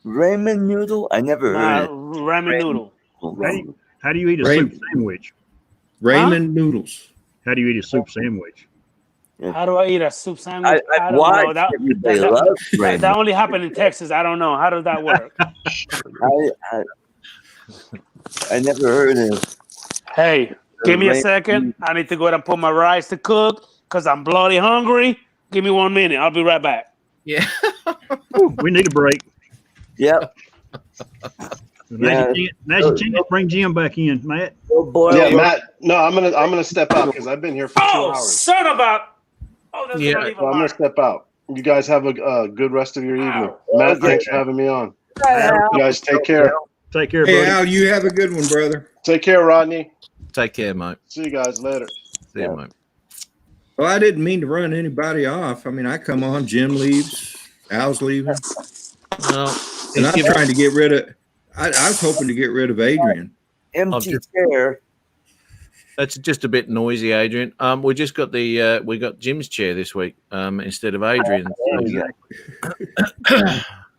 Ramen noodle? I never heard Ramen noodle. it. How do you eat a Raymond. soup sandwich? ramen noodles. How do you eat a soup sandwich? How do I eat a soup sandwich? I don't know. watched That, everybody that- love that ramen. only happened in Texas. I don't know. How does that work? I never heard of Hey, give me a Ramen. second. I need to go ahead and put my rice to cook because I'm bloody hungry. Give me 1 minute. I'll be right back. Yeah. Ooh, we need a break. Yep. Now's your chance. Bring Jim back in, Matt. Go boil Yeah, your- Matt. No, I'm gonna step out because I've been here for 2 Oh, hours. son of a! Oh, that's Yeah. not even So I'm gonna mine. step out. You guys have a good rest of your evening. Wow. Matt, Okay. thanks for having me on. You guys take care. Take care, Hey, buddy. Al, you have a good one, brother. Take care, Rodney. Take care, mate. See you guys later. See you, mate. Well, I didn't mean to run anybody off. I mean, I come on, Jim leaves, Al's leaving, Well, and I'm trying to get rid of. I was hoping to get rid of Adrian. Empty chair. that's just a bit noisy, Adrian. We just got we got Jim's chair this week instead of Adrian's. There you go.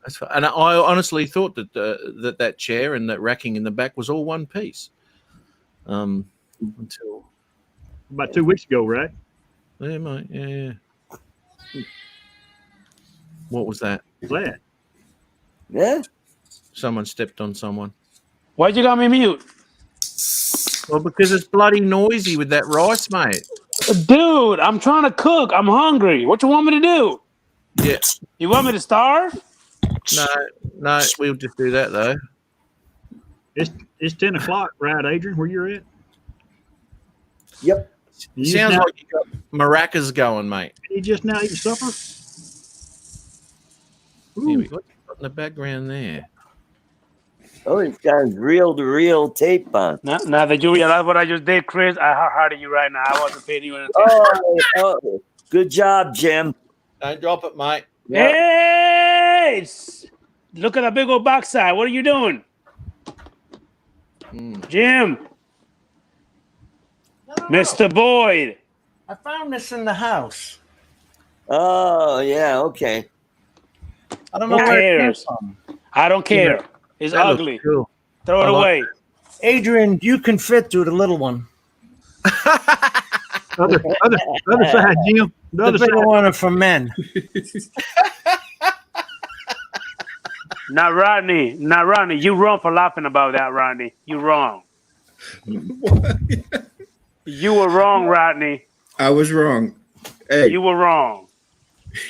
That's fine. And I honestly thought that that chair and that racking in the back was all one piece. Until About 2 weeks ago, right? yeah, mate, yeah. What was that? Glad. Yeah. Someone stepped on someone. Why'd you got me mute? Well, because it's bloody noisy with that rice, mate. Dude, I'm trying to cook. I'm hungry. What you want me to do? Yeah. You want me to starve? No, we'll just do that though. It's 10 o'clock, right, Adrian? Where you're at? Yep. You Sounds just like you got maracas going, mate. You just now eating supper? Here we go. What's in the background there? Oh, it's got reel-to-reel tape on. Now that you realize what I just did, Chris, I hearted you right now. I wasn't paying you anything. Oh, good job, Jim. Don't drop it, mate. Hey! Look at the big old backside. What are you doing? Jim. Mr. Boyd. I found this in the house. Oh, yeah, okay. I don't know Who where it came cares? from. I don't care. It's That looks ugly. cool. Throw it I like away. Adrian, you can fit through the little one. Other side, Jim. The The other side. bigger one are for men. Not Rodney. Not Rodney. You wrong for laughing about that, Rodney. You wrong. You were wrong, Rodney. I was wrong. Hey, You were wrong.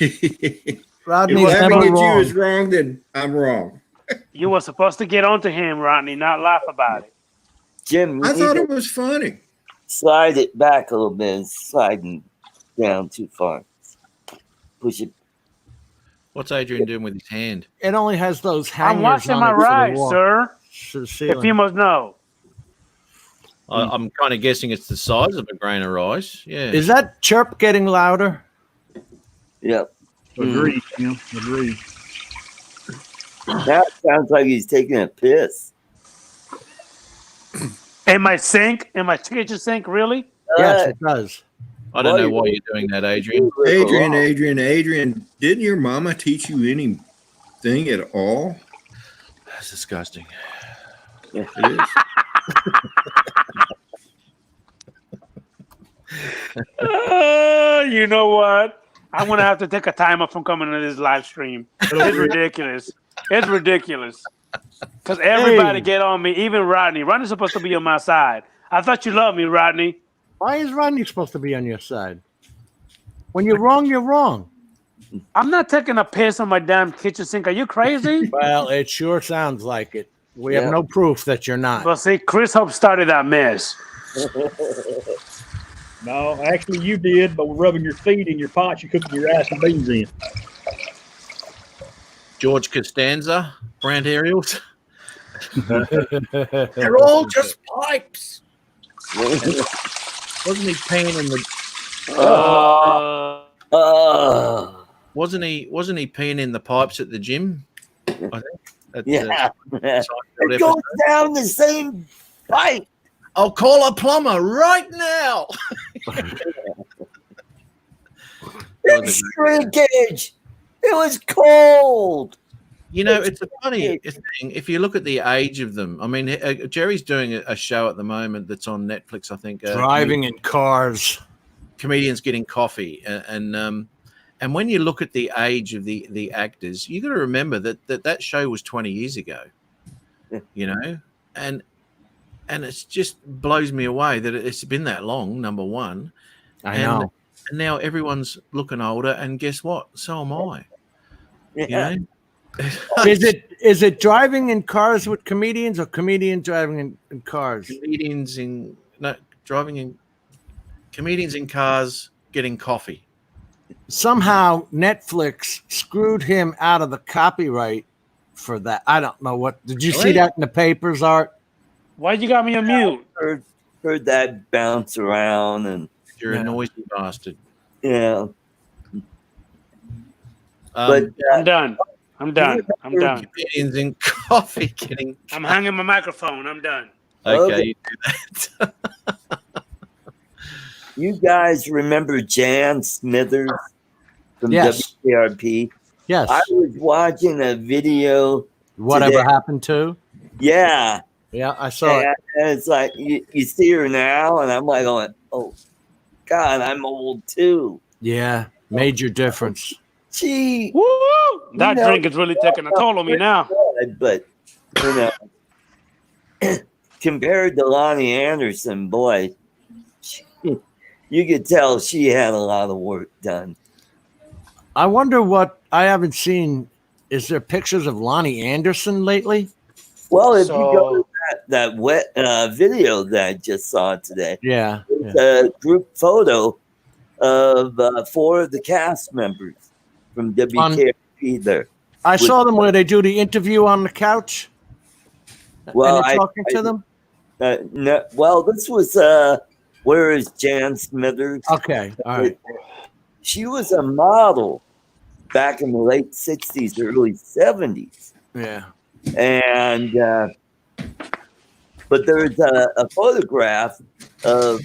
Rodney's if laughing never at you wrong. is wrong, then I'm wrong. You were supposed to get onto him, Rodney, not laugh about it. Jim, you I need thought to it was funny. slide it back a little bit. It's sliding down too far. Push it. What's Adrian doing with his hand? It only has those hangers I'm washing on my it for the rice, wall, sir. to the If ceiling. you must know. I'm kind of guessing it's the size of a grain of rice. Yeah. Is that chirp getting louder? Yep. Agreed, Jim. Agreed. That sounds like he's taking a piss. In my sink? In my kitchen sink? Really? Yes, it does. I don't know why you're doing that, Adrian. Adrian, didn't your mama teach you anything at all? That's disgusting. It is. You know what? I'm gonna have to take a time off from coming to this live stream. It's ridiculous. It's ridiculous. Because everybody get on me, even Rodney. Rodney's supposed to be on my side. I thought you loved me, Rodney. Why is Rodney supposed to be on your side? When you're wrong, you're wrong. I'm not taking a piss on my damn kitchen sink. Are you crazy? Well, it sure sounds like it. We Yeah. have no proof that you're not. Well, see, Chris Hope started that mess. No, actually, you did, but we're rubbing your feet in your pots you're cooking your rice and beans in. George Costanza, Brand Aerials. They're all just pipes. Wasn't he peeing in the? Wasn't he peeing in the pipes at the gym? I think. That's, Yeah. Seinfeld It goes episode. down the same pipe. I'll call a plumber right now. It's shrinkage. It was cold. You know, it's a funny thing. If you look at the age of them, I mean, Jerry's doing a show at the moment that's on Netflix, I think. Driving in cars. Comedians getting coffee, and when you look at the age of the actors, you got to remember that show was 20 years ago. You know, and it just blows me away that it's been that long. Number one, I know. and now everyone's looking older, and guess what? So am I. Yeah. You know. Is it driving in cars with comedians or comedians driving in cars? Comedians in cars getting coffee. Somehow Netflix screwed him out of the copyright for that. I don't know what. Did you see Really? that in the papers, Art? Why'd you got me on mute? Heard that bounce around and You're Yeah. a noisy bastard. yeah. Um, I'm done. I'm done. I'm done. comedians in coffee getting. I'm hanging my microphone. I'm done. Okay, you do that. You guys remember Jan Smithers from Yes. WKRP? Yes. I was watching a video. Whatever today. happened to? Yeah. Yeah, I saw it. And it's like you see her now, and I'm like going, oh, God, I'm old too. Yeah, major difference. She, Woo! That know- drink is really taking a toll on me now. but you know, compared to Lonnie Anderson, boy, you could tell she had a lot of work done. I wonder what I haven't seen. Is there pictures of Lonnie Anderson lately? Well, if you go So to that wet video that I just saw today, Yeah. it's a group photo of 4 of the cast members from WKRP there. I saw them where they do the interview on the couch. Well, and you're talking to them. No, well, this was where is Jan Smithers? Okay, all right. She was a model back in the late 60s, early 70s. Yeah. And but there's a photograph of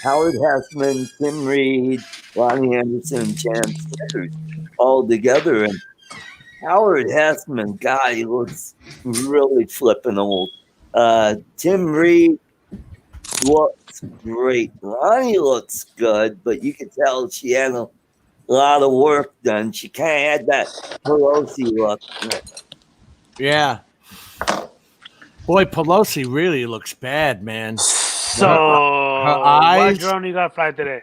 Howard Hessman, Tim Reed, Lonnie Anderson, and Jan Smithers all together. And Howard Hessman, God, he looks really flipping old. Tim Reed looks great. Lonnie looks good, but you can tell she had a lot of work done. She kind of had that Pelosi look. Yeah. Boy, Pelosi really looks bad, man. So, eyes- why drone you got flight today?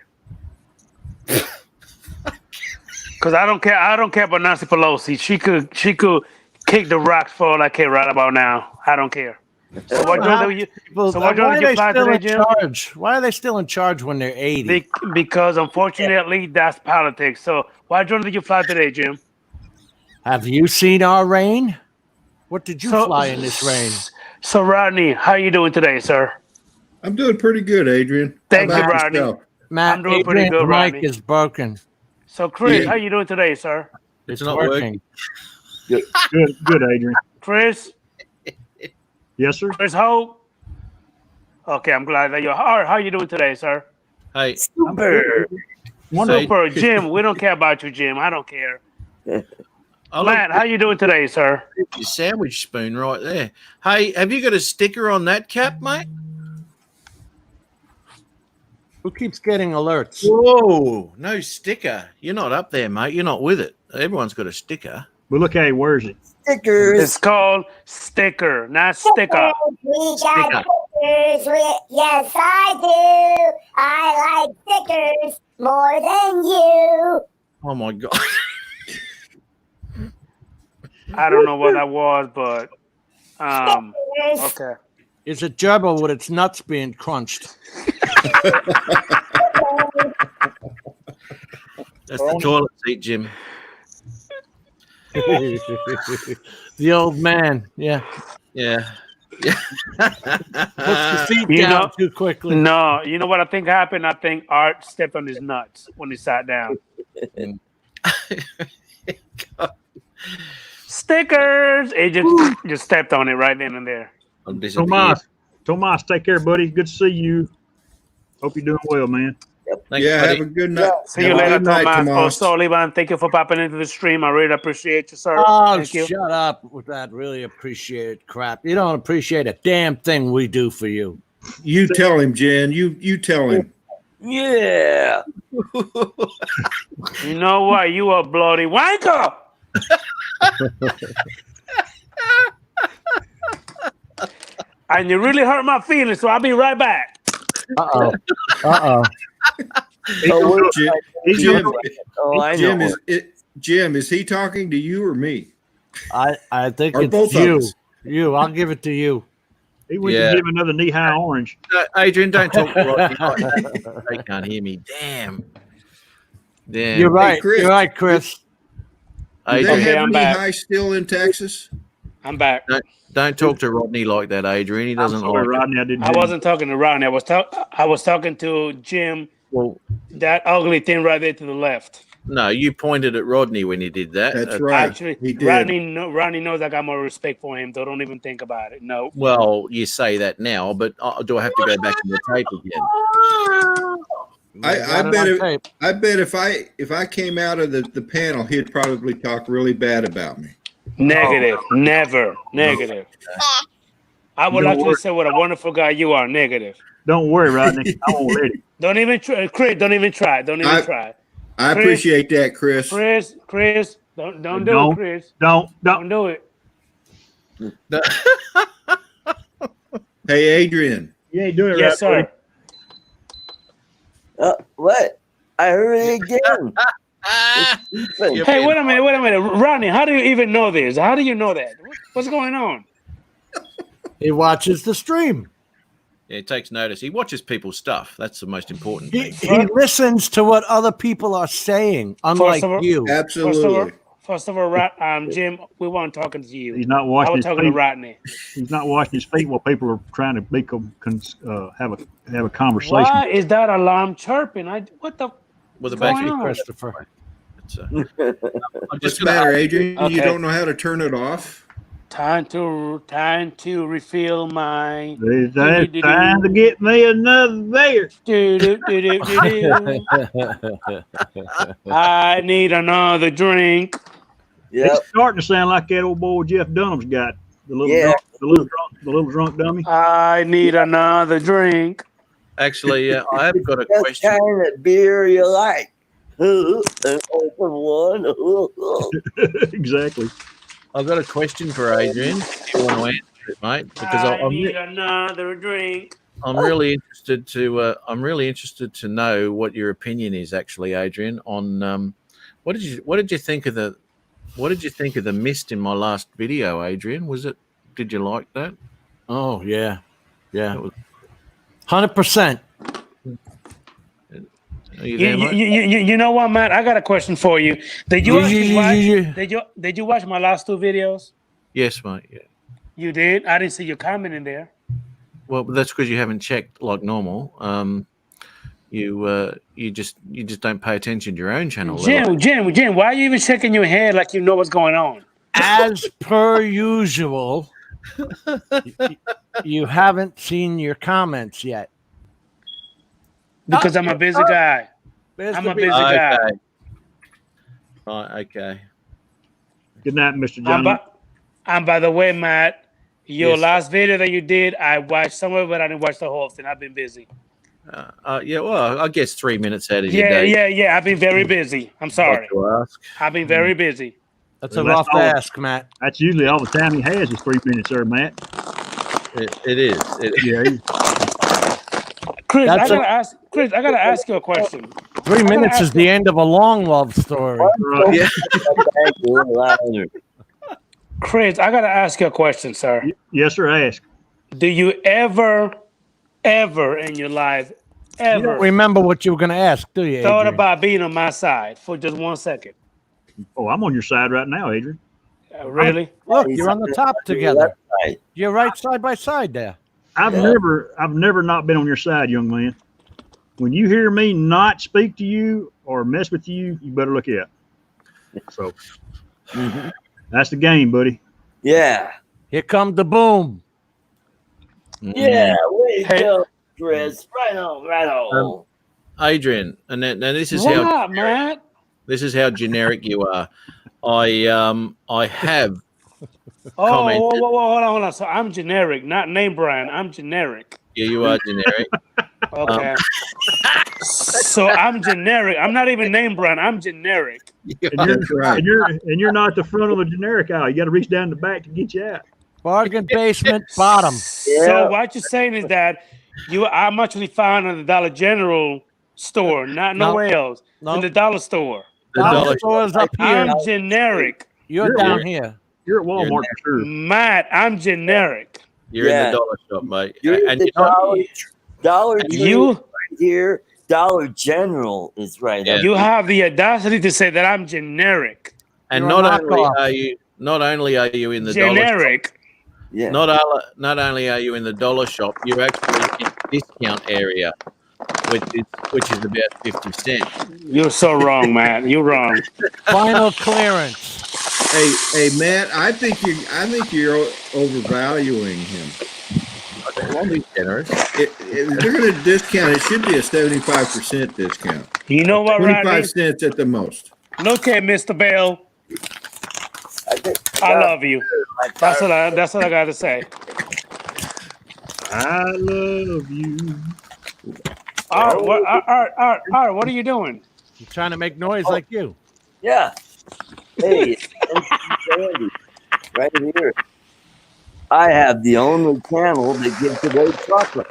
Because I don't care. I don't care about Nancy Pelosi. She could kick the rocks for all I care right about now. I don't care. So what drone do you? People, So what why drone are did you they fly still today, in Jim? charge? Why are they still in charge when they're 80? Because unfortunately, that's politics. So why drone did you fly today, Jim? Have you seen our rain? What did you So- fly in this rain? So Rodney, how you doing today, sir? I'm doing pretty good, Adrian. Thank How you, about Rodney. yourself? Matt, I'm doing pretty Adrian's good, mic Rodney. is broken. So Chris, Yeah. how you doing today, sir? It's not working. Good, Adrian. Chris, Yes, sir. Chris Hope. Okay, I'm glad that you're. How you doing today, sir? Hey, Super. Wonderful. Super, Jim. We don't care about you, Jim. I don't care. I Matt, how you doing today, sir? your sandwich spoon right there. Hey, have you got a sticker on that cap, mate? Who keeps getting alerts? Whoa, no sticker. You're not up there, mate. You're not with it. Everyone's got a sticker. But look, hey, where's it? Stickers. It's called sticker, not sticker. We got stickers. Yes, I do. I like stickers more than you. Oh my god. I don't know what that was, but Stickers. okay. Is it gerbil with its nuts being crunched? That's the toilet seat, Jim. The old man. Yeah. Yeah. Puts the seat You down know- too quickly. No, you know what I think happened? I think Art stepped on his nuts when he sat down. Stickers. It just stepped on it right then and there. I'm disappointed. Tomas, take care, buddy. Good to see you. Hope you're doing well, man. Thanks, Yeah, buddy. have a good night. See you Have a later, good night, Tomas. Tomas. Sullivan, thank you for popping into the stream. I really appreciate you, sir. Oh, Thank you. shut up with that really appreciated crap. You don't appreciate a damn thing we do for you. You tell him, Jen. You tell him. Yeah. You know what? You a bloody wanker. And you really hurt my feelings, so I'll be right back. Uh-oh. Uh-oh. Oh, Jim, He's Jim, gonna- oh, I Jim, know. Jim, is he talking to you or me? I think Or it's both of you. us? You. I'll give it to you. He went Yeah. to give another knee-high orange. No, Adrian, don't talk right. They can't hear me. Damn. Damn. You're right. Chris. You're right, Chris. Do they Adrian, Okay, have I'm any back. high still in Texas? I'm back. Don't talk to Rodney like that, Adrian. He I'm doesn't sorry, like it. Rodney. I didn't. I hear you. wasn't talking to Rodney. I was talking to Jim. Well, That ugly thing right there to the left. no, you pointed at Rodney when you did that. That's right. Actually, He did. Rodney knows I got more respect for him. So don't even think about it. No. Well, you say that now, but do I have to go back in the tape again? I Got it bet on it- tape. I bet if I came out of the panel, he'd probably talk really bad about me. Negative. Never. Negative. I would Don't like worry. to say what a wonderful guy you are. Negative. Don't worry, Rodney. I won't let him. Don't even try, Chris. Don't even try. Don't even try. I Chris- appreciate that, Chris. Chris. Don't do Don't. it, Chris. Don't. Don't do it. Hey, Adrian. You ain't doing it Yes, right, sir. What? I heard it again. Hey, wait a minute. Rodney, how do you even know this? How do you know that? What's going on? He watches the stream. Yeah, he takes notice. He watches people's stuff. That's the most important He, thing. he listens to what other people are saying, unlike of all- you. Absolutely. First of all, Jim, we weren't talking to you. He's not I washing was his talking to feet. Rodney. He's not washing his feet while people are trying to have a conversation. Why is that alarm chirping? What the? Well, the What's back going on? Christopher. it's, I'm What's just the gonna matter, Adrian? Okay. You don't know how to turn it off? Time to refill my. It's time to get me another beer. Do-do-do-do-do-do. I need another drink. Yep. It's starting to sound like that old boy Jeff Dunham's got. The little Yeah. the little drunk dummy. I need another drink. Actually, I have got a What question. kind of beer you like? An open one. Exactly. I've got a question for Adrian. If you want to answer it, mate, because I need another drink. I'm really interested to know what your opinion is, actually, Adrian. On what did you think of the mist in my last video, Adrian? Did you like that? Oh yeah, yeah, That was- 100%. Are you there, mate? You know what, Matt? I got a question for you. Did you actually watch? Did you watch my last two videos? Yes, mate. Yeah. You did. I didn't see your comment in there. Well, that's because you haven't checked like normal. You just don't pay attention to your own channel. Jim, why are you even shaking your head like you know what's going on? As per usual, you haven't seen your comments yet. Because I'm a busy guy. There's I'm the a busy big- guy. Okay. Right. Okay. Good night, Mr. Johnny. And by the way, Matt, your Yes. last video that you did, I watched some of it, but I didn't watch the whole thing. I've been busy. Yeah. Well, I guess 3 minutes out of your day. Yeah. I've been very busy. I'm sorry. Like to ask. I've been very busy. That's a Well, rough that's all. ask, Matt. That's usually all the time he has is 3 minutes there, Matt. It is. Yeah. Chris, I That's gotta ask you a question. 3 minutes is the end of a long love story. Right. Yeah. Thank you, louder. Chris, I gotta ask you a question, sir. Yes, sir. Ask. Do you ever in your life You don't ever remember what you were going to ask, do you? thought Adrian? about being on my side for just 1 second? Oh, I'm on your side right now, Adrian. Really? Look, you're on the top together. Right. You're right side by side there. Yeah. I've never not been on your side, young man. When you hear me not speak to you or mess with you, you better look out. So that's the game, buddy. Yeah. Here come the boom. Yeah. Way to Hey. go, Chris. Right on, right on. Adrian, and now this is What how up, Matt? this is how generic you are. I have Oh, commented. hold on. So I'm generic, not name brand. I'm generic. Yeah, you are generic. Okay. So I'm generic. I'm not even name brand. I'm generic. And you're, That's right. and you're not at the front of the generic aisle. You got to reach down the back to get you out. Bargain basement bottom. Yeah. So what you're saying is that I'm actually found in the Dollar General store, not No. nowhere else. No. In the dollar store. The Dollar dollar store's up here. I'm generic. You're down here. You're at Walmart for sure. Matt, I'm generic. You're Yeah. in the dollar shop, mate. You're And the you know, Dollar And Tree You right here. Dollar General is right Yeah. up. you have the audacity to say that I'm generic. and You're a not only knockoff. not only are you in the dollar shop, Generic. Yeah. not only are you in the dollar shop, you're actually in the discount area, which is about 50 cents. You're so wrong, man. You're wrong. Final clearance. Hey, Matt, I think you're overvaluing him. I won't be generous. If they're going to discount, it should be a 75% discount. You know what, 25 Rodney? cents at the most. Look at Mr. Bell. I love you. That's what I got to say. I love you. All right, what are you doing? I'm trying to make noise like you. Yeah. Hey, Sandy, right here. I have the only channel that gives away chocolate.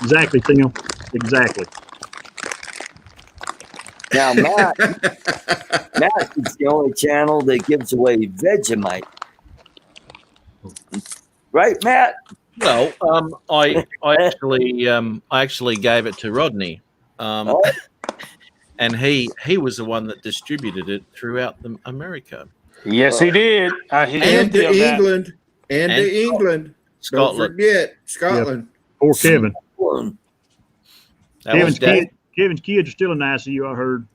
Exactly, Tim. Exactly. Now, Matt is the only channel that gives away Vegemite. Right, Matt? Well, I actually gave it to Rodney, and he was the one that distributed it throughout America. Yes, he did. And to England. And to England. Scotland. Don't forget Scotland. Poor Kevin. That was Kevin's kids are still in ICU, I heard.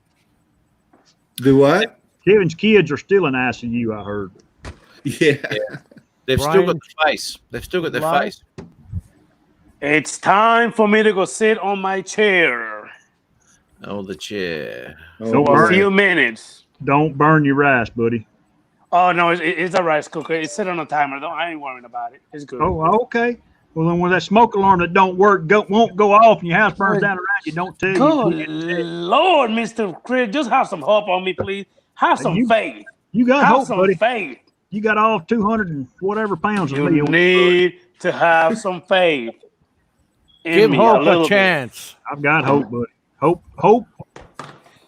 Do what? Kevin's kids are still in ICU, I heard. Yeah. They've still got the face. They've still got their face. It's time for me to go sit on my chair Oh, the chair. for a few minutes. Don't burn your rice, buddy. Oh no, it's a rice cooker. It's set on a timer. I ain't worrying about it. It's good. Oh, okay. Well, then when that smoke alarm that don't work won't go off and your house burns down around you, don't tell Good you. Lord, Mr. Chris, just have some hope on me, please. Have some faith. You got Have hope, some buddy. faith. You got all 200 and whatever pounds of You me. need to have some faith. in Give me hope little a bit. chance. I've got hope, buddy. Hope.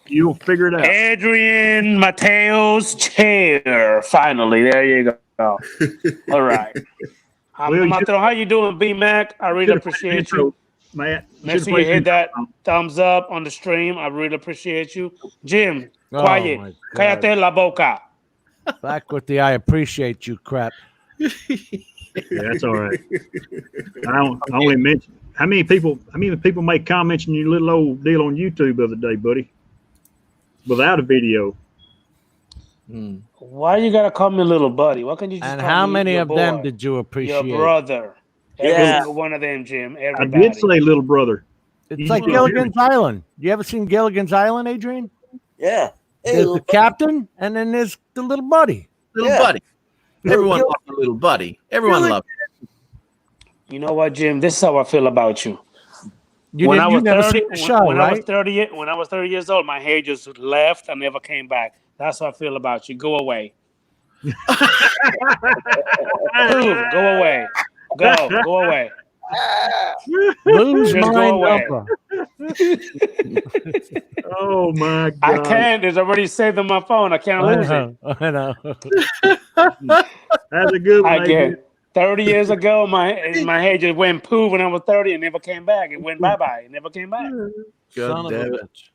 You'll figure it out. Adrian Mateo's chair. Finally, there you go. All right. Mateo, how you doing, B-Mac? I really appreciate you. Matt. Make sure you hit that thumbs up on the stream. I really appreciate you. Jim, Oh, quiet. my God. Cállate la boca. Back with the I appreciate you crap. Yeah, that's all right. I only mention how many people make comments on your little old deal on YouTube the other day, buddy, without a video. Why you gotta call me little buddy? Why can't you just And call how me many your of them boy? did you Your appreciate? brother. Every Yeah. single one of them, Jim. I Everybody. did say little brother. It's You like can't Gilligan's Island. You ever seen Gilligan's Island, Adrian? Yeah. Hey, There's the little captain, and then there's the little buddy. Little Yeah. buddy. Everyone loves a little buddy. Everyone loves. You know what, Jim? This is how I feel about you. You never seen the show, when right? I was 30 years old, my hair just left and never came back. That's how I feel about you. Go away. Go away. Go away. Lose Just go mind away. upper. Oh my God! I can't. It's already saved on my phone. I can't lose it. I know. That's a good one. I Adrian. get 30 years ago, my hair just went poof when I was 30 and never came back. It went bye-bye. It never came back. Son God of a damn it. bitch.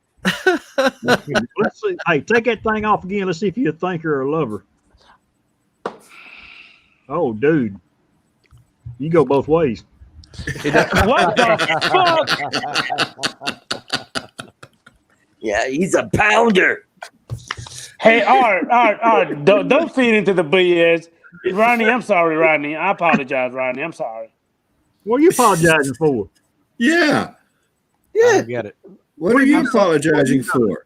Let's see. Hey, take that thing off again. Let's see if you're a thinker or a lover. Oh, dude, you go both ways. What the fuck? Yeah, he's a pounder. Hey, Art, don't feed into the BS. Rodney, I'm sorry, Rodney. I apologize, Rodney. I'm sorry. What are you apologizing for? Yeah. I don't get it. What are you apologizing for?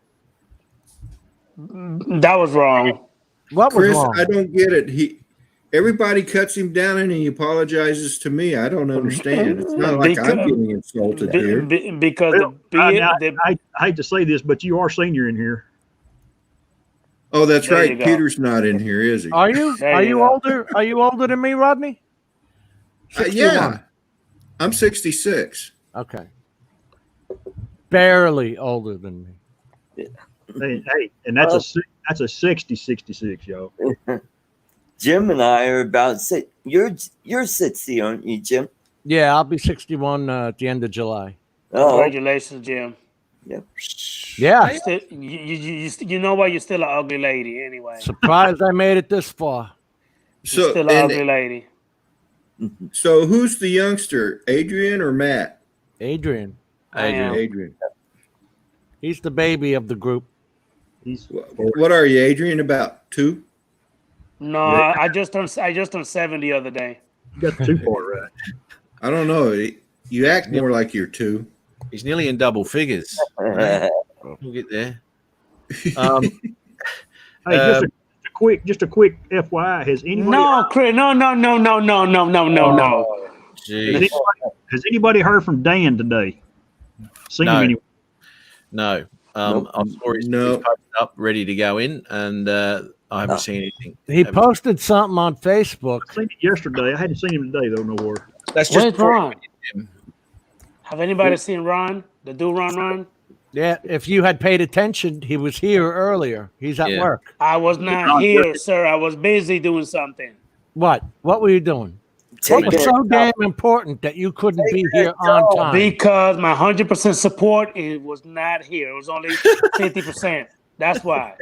That was wrong. What was Chris, wrong? I don't get it. Everybody cuts him down and he apologizes to me. I don't understand. It's not like I'm getting insulted here. Because I hate to say this, but you are senior in here. Oh, that's There you right. go. Peter's not in here, is he? Are you? There Are you you go. older? Are you older than me, Rodney? Yeah. I'm 66. Okay. Barely older than me. Hey, and that's a 66, y'all. Jim and I are about six. You're 60, aren't you, Jim? Yeah, I'll be 61 at the end of July. Oh, Congratulations, Jim. Yeah. You know what? You're still an ugly lady anyway. Surprised I made it this far. You're So, still an ugly lady. so who's the youngster, Adrian or Matt? Adrian. Adrian. He's the baby of the group. What are you, Adrian? About 2? No, I just turned 7 the other day. You got the 2 part right. I don't know. You act more like you're 2. He's nearly in double figures. We'll get there. Hey, just a quick FYI. Has anybody? No, Chris. No. Geez. Has anybody heard from Dan today? Seen him anywhere? No. I saw his posted up, ready to go in, and I haven't seen anything. He posted something on Facebook. I seen it yesterday. I hadn't seen him today though. Nowhere. That's Where's just Ron? Have anybody seen Ron? The dude Ron? Yeah, if you had paid attention, he was here earlier. He's at work. I was not here, sir. I was busy doing something. What? What were you doing? What was so damn important that you couldn't be here on time? Because my 100% support was not here. It was only 50%. That's why.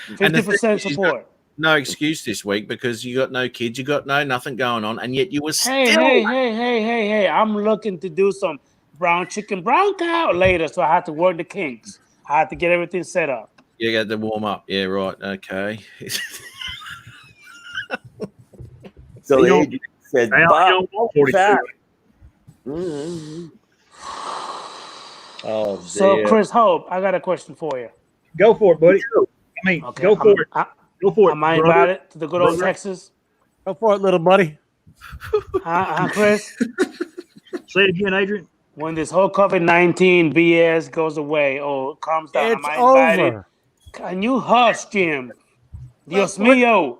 50% support. No excuse this week because you got no kids, you got nothing going on, and yet you were still. Hey! I'm looking to do some brown cow later, so I had to work the kinks. I had to get everything set up. You got to warm up. Yeah, right. Okay. So You Adrian said, Al, Bob, you don't want 42. Oh, So, dear. Chris Hope, I got a question for you. Go for it, buddy. I mean, Okay, go for it. Go for it. Am I brother. invited to the good old Brother. Texas? Go for it, little buddy. Chris? Say it again, Adrian. When this whole COVID-19 BS goes away or calms down, It's am I invited? over. Can you hush, Jim? Dios mío.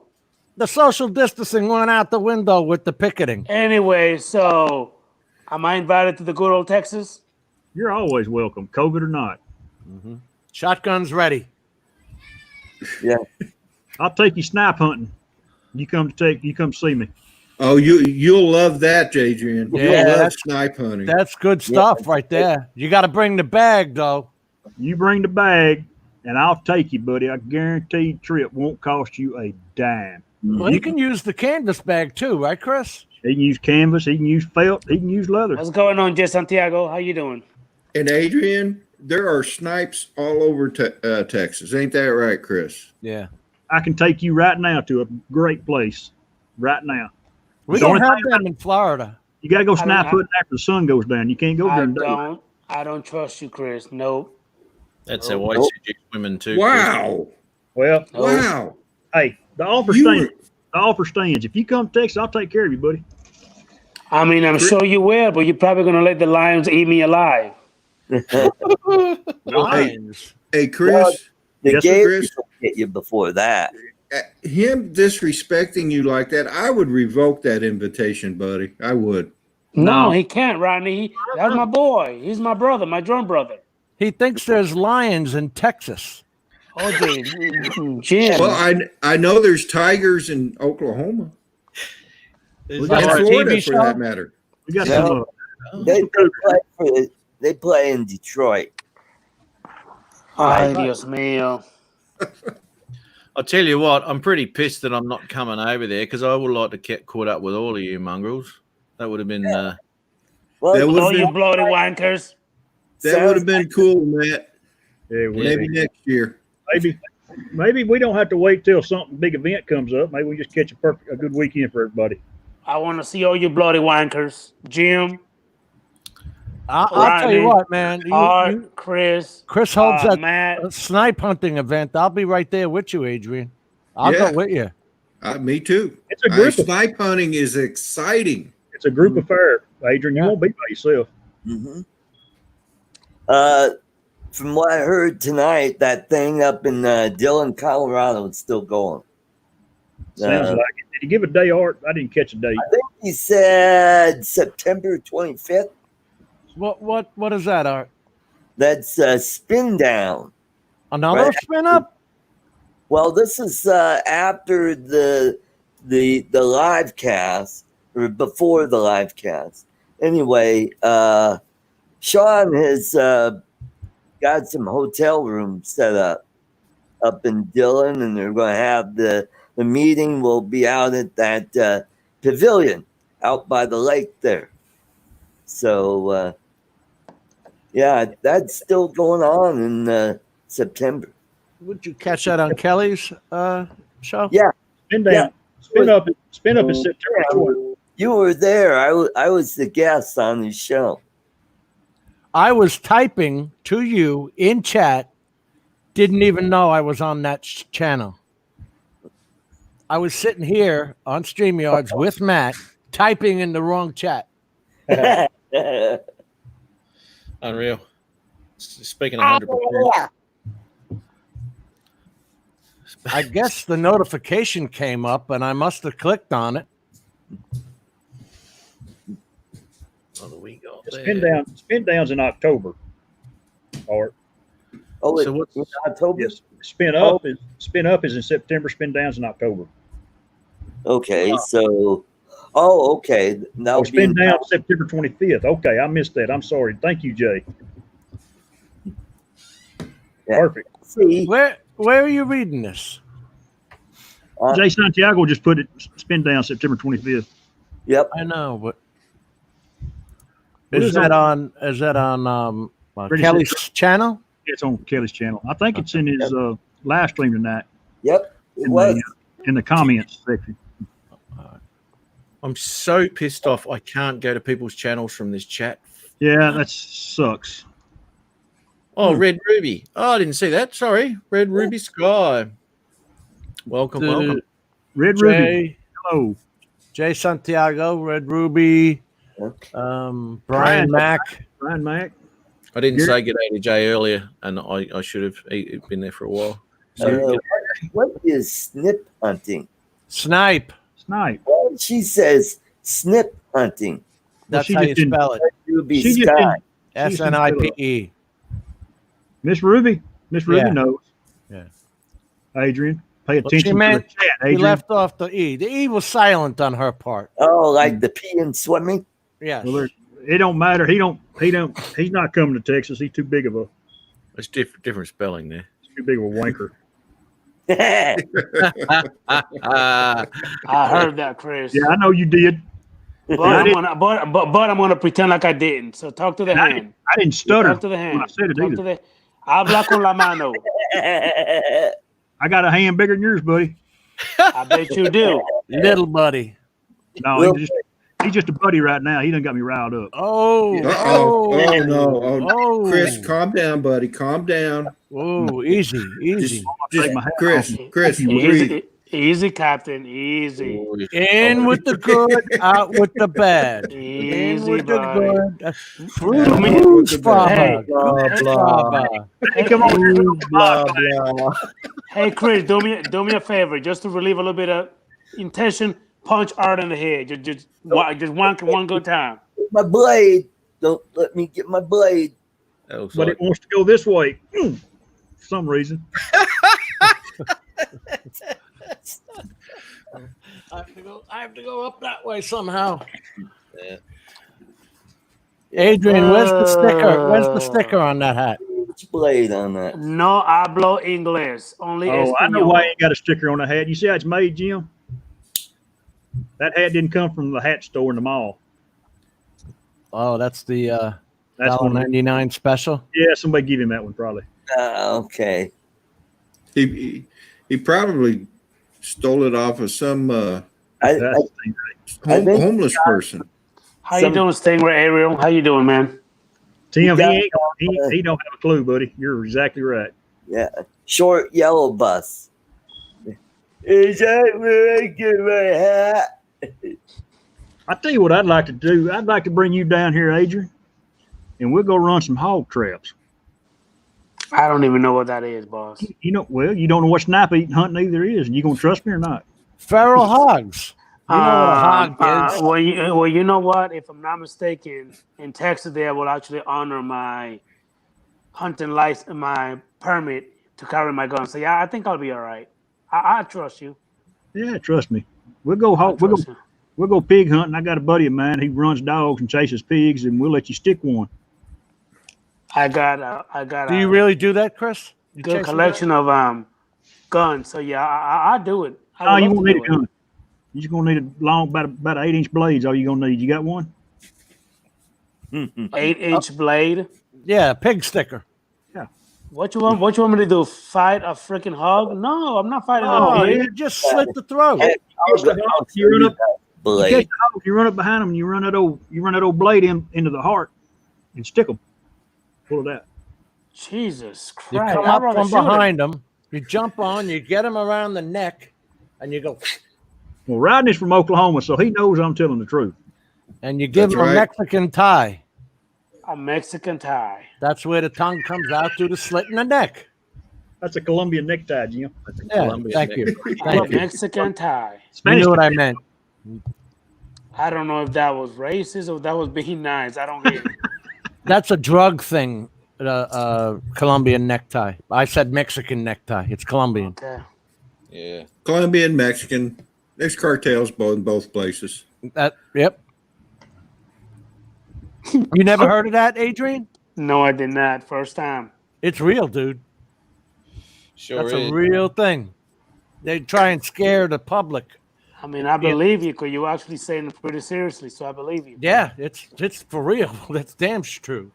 The social distancing went out the window with the picketing. Anyway, so am I invited to the good old Texas? You're always welcome, COVID or not. Shotguns ready. Yeah. I'll take you snipe hunting. You come see me. Oh, you'll love that, Adrian. Yeah, You'll love that's- snipe hunting. That's good stuff right there. You got to bring the bag, though. You bring the bag, and I'll take you, buddy. I guarantee trip won't cost you a dime. Well, you can use the canvas bag too, right, Chris? He can use canvas. He can use felt. He can use leather. What's going on, Jay Santiago? How you doing? And Adrian, there are snipes all over Texas. Ain't that right, Chris? Yeah. I can take you right now to a great place. Right now. We The don't only have thing- them in Florida. You got to go I snipe don't- hunting after the sun goes down. You can't go during daylight. I don't trust you, Chris. Nope. That's how I suggest women too. Wow. Well, Wow. hey, the offer You stands. The offer stands. If you come to Texas, I'll take care of you, buddy. I mean, I'm sure you will, but you're probably gonna let the lions eat me alive. Lions. Hey, Chris, The Yes, sir, Gators Chris. will get you before that. Him disrespecting you like that, I would revoke that invitation, buddy. I would. No, he can't, Rodney. That's my boy. He's my brother, my drum brother. He thinks there's lions in Texas. Oh, Jim. Well, I know there's tigers in Oklahoma. Is And that a Florida, TV for show? that matter. We got No. some. They play in Detroit. Ay, Dios mío. I'll tell you what, I'm pretty pissed that I'm not coming over there because I would like to get caught up with all of you mongrels. That would have been. That Well, would- Oh, you bloody wankers. That would have been cool, Matt. Yeah, Maybe next year. maybe we don't have to wait till something big event comes up. Maybe we just catch a good weekend for everybody. I want to see all you bloody wankers. Jim, I'll tell you Rodney, what, man. Art, Chris, Chris holds that Matt. snipe hunting event. I'll be right there with you, Adrian. I'll Yeah. go with you. Me too. It's a group. Of, Snipe hunting is exciting. it's a group affair, Adrian. You Yeah. won't be by yourself. Mm-hmm. From what I heard tonight, that thing up in Dillon, Colorado, is still going. Sounds like it. Did you give a day, Art? I didn't catch a date. I think he said September 25th. What is that, Art? That's Spin Down. Another Right. spin up? Well, this is after the live cast or before the live cast. Anyway, Sean has got some hotel rooms set up in Dillon, and they're going to have the meeting will be out at that pavilion out by the lake there. So yeah, that's still going on in September. Would you catch that on Kelly's show? Yeah. Spin down. Yeah. Spin up in September 20th. You were there. I was the guest on his show. I was typing to you in chat. Didn't even know I was on that channel. I was sitting here on StreamYards with Matt, typing in the wrong chat. Unreal. Speaking of 100%. I guess the notification came up and I must have clicked on it. Spin down's in October. Or Oh, So what's- it's October? yes, spin up is in September. Spin down's in October. Okay, so okay. That Oh, would spin be down September 25th. Okay, I missed that. I'm sorry. Thank you, Jay. Yeah. Perfect. see. Where are you reading this? Jay Santiago just put it spin down September 25th. Yep. I know, but What is is that it? on British Kelly's channel? It's on Kelly's channel. I think it's in his live stream tonight Yep. It in was. in the comments section. I'm so pissed off. I can't go to people's channels from this chat. Yeah, that sucks. Oh, Red Ruby. Oh, I didn't see that. Sorry. Red Ruby Sky. Welcome, welcome. Red Ruby. Jay, Hello. Jay Santiago, Red Ruby, Brian Mack. Brian Mack. I didn't You're- say good day to Jay earlier, and I should have been there for a while. So, What is snip hunting? Snipe. Snipe. Well, she says snip hunting. That's she how you just didn't- spell it. Ruby She just Sky. didn't- SNIPE. Miss Ruby. Miss Ruby Yeah. knows. Yeah. Adrian, pay Well, attention she to the meant chat, He Adrian. left off the E. The E was silent on her part. Oh, like the pee and swimming? Yes. Well, it don't matter. He's not coming to Texas. He's too big of a it's different spelling there. wanker. I heard that, Chris. Yeah, I know you did. But I'm gonna pretend like I didn't. So talk to the I hand. didn't stutter Talk to the when hand. I said it Talk either. to the. Habla con la mano. I got a hand bigger than yours, buddy. I bet you do. Little buddy. No, Well- he's just a buddy right now. He done got me riled up. Oh. Uh-oh. Oh, no. Oh, Oh. Chris, calm down, buddy. Calm down. Oh, easy. Just, Take my hat Chris, off. Chris, breathe. Easy, easy, Captain. Easy. In with the good, out with the bad. In Easy, with the buddy. good. Hey. Fruits, Father. Hey. Good Father. Hey, come on. Blah, blah. Hey, Chris, do me a favor, just to relieve a little bit of intention. Punch Art in the head. Just one good time. My blade. Don't let me get my blade. That looks But like it wants to go this way. For some reason. I have to go up that way somehow. Yeah. Adrian, where's the sticker? Where's the sticker on that hat? Which blade on that? No hablo inglés. Only Oh, I know español. why you ain't got a sticker on the hat. You see how it's made, Jim? That hat didn't come from the hat store in the mall. Oh, that's the That's one. $1.99 special. Yeah, somebody give him that one probably. Okay. He probably stole it off of some I That's the thing. I think- homeless person. How you doing, Stingray Ariel? How you doing, man? Tim, got- he don't have a clue, buddy. You're exactly right. yeah. Short yellow bus. Is that where I get my hat? I tell you what I'd like to do. I'd like to bring you down here, Adrian, and we'll go run some hog traps. I don't even know what that is, boss. You know, well, you don't know what snipe eating hunting either is, and you gonna trust me or not? Feral hogs. You know what a hog is. Well, you know what? If I'm not mistaken, in Texas, they will actually honor my hunting license, my permit to carry my gun. So yeah, I think I'll be all right. I trust you. Yeah, trust me. We'll go I hog. We'll trust go. you. We'll go pig hunting. I got a buddy of mine. He runs dogs and chases pigs, and we'll let you stick one. I got Do you really do that, Chris? You good chase them collection of guns. So yeah, I do it. I Oh, would you love won't to need do a it. gun. You're just gonna need a long, about 8-inch blades. All you're gonna need. You got one? 8-inch blade. down? Yeah, pig sticker. What you want me to do? Fight a freaking hog? No, I'm not fighting Oh, no pig. you just slit the throat. Hey, Catch the hog, you run up. You Blade. catch the hog, you run up behind them, and you run that old blade into the heart, and stick them. Pull it out. Jesus You Christ! come I'd up rather from shoot him. behind them, you jump on, you get him around the neck, and you go, Well, Rodney's from Oklahoma, so he knows I'm telling the truth. and you give That's him a right. Mexican tie. A Mexican tie. That's where the tongue comes out through the slit in the neck. That's a Colombian necktie, Jim. Yeah, Colombian thank you. A Thank you. Mexican tie. You Spanish. knew what I meant. I don't know if that was racist or if that was being nice. I don't get it. That's a drug thing, Colombian necktie. I said Mexican necktie. It's Colombian. Okay. Yeah. Colombian, Mexican. There's cartels in both places. Yep. You never heard of that, Adrian? No, I did not. First time. It's real, dude. Sure That's is. a real thing. They try and scare the public. I mean, I believe you because you actually saying it pretty seriously, so I believe you. Yeah, it's for real. That's damn true.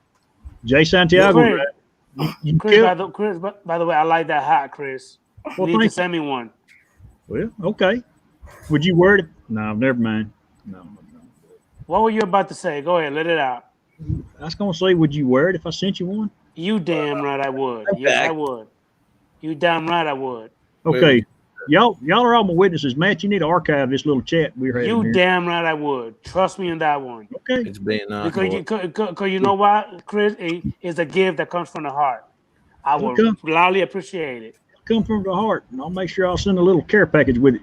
Jay Santiago. Chris, You Chris, killed. by the way, I like that hat, Chris. Well, You need to thank you. send me one. Well, okay. Would you wear it? No, never mind. No. What were you about to say? Go ahead, let it out. I was gonna say, would you wear it if I sent you one? You damn right I would. I'm Yes, back. I would. You damn right I would. Okay. Y'all are all my witnesses. Matt, you need to archive this little chat we're having You here. damn right I would. Trust me on that one. Okay. It's being Because you know what, Chris? It's a gift that comes from the heart. I would Okay. loudly appreciate it. Come from the heart, and I'll make sure I'll send a little care package with it.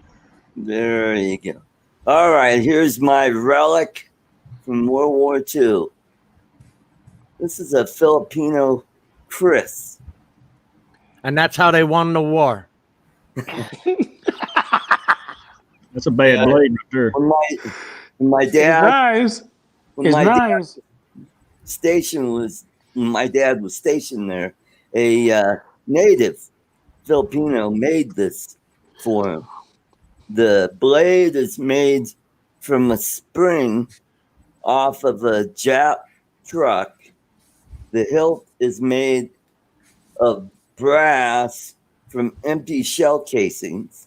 There you go. All right, here's my relic from World War II. This is a Filipino Chris. And that's how they won the war. That's a bad Yeah. blade right there. When my dad, Nice. when It's my dad nice. my dad was stationed there, a native Filipino made this for him. The blade is made from a spring off of a Jap truck. The hilt is made of brass from empty shell casings.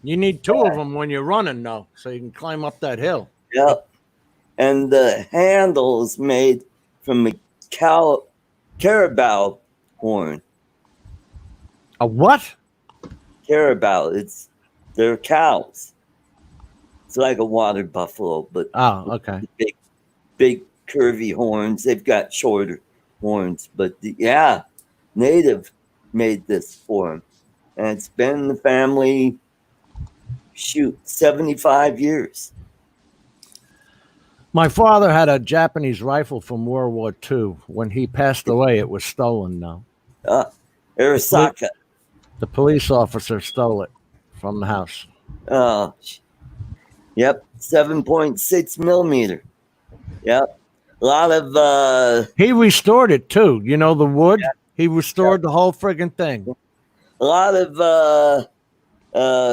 You need two of them when you're running, though, so you can climb up that hill. Yep. And the handle is made from a carabao horn. A what? Carabao, they're cows. It's like a water buffalo, but Oh, okay. big curvy horns. They've got shorter horns, but yeah, native made this for him, and it's been in the family. 75 years. My father had a Japanese rifle from World War II. When he passed away, it was stolen now. Arisaka. The police officer stole it from the house. Oh, yep, 7.6 millimeter. Yep, a lot of He restored it, too. You know, the wood? He restored the whole friggin' thing. a lot of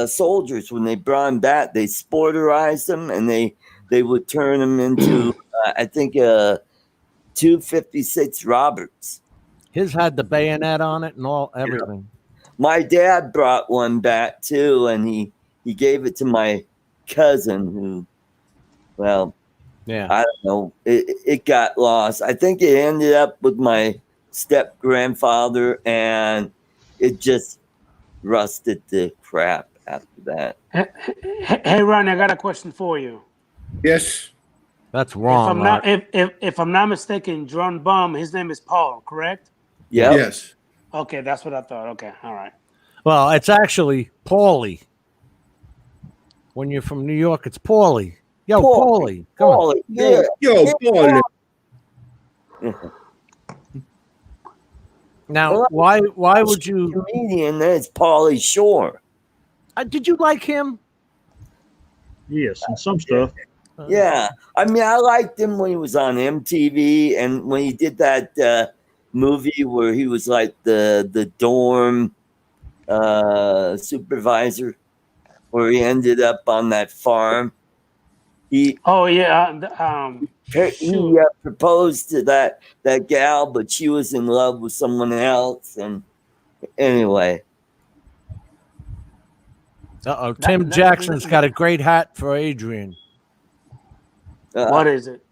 soldiers, when they brought them back, they sporterized them and they would turn them into I think 256 Roberts. His had the bayonet on it and everything. My dad brought one back too, and he gave it to my cousin who, well, Yeah. I don't know, it got lost. I think it ended up with my step grandfather, and it just rusted to crap after that. Hey, Ronnie, I got a question for you. Yes. That's wrong. If I'm not mistaken, Drum Bum, his name is Paul, correct? Yeah. Yes. Okay, that's what I thought. Okay, all right. Well, it's actually Paulie. When you're from New York, it's Paulie. Yo, Paulie. Come on. Paulie, yeah. Yo, Paul. Now, why would you? Comedian, that's Paulie Shore. Did you like him? Yes, and some stuff. Yeah, I mean, I liked him when he was on MTV, and when he did that movie where he was like the dorm supervisor, where he ended up on that farm. He Oh yeah. he proposed to that gal, but she was in love with someone else. And anyway, Uh-oh. Tim Jackson's got a great hat for Adrian. What is it?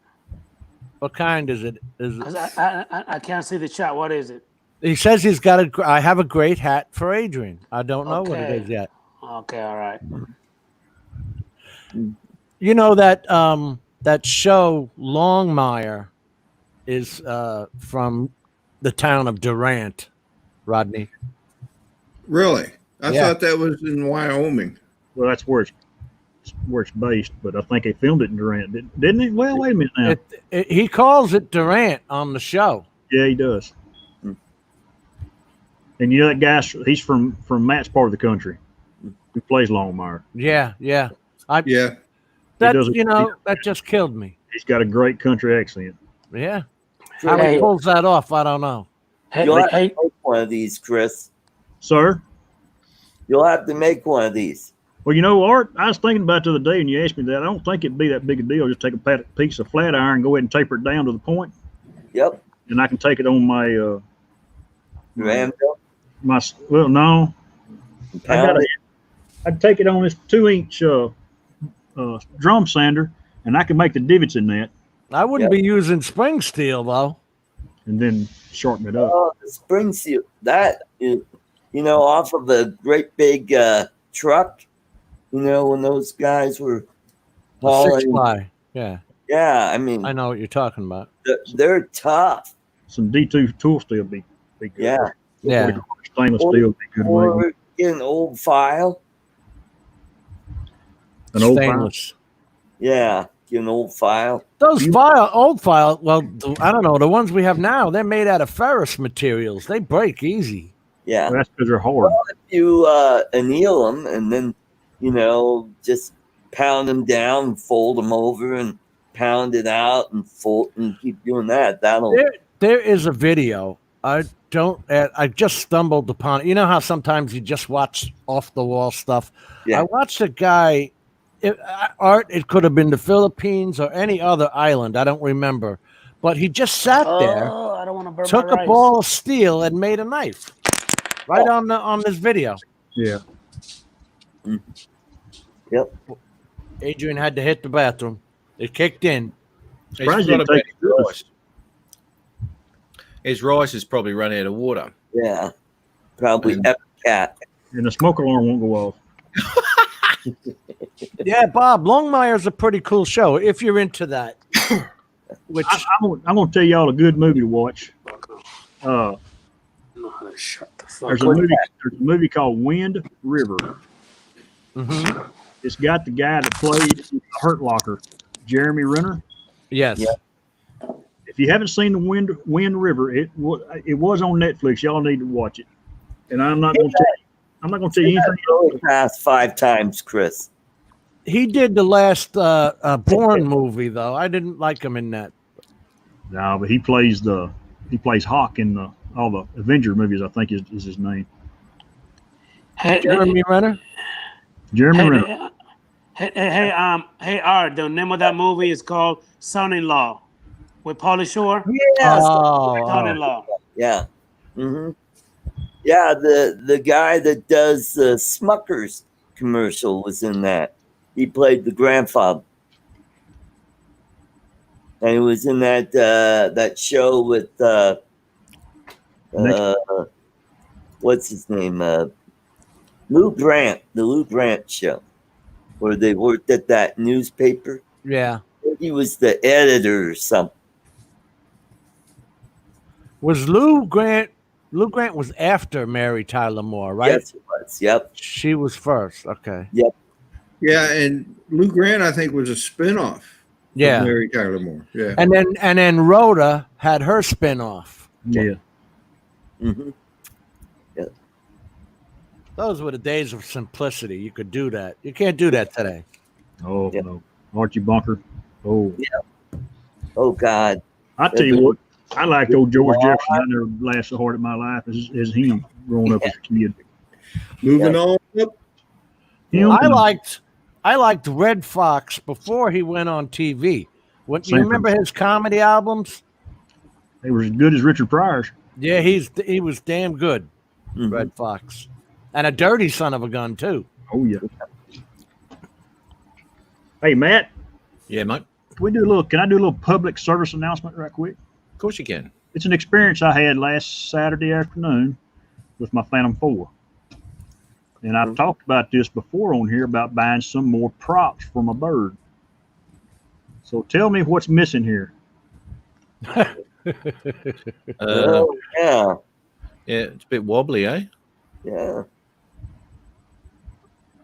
What kind is it? 'Cause I can't see the chat. What is it? He says he's got I have a great hat for Adrian. I don't know what it Okay. is yet. Okay, all right. You know that that show Longmire is from the town of Durant, Rodney. Really? I Yeah. thought that was in Wyoming. Well, that's where it's based, but I think they filmed it in Durant, didn't he? Well, wait a minute now. He calls it Durant on the show. Yeah, he does. And you know that guy? He's from Matt's part of the country. Who plays Longmire? Yeah. Yeah. That does it- that just killed me. He's got a great country accent. Yeah. How he Hey. pulls that off, I don't know. Hey, you'll have to hey, make one of these, Chris. Sir? You'll have to make one of these. Well, you know, Art, I was thinking about the other day, and you asked me that. I don't think it'd be that big a deal. Just take a piece of flat iron, go ahead and taper it down to the point, Yep. and I can take it on my Anvil. well, no, Pound it. I'd take it on this 2-inch drum sander, and I can make the divots in that, I wouldn't be using spring steel though. and then shorten it up. Oh, the spring seal. That is, off of a great big truck. When those guys were The hauling. 6-ply. Yeah, Yeah, I mean, I know what you're talking about. they're tough. Some D2 tool steel be good. Yeah. Yeah. Stainless steel be good. Way. Or get an old file. An old file. Stainless. Yeah, get an old file. Those old file, well, I don't know. The ones we have now, they're made out of ferrous materials. They break easy. Yeah. That's because they're hard. If you anneal them and then, just pound them down, fold them over, and pound it out and fold and keep doing that. There is a video. I just stumbled upon it. You know how sometimes you just watch off the wall stuff? Yeah. I watched a guy, it could have been the Philippines or any other island. I don't remember. But he just sat there, Oh, I don't want to burn took my a rice. ball of steel and made a knife. Right on this video. Yeah. Yep. Adrian had to hit the bathroom. It kicked in. Surprised It's you got didn't take his rice. His rice has probably run out of water. Yeah. Probably Epcat. And the smoke alarm won't go off. Yeah, Bob, Longmire's a pretty cool show if you're into that. Which I'm gonna tell y'all a good movie to watch. Shut the fuck There's up. a movie called Wind River. Mhm. It's got the guy that played Hurt Locker, Jeremy Renner. Yes. Yeah. If you haven't seen the Wind River, it was on Netflix. Y'all need to watch it. And I'm not gonna tell you anything. Really fast 5 times, Chris. He did the last Bourne movie though. I didn't like him in that. No, but he plays Hawk in all the Avenger movies. I think is his name. Hey, Jeremy Renner? Jeremy Renner. hey, Art. The name of that movie is called Son-in-Law with Pauly Shore. Yes. Oh, Son-in-Law. Yeah. Mm-hmm. Yeah, the guy that does the Smuckers commercial was in that. He played the grandfather. And he was in that show with what's his name? Lou Grant, the Lou Grant show, where they worked at that newspaper. yeah. He was the editor or something. Was Lou Grant was after Mary Tyler Moore, right? Yes, it was. Yep. She was first. Okay. Yeah, and Lou Grant, I think, was a spinoff. Yeah. Of Mary Tyler Moore. Yeah. And then Rhoda had her spin-off. Yeah. Mm-hmm. Those were the days of simplicity. You could do that. You can't do that today. Oh Yeah. no, Archie Bunker. Oh, Oh God. I tell you what. I liked old George Jefferson. I never laughed so hard at my life as him growing up as a kid. Moving on up. Him I and- liked Red Fox before he went on TV. What you Same remember his comedy albums? They were as good as Richard Pryor's. Yeah, he was damn good. Mhm. Red Fox, and a dirty son of a gun too. Oh yeah. Hey Matt, Yeah, mate. can I do a little public service announcement right quick? Of course you can. It's an experience I had last Saturday afternoon with my Phantom 4. And I've talked about this before on here about buying some more props for my bird. So tell me what's missing here. Oh, yeah. Yeah, it's a bit wobbly, eh? Yeah.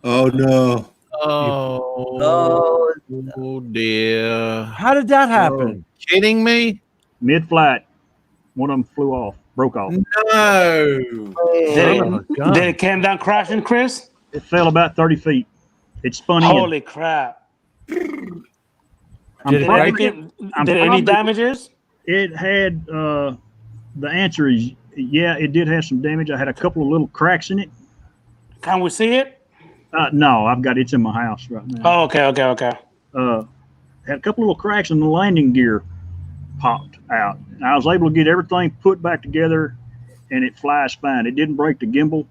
Oh no. Oh, Oh, dear. How did that happen? Kidding me? Mid-flight, one of them flew off, broke off. No. Son of a gun. Did it came down crashing, Chris? It fell about 30 feet. It spun in. Holy crap! I'm Did it probably- break I'm Did any probably- damages? It had, the answer is, yeah, it did have some damage. I had a couple of little cracks in it. Can we see it? No, it's in my house right now. Oh, okay. Had a couple of little cracks in the landing gear popped out. And I was able to get everything put back together and it flies fine. It didn't break the gimbal.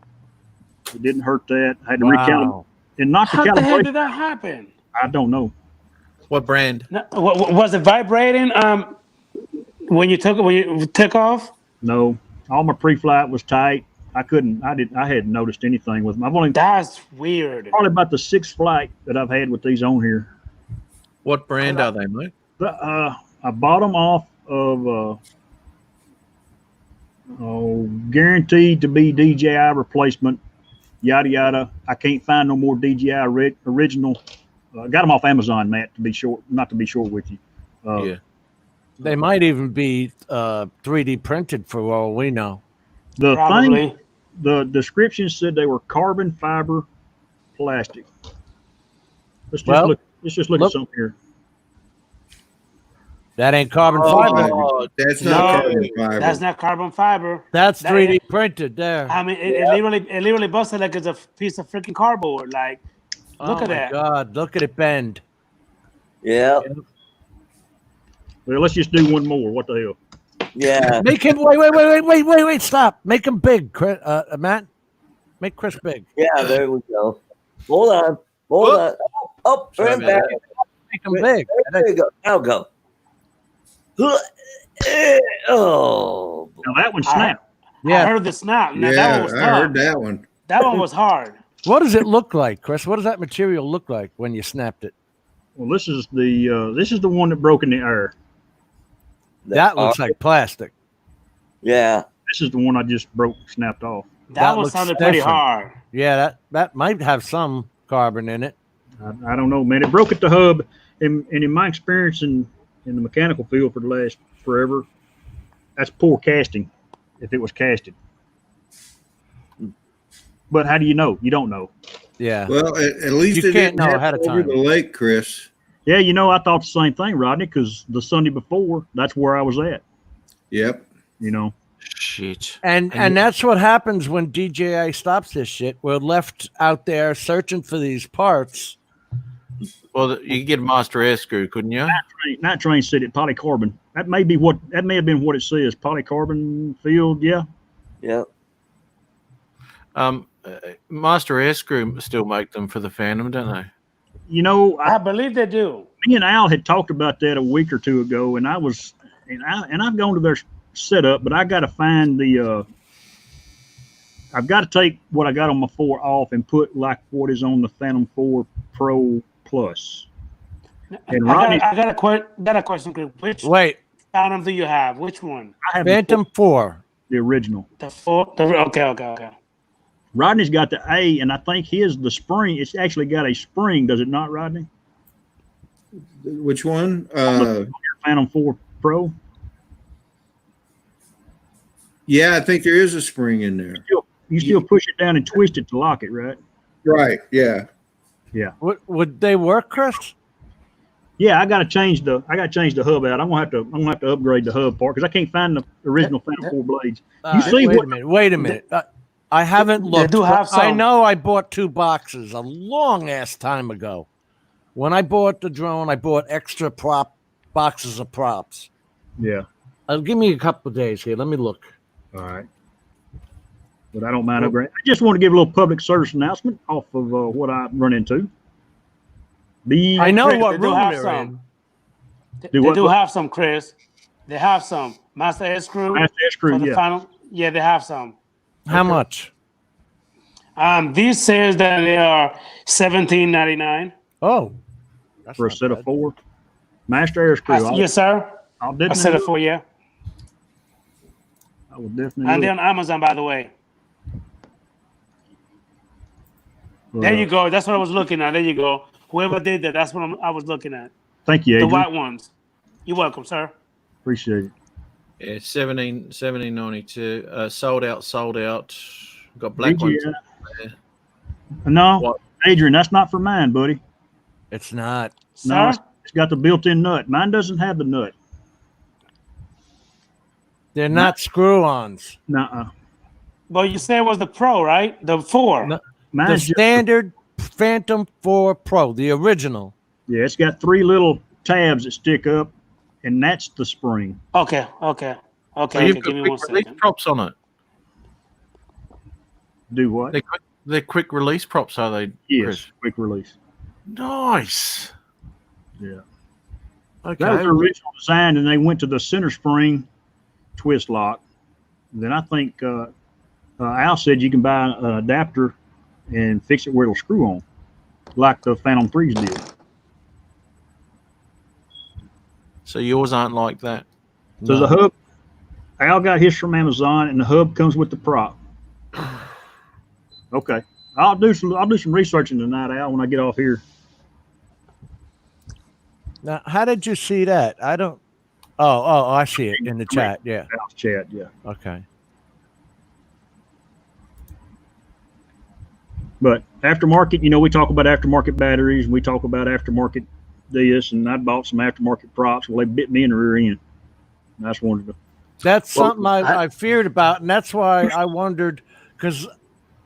It didn't hurt that. I had to recalibrate. Wow. It knocked the How the hell calibration. did that happen? I don't know. What brand? No, was it vibrating? When you took off? No, all my pre-flight was tight. I hadn't noticed anything with them. I've only That's weird. probably about the sixth flight that I've had with these on here. What brand are they, mate? I bought them off of guaranteed to be DJI replacement, yada yada. I can't find no more DJI original. I got them off Amazon, Matt. Not to be short with you. Yeah. They might even be 3D printed for all we know. The Probably. thing, the description said they were carbon fiber plastic. Let's just look look. at something here. That ain't carbon fiber. Oh, that's not No, carbon fiber. That's not carbon fiber. That's that 3D is- printed there. I mean, it literally busted like it's a piece of freaking cardboard. Like, look oh at my that. God, look at it bend. yeah. Well, let's just do one more. What the hell? Yeah. Make him wait, stop. Make him big, Chris, Matt. Make Chris big. Yeah, there we go. Hold on. Oh, Sorry, and man. back. Make him big. There you go. Now go. Oh. Now that one snapped. I Yeah. heard the snap. Now, that Yeah, one was I tough. heard that one. That one was hard. What does it look like, Chris? What does that material look like when you snapped it? Well, this is the one that broke in the air. That looks like plastic. Yeah. This is the one I just snapped off. That one looks sounded pretty different. hard. Yeah, that might have some carbon in it. I don't know, man. It broke at the hub, and in my experience in the mechanical field for the last forever, that's poor casting. If it was casted, but how do you know? You don't know. Yeah. Well, at least You it can't didn't know happen ahead of over time. the lake, Chris. Yeah, I thought the same thing, Rodney, because the Sunday before, that's where I was at. Yep. Shit. And that's what happens when DJI stops this shit. We're left out there searching for these parts. Well, you could get a master air screw, couldn't you? Night Train said it polycarbon. That may have been what it says. Polycarbon field. Yeah. Yeah. Master air screw still make them for the Phantom, don't they? I believe they do. Me and Al had talked about that a week or two ago, and I've gone to their setup, but I got to find I've got to take what I got on my 4 off and put like what is on the Phantom 4 Pro Plus. And Rodney, I got a question. Chris. Which Wait, Phantom do you have? Which one? I have Phantom 4. the original. The 4? Okay. Rodney's got the A, and I think the spring. It's actually got a spring, does it not, Rodney? Which one? Phantom 4 Pro. Yeah, I think there is a spring in there. You still push it down and twist it to lock it, right? Right. Yeah. Would they work, Chris? Yeah, I gotta change the hub out. I'm gonna have to upgrade the hub part because I can't find the original Phantom 4 blades. Wait a minute. I haven't looked. do have but I some. know I bought 2 boxes a long ass time ago. When I bought the drone, I bought extra boxes of props. Yeah. Give me a couple of days here. Let me look. All right. But I don't mind upgrading. I just want to give a little public service announcement off of what I run into. I know what They do room have they're some. in. They do have some, Chris. They have some. Master S Screw. Master S Screw, for the yeah. final. Yeah, they have some. How much? This says that they are $17.99. Oh, that's For a not set bad. of 4. Master Air Screw. Yes, sir. I'll A definitely set of 4, yeah. I will definitely And look. they're on Amazon, by the way. There you go. That's what I was looking at. There you go. Whoever did that, that's what I was looking at. Thank you, The Adrian. white ones. You're welcome, sir. Appreciate it. Yeah, 17.92. Sold out. Got black Did you, ones. there. No, What? Adrian, that's not for mine, buddy. It's not. No, Sir? it's got the built-in nut. Mine doesn't have the nut. They're not screw-ons. Nuh-uh. Well, you said it was the Pro, right? The 4. No. The Mine's just, standard Phantom 4 Pro, the original. yeah, it's got 3 little tabs that stick up, and that's the spring. Okay. So Give you've got me 1 quick release second. props on it. Do what? They're quick release props, are they? Yes, Chris? quick release. Nice. Yeah. Okay. That was the original design, and they went to the center spring twist lock. Then I think Al said you can buy an adapter and fix it where it'll screw on, like the Phantom 3s did. So yours aren't like that. So the hub, Al got his from Amazon, and the hub comes with the prop. Okay, I'll do some researching tonight, Al, when I get off here. Now, how did you see that? I don't. Oh, I see it in the chat. Yeah. Al's chat, yeah. Okay. But aftermarket, we talk about aftermarket batteries, and we talk about aftermarket this, and I bought some aftermarket props. Well, they bit me in the rear end. And I just wanted to. That's something I feared about, and that's why I wondered, because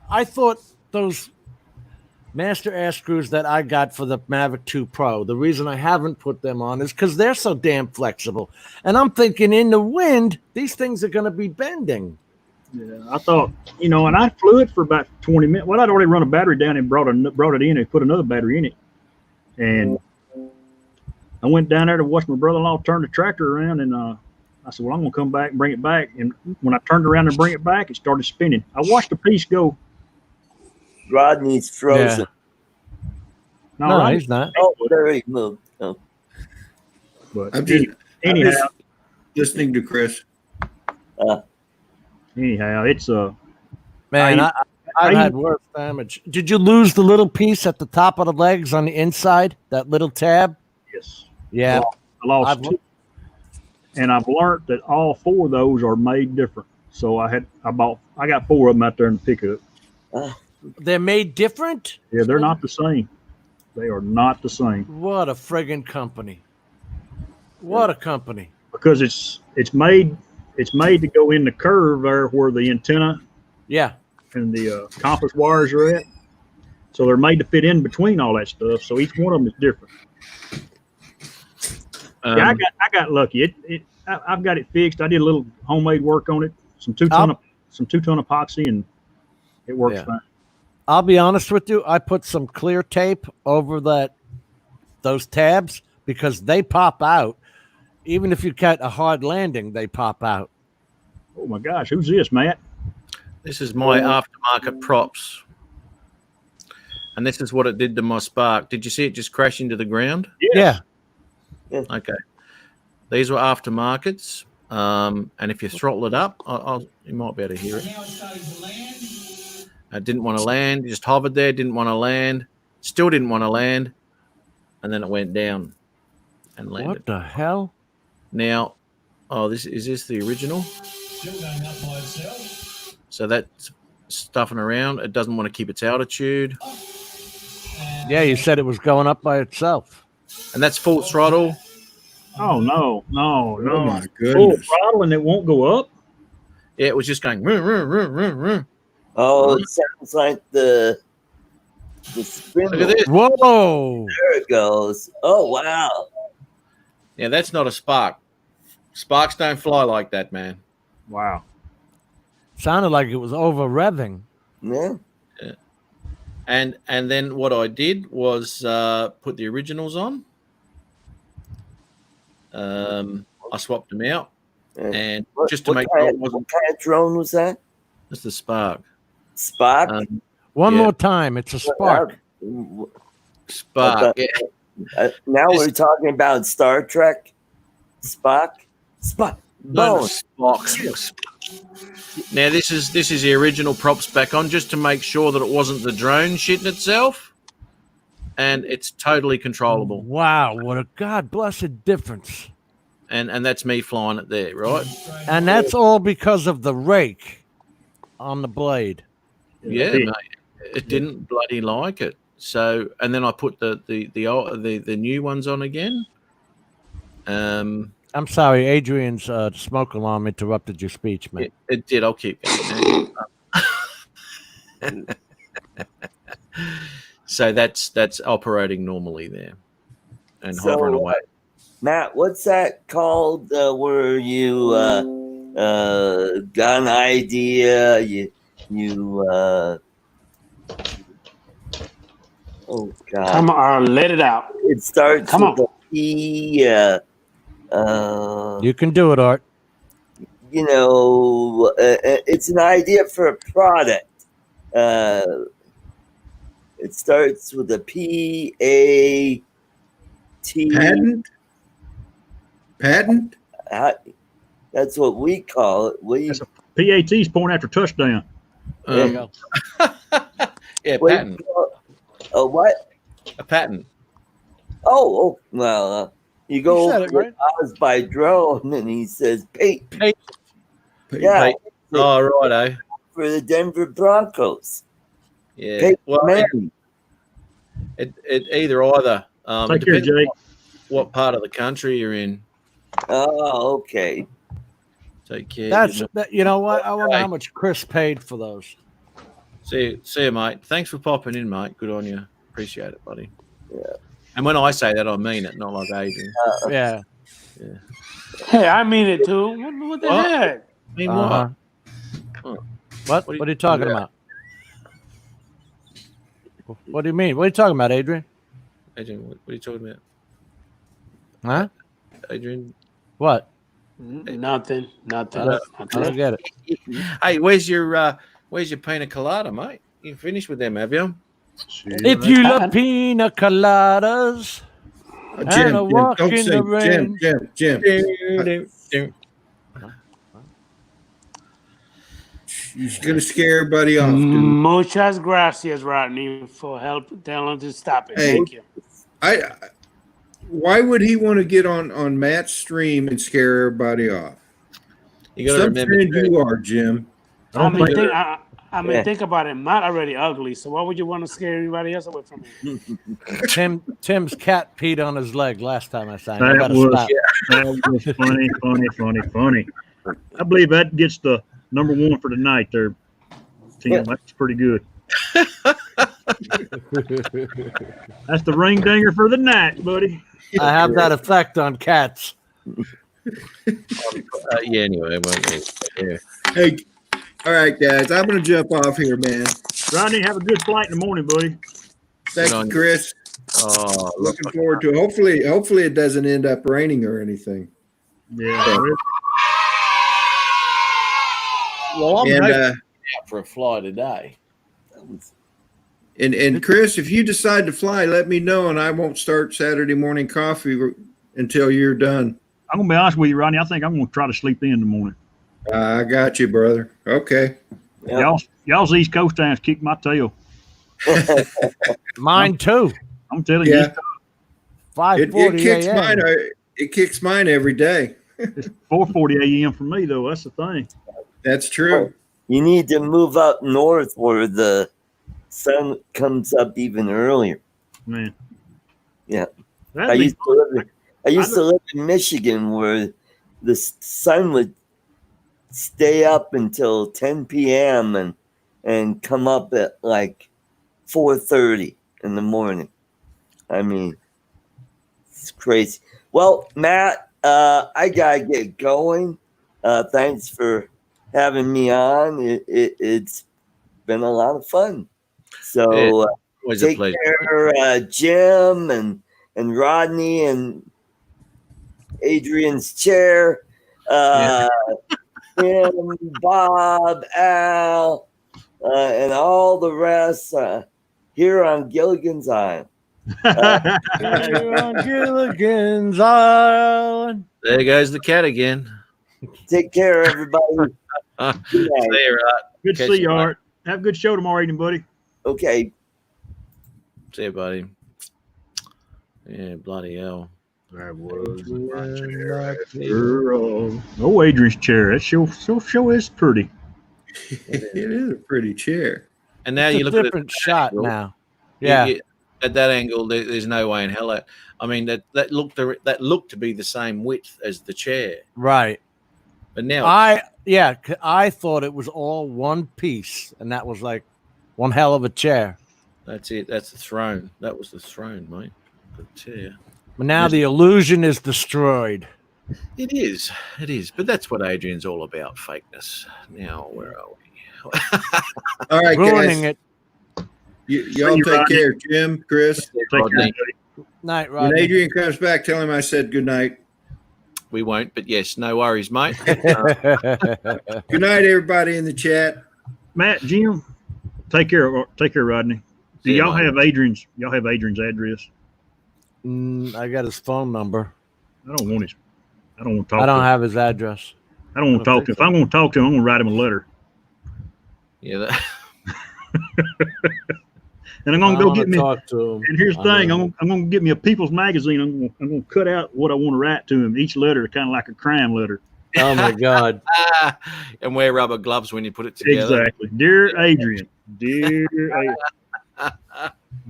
I thought those Master Air Screws that I got for the Mavic 2 Pro, the reason I haven't put them on is because they're so damn flexible. And I'm thinking in the wind, these things are going to be bending. Yeah, I thought, and I flew it for about 20 minutes. Well, I'd already run a battery down and brought it in and put another battery in it. And I went down there to watch my brother-in-law turn the tractor around, and I said, well, I'm going to come back and bring it back. And when I turned around and bring it back, it started spinning. I watched the piece go. Rodney's frozen. No, No, right? he's not. Oh, there he moved. Oh. But I'm just anyhow, listening to Chris. anyhow, it's Man, I've had worse damage. Did you lose the little piece at the top of the legs on the inside? That little tab? yes. Yeah. I lost I've- 2, and I've learned that all 4 of those are made different. So I got 4 of them out there in the pickup. They're made different? Yeah, they're not the same. They are not the same What a friggin' company. What a company. because it's made to go in the curve there where the antenna Yeah. and the compass wires are at. So they're made to fit in between all that stuff. So each one of them is different. Yeah, I got lucky. I've got it fixed. I did a little homemade work on it. Some 2-ton epoxy, and it works Yeah. fine. I'll be honest with you. I put some clear tape over those tabs because they pop out. Even if you cut a hard landing, they pop out. Oh my gosh, who's this, Matt? This is my aftermarket props. And this is what it did to my Spark. Did you see it just crash into the ground? Yeah. Okay. These were aftermarkets. And if you throttle it up, you might be able to hear it. It didn't want to land. It just hovered there, didn't want to land. Still didn't want to land. And then it went down and landed. What the hell? Now, is this the original? So that's stuffing around. It doesn't want to keep its altitude. Yeah, you said it was going up by itself. and that's full throttle. Oh no. Oh my Full goodness. throttle and it won't go up. Yeah, it was just going. Vroom, vroom, vroom, vroom, vroom. Oh, it sounds like the spindle. Look at this. Whoa! There it goes. Oh wow. Yeah, that's not a spark. Sparks don't fly like that, man. Wow. Sounded like it was over revving. Yeah. And then what I did was put the originals on. I swapped them out, and just to make sure it wasn't. What kind of drone was that? Just the spark. Spark. One Yeah. more time. It's a spark. Spark. Yeah. Now we're talking about Star Trek. Spock. Spock. No, Bone. Spock. Now this is the original props back on, just to make sure that it wasn't the drone shitting itself, and it's totally controllable. Wow, what a God blessed difference. And that's me flying it there, right? And that's all because of the rake on the blade. Yeah, mate. It didn't bloody like it. So, and then I put the new ones on again. I'm sorry, Adrian's smoke alarm interrupted your speech, mate. It did. I'll keep going. So that's operating normally there, and hovering away. Matt, what's that called? Where you got an idea? Oh God! Come on, let it out. It starts Come with a P. You can do it, Art. You know, it's an idea for a product. It starts with a P-A-T. Patent? That's what we call it. That's a PAT's point after touchdown. There you go. Yeah, What do you patent. call it? A what? A patent. Oh, well, you go You said over it, right? Oz by drone, and he says, "Pay, Pay- yeah, Oh, righto. for the Denver Broncos." Yeah. Pay Well, money. it either. It Take care, depends Jake. what part of the country you're in. Oh, okay. Take care. That's that. You know what? I wonder how much Chris paid for those. See you, mate. Thanks for popping in, mate. Good on you. Appreciate it, buddy. Yeah. And when I say that, I mean it, not like Adrian. Yeah. Hey, I mean it too. What the What? heck? I mean Uh-huh. what? What? What are you talking about? What do you mean? What are you talking about, Adrian? Adrian, what are you talking about? Huh? Adrian? What? Nothing. I don't get it. Hey, where's your pina colada, mate? You finished with them, have you? If you love pina coladas and a walk don't in say the rain. Jim. You're gonna scare everybody off, dude. Muchas gracias, Rodney, for help telling to stop it. Hey. Thank you. Why would he want to get on Matt's stream and scare everybody off? You got to Some remember. friend you are, Jim. I mean, think- Yeah. think about it. Matt already ugly, so why would you want to scare everybody else away from him? Tim's cat peed on his leg last time I saw him. I That gotta was, stop. that was funny. I believe that gets the number one for tonight there, Tim. Yeah. That's pretty good. That's the ring dinger for the night, buddy. I have that effect on cats. Yeah, anyway, yeah. Hey, all right, guys, I'm gonna jump off here, man. Rodney, have a good flight in the morning, buddy. Thank Good on you, you. Chris. Oh, Looking forward to it. Hopefully it doesn't end up raining or anything. Yeah. well, I'm And hoping out for a fly today. and Chris, if you decide to fly, let me know, and I won't start Saturday morning coffee until you're done. I'm gonna be honest with you, Rodney. I think I'm gonna try to sleep in the morning. I got you, brother. Okay. Yeah. Y'all's East Coast times kick my tail. Mine too. I'm telling Yeah. you, 5:40 It kicks a.m. mine. It kicks mine every day. it's 4:40 a.m. for me though. That's the thing. That's true. You need to move up north where the sun comes up even earlier. Man, There That'd I be used to live in Michigan, where the sun would stay up until 10 p.m. and come up at like 4:30 in the morning. I mean, it's crazy. Well, Matt, I gotta get going. Thanks for having me on. It's been a lot of fun. So Always a take pleasure. care, Jim and Rodney and Adrian's chair. Tim, Bob, Al, and all the rest here on Gilligan's Island. Here on Gilligan's Island. There goes the cat again. Take care, everybody. See you, Art. Good to Catch see you you, later. Art. Have a good show tomorrow evening, buddy. Okay. See you, buddy. Yeah, bloody hell. That was my chair. Oh, Adrian's chair. That show is pretty. It is a pretty chair. And now It's you a look at different it shot now. Yeah. at that angle, there's no way in hell. I mean, that looked to be the same width as the chair, Right. but now I thought it was all one piece, and that was like one hell of a chair. that's it. That's the throne. That was the throne, mate. The chair. But now the illusion is destroyed. It is. But that's what Adrian's all about, fakeness. Now, where are we? All right, Ruining guys. it. Y'all See you, take Rodney. care, Jim, Chris. Take care, Rodney. buddy. Night, When Rodney. Adrian comes back, tell him I said good night. We won't, but yes, no worries, mate. Good night, everybody in the chat. Matt, Jim, take care, Rodney. Do See you, y'all mate. have Adrian's address? I got his phone number. I don't want to talk. I don't to him. have his address. I don't want to talk to him. If I'm going to talk to him, I'm going to write him a letter, Yeah, that, and I'm going to go get me. talk to him. And here's the thing: I'm going to get me a People's Magazine. I'm going to cut out what I want to write to him. Each letter, kind of like a crime letter. Oh my God. and wear rubber gloves when you put it together. Exactly, dear Adrian, dear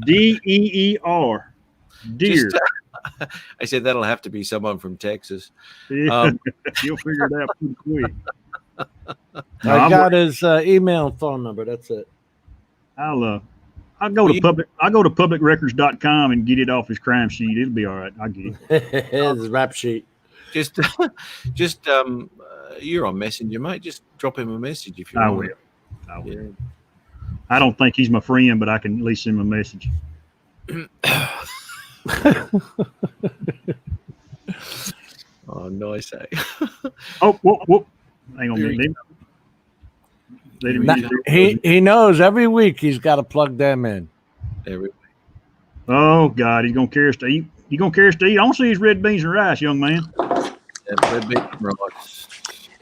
DEER, dear. Just, I said that'll have to be someone from Texas. You'll figure it out pretty quick. No, I I'm got his email and phone number. That's it. I'll go to publicrecords.com and get it off his crime sheet. It'll be all right. I'll get it. His rap sheet. Just you're on Messenger, mate. Just drop him a message if you I want. will. I will. I don't think he's my friend, but I can at least send him a message. Oh, nice, eh? Oh, whoop. Hang on a minute. They didn't Now, use it. he knows every week he's got to plug them in. Every Oh, God, he's going to carry us to eat. You going to carry us to eat? I want to see his red beans and rice, young man. red bean rice.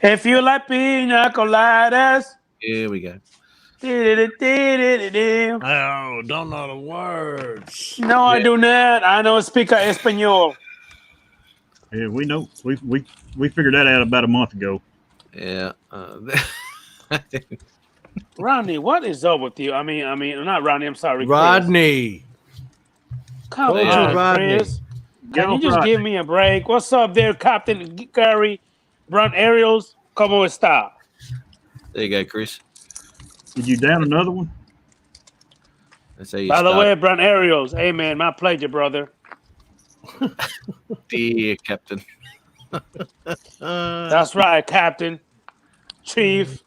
If you like pina coladas. Here we go. Do-do-do-do-do-do. Oh, don't know the words. No, I do not. I don't speak Espanol. Yeah, we know. We figured that out about a month ago. Yeah. Rodney, what is up with you? I mean, not Rodney. I'm sorry, Chris. Rodney. Come Told you, on, Rodney. Chris. Can you Get just off give me a break? What's up there, Captain Gary? Brown Ariels, como está? There you go, Chris. Did you down another one? That's how you By the start. way, Brown Ariels, hey man, my pleasure, brother. Dear Captain. That's right, Captain, Chief.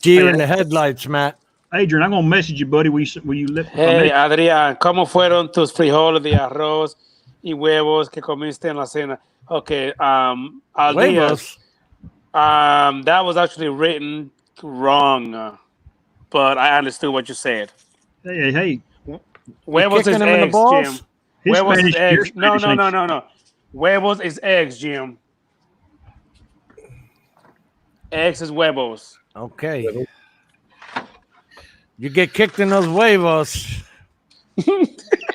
Deer in the headlights, Matt. Adrian, I'm gonna message you, buddy. Will you let? Hey, Adrián, ¿cómo fueron tus frijoles de arroz y huevos que comiste en la cena? Okay, Al Huevos. that was actually written wrong, but I understood what you said. Hey. Huevos kicking is him in the eggs, balls? Jim. His Huevos Spanish, is your eggs. No. Spanish ain't- Huevos is eggs, Jim. Eggs is huevos. Okay. You get kicked in those huevos. You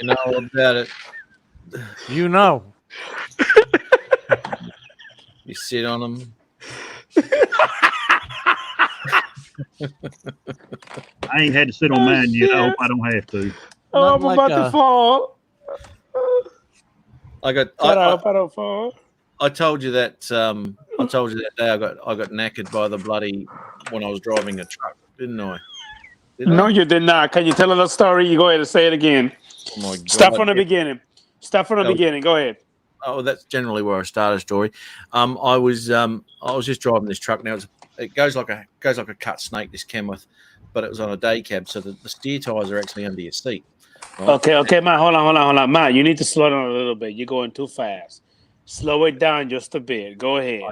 know all about it. You know. You sit on them. I ain't had to sit on mine yet. I hope I don't have to. Oh, I'm Nothing like about to fall. I got. I told you that. I told you that day. I got knackered by the bloody when I was driving a truck, didn't I? No, you did not. Can you tell us a story? You go ahead and say it again. Oh my God. Start from the beginning. Start from the beginning. Go ahead. Oh, that's generally where I start a story. I was just driving this truck. Now it goes like a cut snake. This Kenworth, but it was on a day cab, so the steer tires are actually under your seat. Right? Okay, Matt. Hold on, Matt. You need to slow down a little bit. You're going too fast. Slow it down just a bit. Go ahead.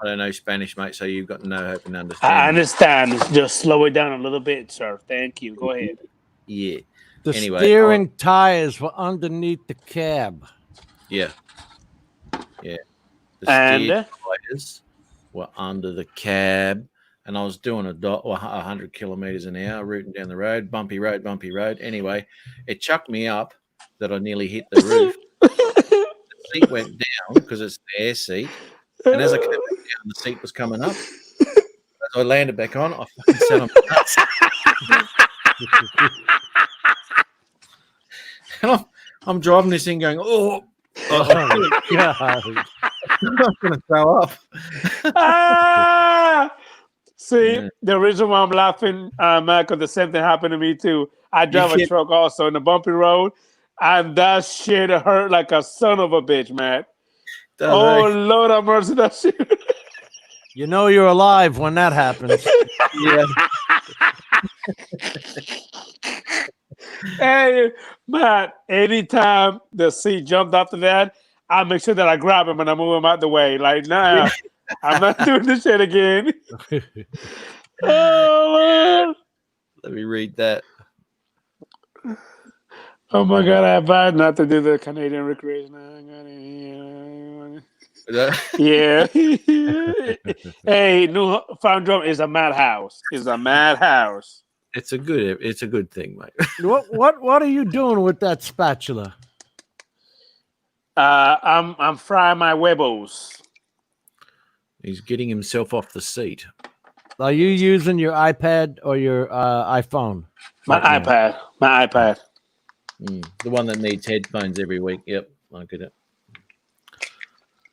I don't know Spanish, mate, so you've got no hope in understanding. I understand. Just slow it down a little bit, sir. Thank you. Go ahead. Yeah. The Anyway, steering tires were underneath the cab. Yeah. The And? steer tires were under the cab, and I was doing 100 kilometers an hour, rooting down the road, bumpy road. Anyway, it chucked me up that I nearly hit the roof. The seat went down because it's the air seat, and as I came back down, the seat was coming up. As I landed back on, I fucking sat on my nuts. And I'm driving this thing going, oh God. I'm not going to throw up. See, Yeah. the reason why I'm laughing, Matt, because the same thing happened to me too. I drive a truck also in the bumpy road, and that shit hurt like a son of a bitch, Matt. Oh, Lord have mercy, that shit. You know you're alive when that happens. Yeah. Hey, Matt, anytime the seat jumped after that, I make sure that I grab him and I move him out the way. Like, nah, I'm not doing this shit again. Oh, Let me read that. oh my God, I advise not to do the Canadian recreation. Yeah. Hey, Newfoundland is a madhouse. It's a madhouse. It's a good thing, mate. What are you doing with that spatula? I'm frying my huevos. He's getting himself off the seat. Are you using your iPad or your iPhone? My iPad. My iPad. The one that needs headphones every week. Yep, I get it.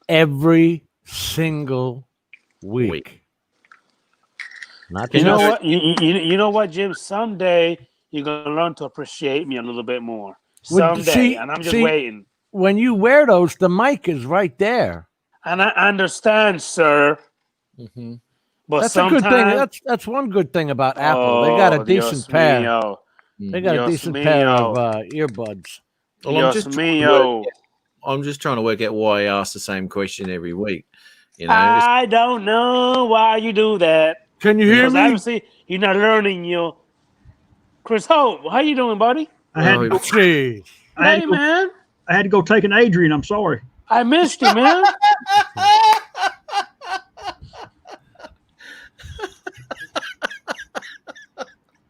Every single week. Not You know just- what? You know what, Jim? Someday you're gonna learn to appreciate me a little bit more. Well, Someday, and I'm just waiting. When you wear those, the mic is right there. And I understand, sir. Mm-hmm. But That's a good thing. sometimes That's one good thing about Apple. They got a decent Dios pair. mío. They got a Dios decent pair of mío. earbuds. Well, Dios mío. I'm just trying to work out why I ask the same question every week. You know, I don't know why you do that. Can you hear Because me? obviously you're not learning your Chris Hope. How you doing, buddy? I had, Well, Jeez. Hey, man. I had to go take an Adrian. I'm sorry. I missed you, man.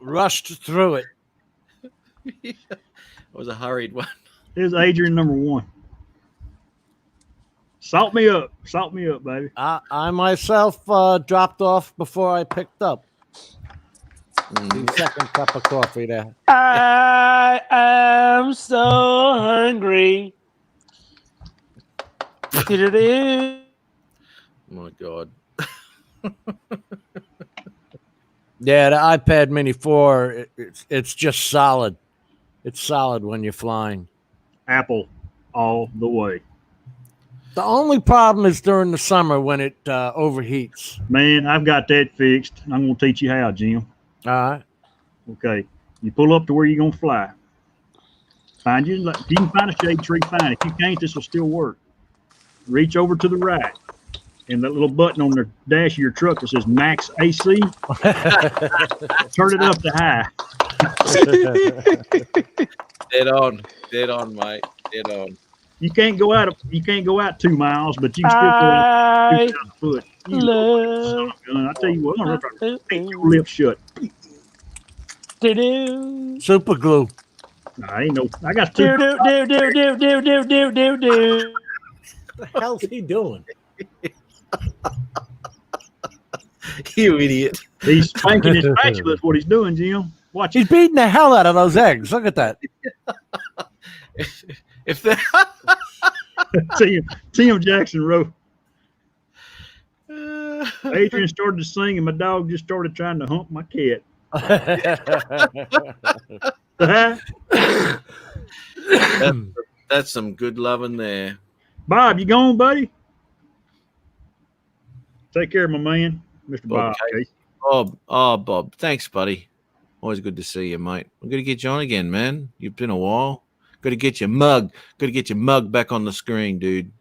Rushed through it. it was a hurried one. Here's Adrian number 1. Salt me up. Salt me up, baby. I myself dropped off before I picked up. The second cup of coffee there. I am so hungry. Oh my God. Yeah, the iPad Mini 4, it's just solid. It's solid when you're flying. Apple all the way. The only problem is during the summer when it overheats. Man, I've got that fixed. I'm going to teach you how, Jim. All right. Okay. You pull up to where you're going to fly. If you can find a shade tree, fine. If you can't, this will still work. Reach over to the right. And that little button on the dash of your truck that says Max AC, turn it up to high. Dead on, mate. Dead on. You can't go out 2 miles, but you can still go out 2,000 foot. You love. I tell you what, I'm gonna take your lips shut. Super glue. I ain't no. I got 2. Do do do do do do do do do do. What the hell's he doing? You idiot. He's spanking his spatula. That's what he's doing, Jim. Watch He's it. beating the hell out of those eggs. Look at that. If that Tim Jackson wrote, Adrian started to sing and my dog just started trying to hump my cat. That's some good loving there. Bob, you gone, buddy? Take care of my man, Mr. Bob. Okay. Bob. Thanks, buddy. Always good to see you, mate. I'm going to get you on again, man. You've been a while. Got to get your mug. Got to get your mug back on the screen, dude.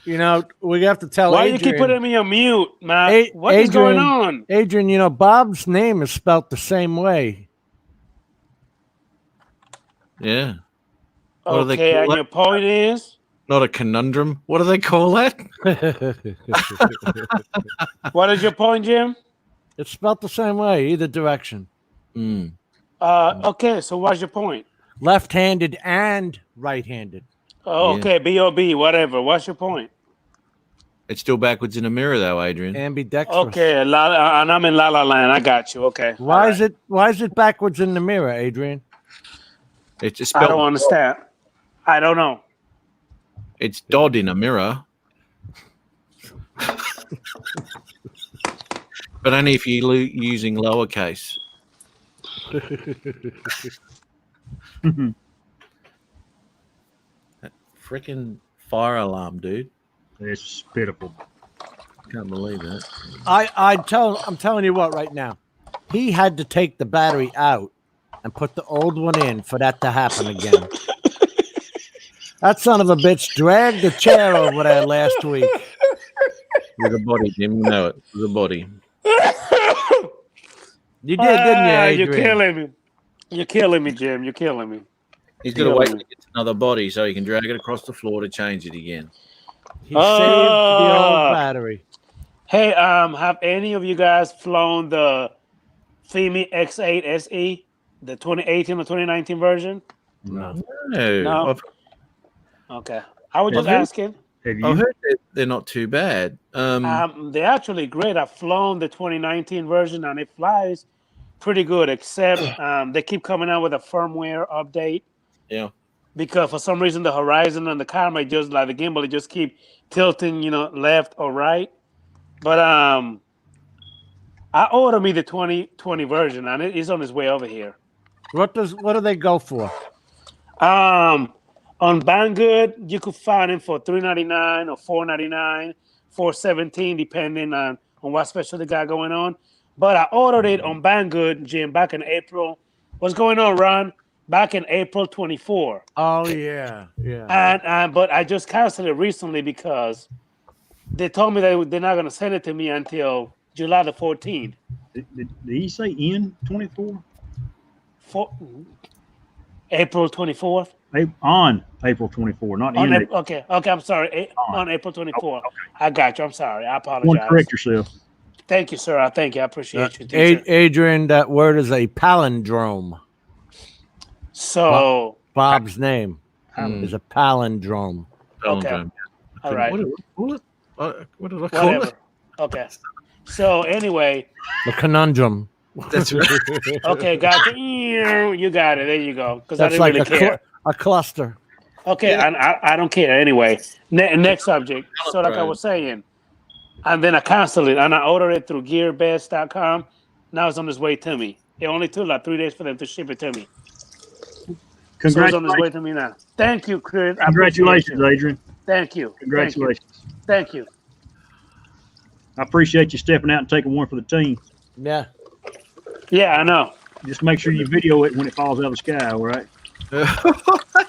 You know, we have to tell Why Adrian. you keep putting me on mute, man? What is going on? Adrian, you know, Bob's name is spelt the same way. Yeah. Okay, and your point is? Not a conundrum. What do they call that? What is your point, Jim? It's spelled the same way, either direction. Mm. Okay, so what's your point? Left-handed and right-handed. Oh, okay, B.O.B., whatever. What's your point? It's still backwards in the mirror, though, Adrian. Ambidextrous. Okay, and I'm in La La Land. I got you. Okay. Why is it backwards in the mirror, Adrian? It's I don't understand. I don't know. It's Dodd in a mirror. But only if you're using lowercase. That freaking fire alarm, dude. It's pitiful. Can't believe that. I'm telling you what right now. He had to take the battery out and put the old one in for that to happen again. That son of a bitch dragged the chair over there last week. With a body, Jim. You know it. With a body. You did, didn't you, Adrian? You're killing me. You're killing me, Jim. You're killing me. He's got to wait to get another body so he can drag it across the floor to change it again. He saved the old battery. Hey, have any of you guys flown the FEMI X8 SE, the 2018 or 2019 version? No. Okay. I was just asking. I've heard they're not too bad. They're actually great. I've flown the 2019 version and it flies pretty good, except they keep coming out with a firmware update. Yeah. Because for some reason the horizon and the camera just like the gimbal, it just keep tilting, left or right. But I ordered me the 2020 version and it is on its way over here. What do they go for? On Banggood, you could find them for $3.99 or $4.99, $4.17, depending on what special they got going on. But I ordered it on Banggood, Jim, back in April. What's going on, Ron? Back in April 24. Oh yeah. And but I just canceled it recently because they told me that they're not going to send it to me until July the 14th. Did he say in 24? April 24th. On April 24, not in April. Okay, I'm sorry. On April 24th. Okay. I got you. I'm sorry. I apologize. Want to correct yourself. Thank you, sir. Thank you. I appreciate you. Adrian, that word is a palindrome. So Bob's name is a palindrome. Okay. All right. What did I call it? Okay. So anyway, the conundrum. That's right. Okay, got you. You got it. There you go. Because I didn't like really care. A cluster. Okay, yeah. I don't care anyway. Next subject. So like I was saying, and then I canceled it and I ordered it through GearBest.com. Now it's on its way to me. It only took like 3 days for them to ship it to me. So it's on its way to me now. Thank you, Chris. Congratulations, Adrian. Thank you. Congratulations. Thank you. I appreciate you stepping out and taking one for the team. Yeah. Yeah, I know. Just make sure you video it when it falls out of the sky, all right?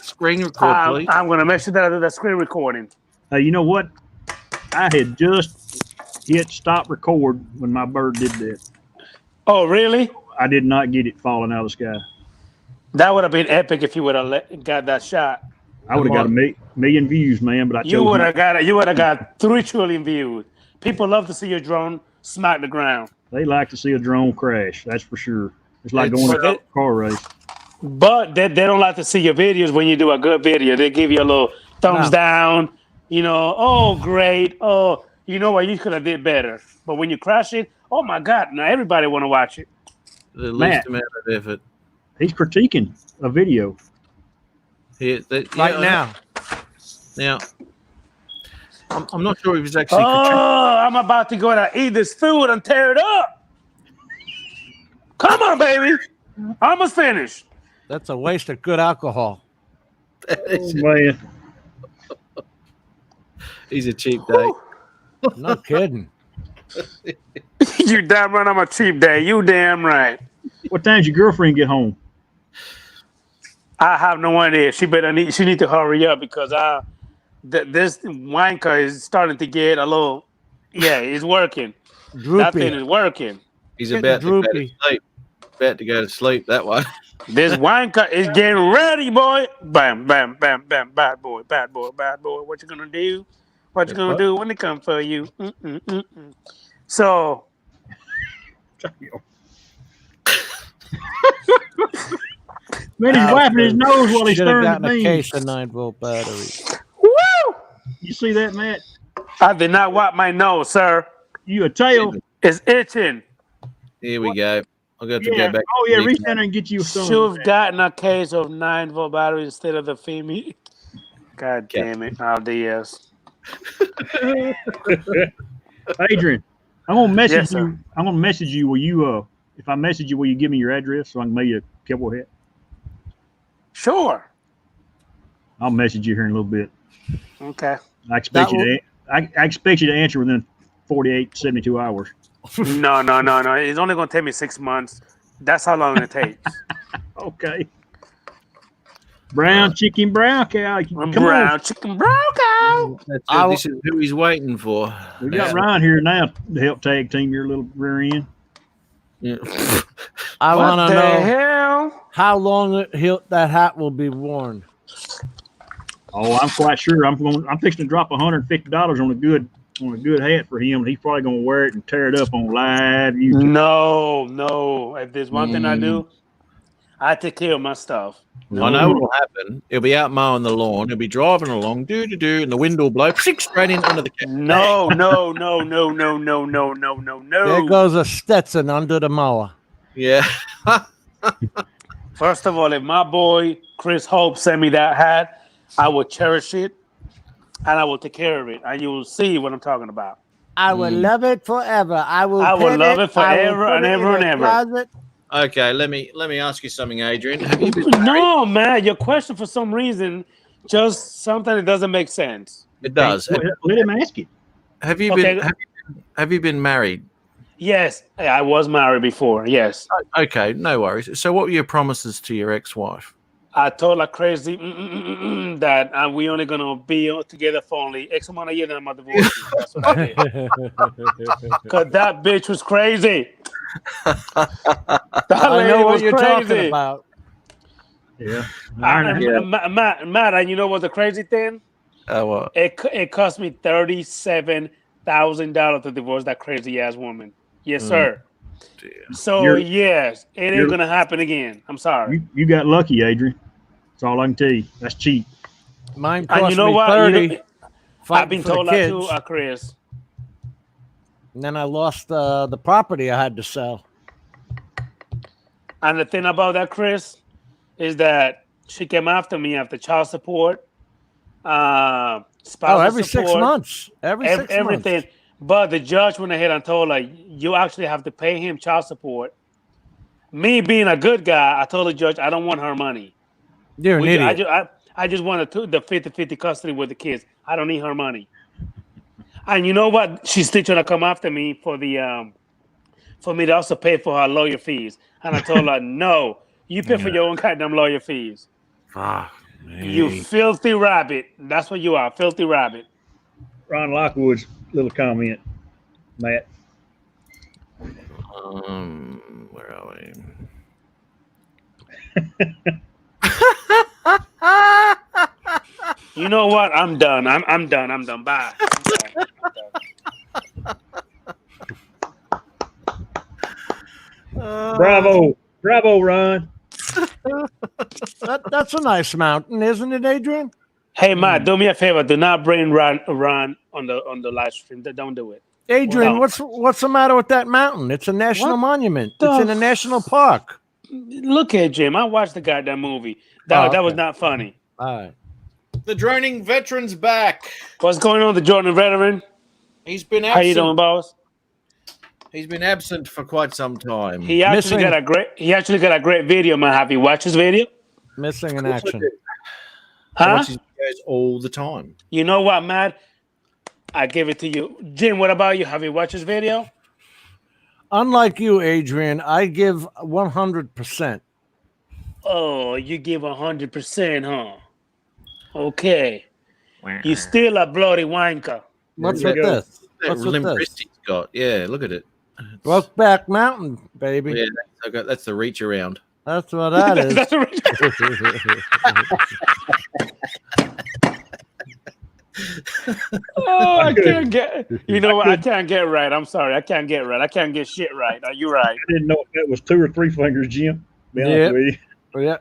Screen record, please. I'm going to make sure that I do that screen recording. You know what? I had just hit stop record when my bird did that. Oh, really? I did not get it falling out of the sky. That would have been epic if you would have got that shot. I would have got a million views, man. But you would have got 3 trillion views. People love to see your drone smack the ground. They like to see a drone crash. That's for sure. It's like going to a car race. But they don't like to see your videos when you do a good video. They give you a little thumbs down. Oh, great. Oh, you know what? You could have did better. But when you crash it, oh, my God. Now everybody want to watch it. The least amount of effort. He's critiquing a video. Now. I'm not sure if he's actually. Oh, I'm about to go and eat this food and tear it up. Come on, baby. Almost finished. That's a waste of good alcohol. Oh, man. He's a cheap date. No kidding. You damn right I'm a cheap day. You damn right. What time's your girlfriend get home? I have no idea. She need to hurry up because this wanker is starting to get a little. Yeah, it's working. Droopy. That thing is working. He's Getting about to go to droopy. sleep. About to go to sleep. That one. This wanker is getting ready, boy. Bam, bam, bam, bam. Bad boy, bad boy, bad boy. What you gonna do? What you gonna do when they come for you? So. Man, he's wiping his nose while he's Should have stirring the gotten a beans. case of 9-volt batteries. Woo! You see that, Matt? I did not wipe my nose, sir. You a tail? It's itching. Here we go. I'll go to Yeah. go back. Oh, yeah. Reach down there and get you some. Should have gotten a case of 9-volt batteries instead of the Femi. God damn it. Oh, DS. Adrian, I'm gonna message Yes, sir. you. I'm gonna message you. Will you? If I message you, will you give me your address so I can mail you a cowboy hat? Sure. I'll message you here in a little bit. Okay. I expect That you to. I expect you to answer within 48, 72 hours. No. It's only going to take me 6 months. That's how long it takes. Okay. Brown chicken, brown cow. Come Brown on. chicken, brown cow. That's I it. This is who he's waiting for. We got Ryan here now to help tag team your little rear end. Yeah. I What want to the know hell? how long that hat will be worn. Oh, I'm quite sure. I'm fixing to drop $150 on a good hat for him. He's probably gonna wear it and tear it up on live YouTube. No. If there's one thing I do, I take care of my stuff. I know what will happen. He'll be out mowing the lawn. He'll be driving along, and the wind will blow straight in under the cat. No. There goes a Stetson under the mower. Yeah. First of all, if my boy Chris Hope sent me that hat, I will cherish it and I will take care of it. And you will see what I'm talking about. I will love it forever. I will love it I will forever put and it ever in and a ever. closet. Okay, let me ask you something, Adrian. Have you been married? No, man, your question for some reason just something that doesn't make sense. It does. Let him ask it. Have you Okay. have you been married? Yes, I was married before. Yes, Okay, no worries. So what were your promises to your ex-wife? I told her crazy that we only gonna be together for only X amount of years, and I'm gonna divorce you. That's what I did. Cause that bitch was crazy. That I lady know what was you're crazy. talking about. Yeah. Matt, and you know what's the crazy thing? What? It cost me $37,000 to divorce that crazy ass woman. Yes, sir. Dear. So yes, it ain't gonna happen again. I'm sorry. You got lucky, Adrian. That's all I can tell you. That's cheap. Mine And cost you know me what? 30. I've fighting been for the told that kids. too, Chris. And then I lost the property I had to sell. And the thing about that, Chris, is that she came after me after child support, spousal every support, 6 months. Every 6 everything. months. But the judge went ahead and told her, you actually have to pay him child support. Me being a good guy, I told the judge I don't want her money. You're an idiot. I just wanted the 50-50 custody with the kids. I don't need her money. And you know what? She's still trying to come after me for the for me to also pay for her lawyer fees. And I told her, no, you pay for your own goddamn lawyer fees. Ah, You filthy rabbit. That's what you are, filthy rabbit. Ron Lockwood's little comment, Matt. Where are we? You know what? I'm done. I'm done. I'm done. Bye. Bravo, Ron. That's a nice mountain, isn't it, Adrian? Hey Matt, do me a favor. Do not bring Ron on the live stream. Don't do it. Adrian, Well, what's the matter with that mountain? It's a national monument. It's in a national park. Look at Jim. I watched the goddamn movie. That was not funny. All right. The droning veteran's back. What's going on, the Jordan veteran? He's been How you doing, absent. boss? He's been absent for quite some time. He actually got a great video, man. Have you watched his video? Missing in action. I Huh? watch his videos all the time. You know what, Matt? I give it to you. Jim, what about you? Have you watched his video? Unlike you, Adrian, I give 100%. Oh, you give 100%, huh? Okay. You still a bloody wanker. What's There with you go. this? That What's with limp this? wrist he's got. Yeah, look at it. Brokeback Mountain, baby. Yeah, that's the reach around. That's what that is. That's a- Oh, I can't get. You know what? I can't get right. I'm sorry. I can't get right. I can't get shit right. Are you right? I didn't know if that was 2 or 3 fingers, Jim. Be honest Yeah. with you. Yeah.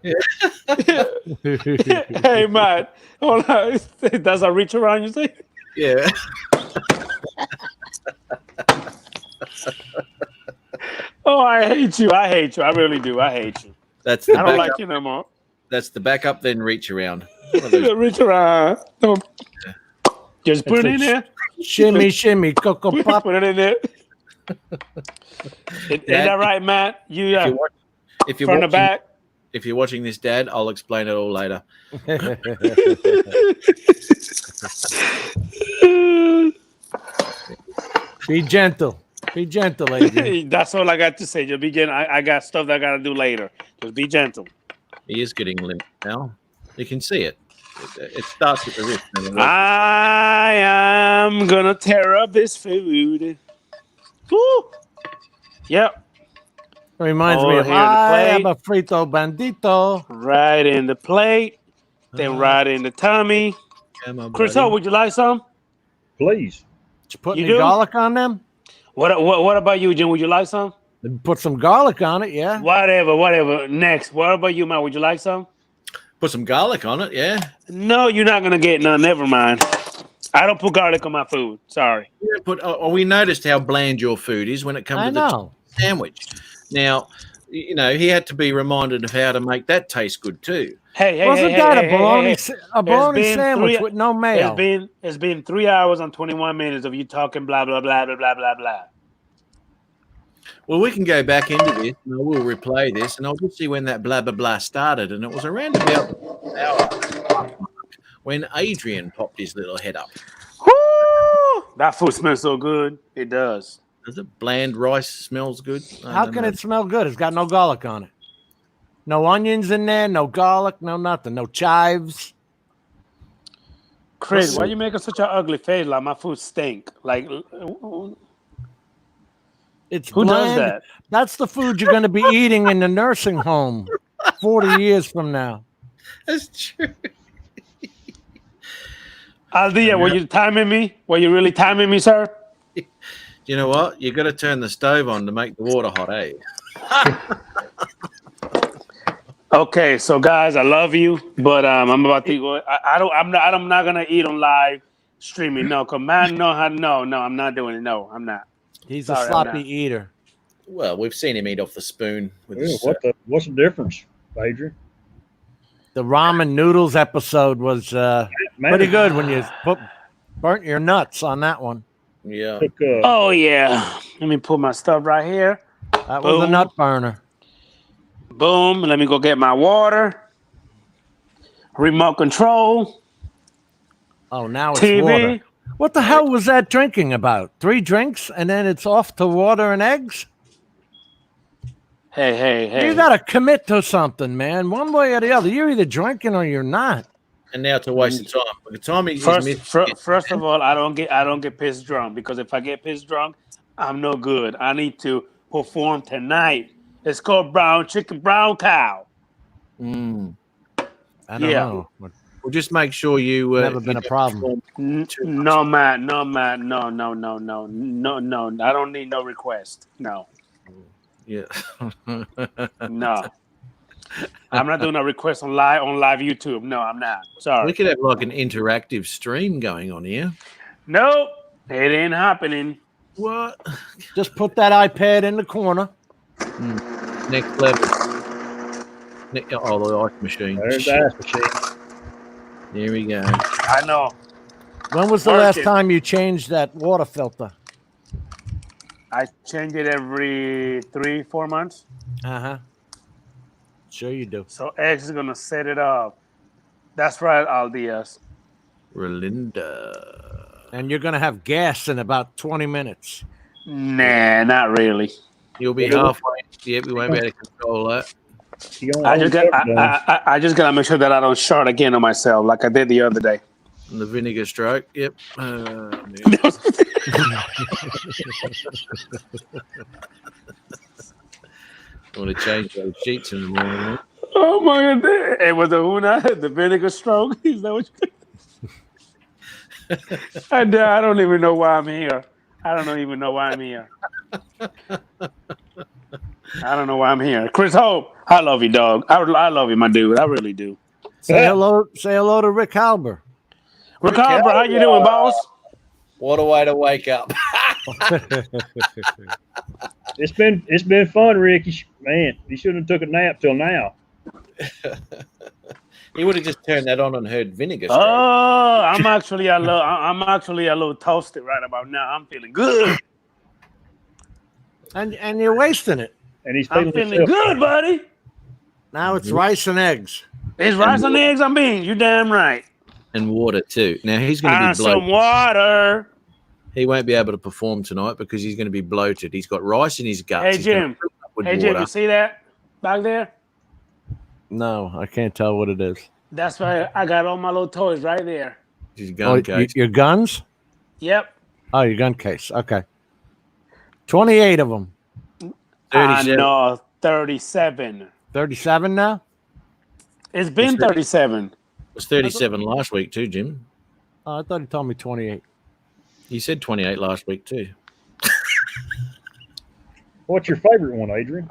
Hey, Matt. Hold on. That's a reach around, you say? Yeah. Oh, I hate you. I hate you. I really do. I hate you. That's the I don't backup. like you no more. That's the backup, then reach around. One of those- Reach around. Don't- Just put it in there. Shimmy, shimmy, cocoa pop. Put it in there. Ain't that right, Matt? You If you're, watch- if you're from the watching, back. if you're watching this, Dad, I'll explain it all later. Be gentle. Be gentle, Adrian. That's all I got to say. Just be gentle. I got stuff that I got to do later. Just be gentle. He is getting limp now. You can see it. It starts at the wrist. and it works. I am gonna tear up this food. Woo! Yep, Reminds Oh, me of here in the I am plate. a frito bandito. right in the plate, then right in the tummy. Come on, Chris, buddy. O, would you like some? Please. Did you put You any do? garlic on them? What about you, Jim? Would you like some? Put some garlic on it, yeah. Whatever. Next. What about you, Matt? Would you like some? Put some garlic on it, yeah. No, you're not gonna get none. Never mind. I don't put garlic on my food. Sorry. We noticed how bland your food is when it comes I to the know. sandwich. Now, you know, he had to be reminded of how to make that taste good too. Hey, Wasn't that a bologna, a bologna been sandwich three- with no mayo? It's been 3 hours and 21 minutes of you talking blah blah blah blah blah blah blah. Well, we can go back into this and I will replay this and I'll just see when that blah blah blah started. And it was around about an hour when Adrian popped his little head up. Woo! That food smells so good. It does. Does it? Bland rice smells good. I How don't can know. it smell good? It's got no garlic on it. No onions in there, no garlic, no nothing, no chives. Chris, Listen. why you making such an ugly face? Like my food stink. Like It's who does bland. that? That's the food you're going to be eating in the nursing home 40 years from now. That's true. Aldia, were you timing me? Were you really timing me, sir? You know what? You got to turn the stove on to make the water hot, eh? Okay, so guys, I love you, but I'm about to go. I'm not gonna eat on live streaming. No, cause man, no, I'm not doing it. No, I'm not. He's Sorry, a I'm sloppy not. eater. Well, we've seen him eat off the spoon with Yeah, his, what's the difference, Adrian? The ramen noodles episode was Man, pretty good when you burnt your nuts on that one. yeah. Took, Oh yeah, let me put my stuff right here. That was a Boom. nut burner. Boom. Let me go get my water. Remote control. Oh, now it's TV. water. What the hell was that drinking about? 3 drinks and then it's off to water and eggs? Hey. You got to commit to something, man. One way or the other. You're either drinking or you're not. And now it's a waste of time. By the time he First of all, I don't get pissed drunk because if I get pissed drunk, I'm no good. I need to perform tonight. It's called brown chicken, brown cow. I don't Yeah. know. But Well, just make sure you. Never been a problem. No, Matt. No. I don't need no request. No. Yeah. No. I'm not doing a request on live YouTube. No, I'm not. Sorry. We could have like an interactive stream going on here. Nope. It ain't happening. What? just put that iPad in the corner. Next level. Oh, the ice machine. there's the ice machine. Here we go. I know. When was the last Working. time you changed that water filter? I change it every 3-4 months. Uh-huh. Sure you do. So X is gonna set it up. That's right, Aldias. Relinda. And you're going to have gas in about 20 minutes. Nah, not really. You'll be halfway. Yep, we won't be able to control that. You gonna I just hold got. it down. I just gotta make sure that I don't short again on myself like I did the other day. And the vinegar stroke. Yep. I want to change those sheets in the morning. Oh my god! It was the Una, the vinegar stroke. Is that what you? I don't even know why I'm here. I don't even know why I'm here. I don't know why I'm here. Chris Hope, I love you, dog. I love you, my dude. I really do. Say hello to Rick Halber. Rick Halber, how you doing, boss? What a way to wake up. It's been fun, Ricky. Man, you shouldn't have took a nap till now. He would have just turned that on and heard vinegar stroke. Oh, I'm actually a little toasted right about now. I'm feeling good. And you're wasting it. And he's I'm feeling good, buddy. Now it's rice and eggs. It's rice and eggs and beans. You damn right. And water too. Now he's going to be Some bloated. water. He won't be able to perform tonight because he's going to be bloated. He's got rice in his guts. Hey He's gonna Jim. fill it up with Hey Jim, water. you see that back there? No, I can't tell what it is. That's right. I got all my little toys right there. His Oh, gun case. your guns? Yep. Oh, your gun case. Okay. 28 of them. 37. No, 37. 37 now? It's been 37. It was 37 last week too, Jim. Oh, I thought he told me 28. You said 28 last week too. What's your favorite one, Adrian?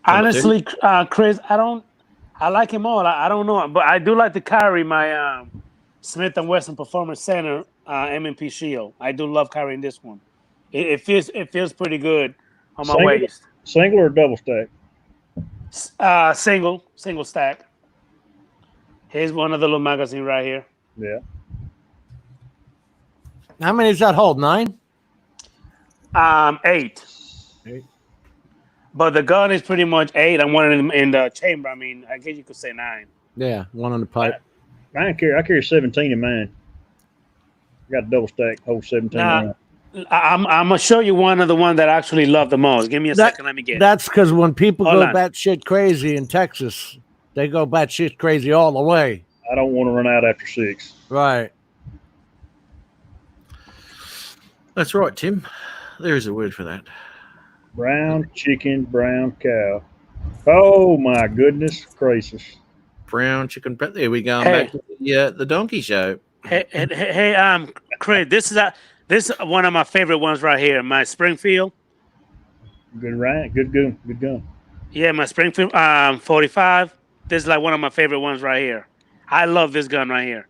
Honestly, Chris, I like him all. I don't know, but I do like to carry my Smith & Wesson Performance Center M&P Shield. I do love carrying this one. It feels pretty good on my waist. Single or double stack? Single stack. Here's one of the little magazine right here. Yeah. How many does that hold? 9? 8. But the gun is pretty much 8. I'm one in the chamber. I mean, I guess you could say 9. Yeah, one on the pipe. I carry 17 in mine. I got a double stack, hold 17. Nah, I'm gonna show you one of the one that I actually love the most. Give me a second. Let me get it. That's because when people Hold go on. batshit crazy in Texas, they go batshit crazy all the way. I don't want to run out after 6. Right. That's right, Tim. There is a word for that. Brown chicken, brown cow. Oh my goodness gracious! Brown chicken. There we go. Hey. Back to the donkey show. Hey, Chris, this is one of my favorite ones right here. My Springfield. Good right, good gun. Yeah, my Springfield 45. This is like one of my favorite ones right here. I love this gun right here.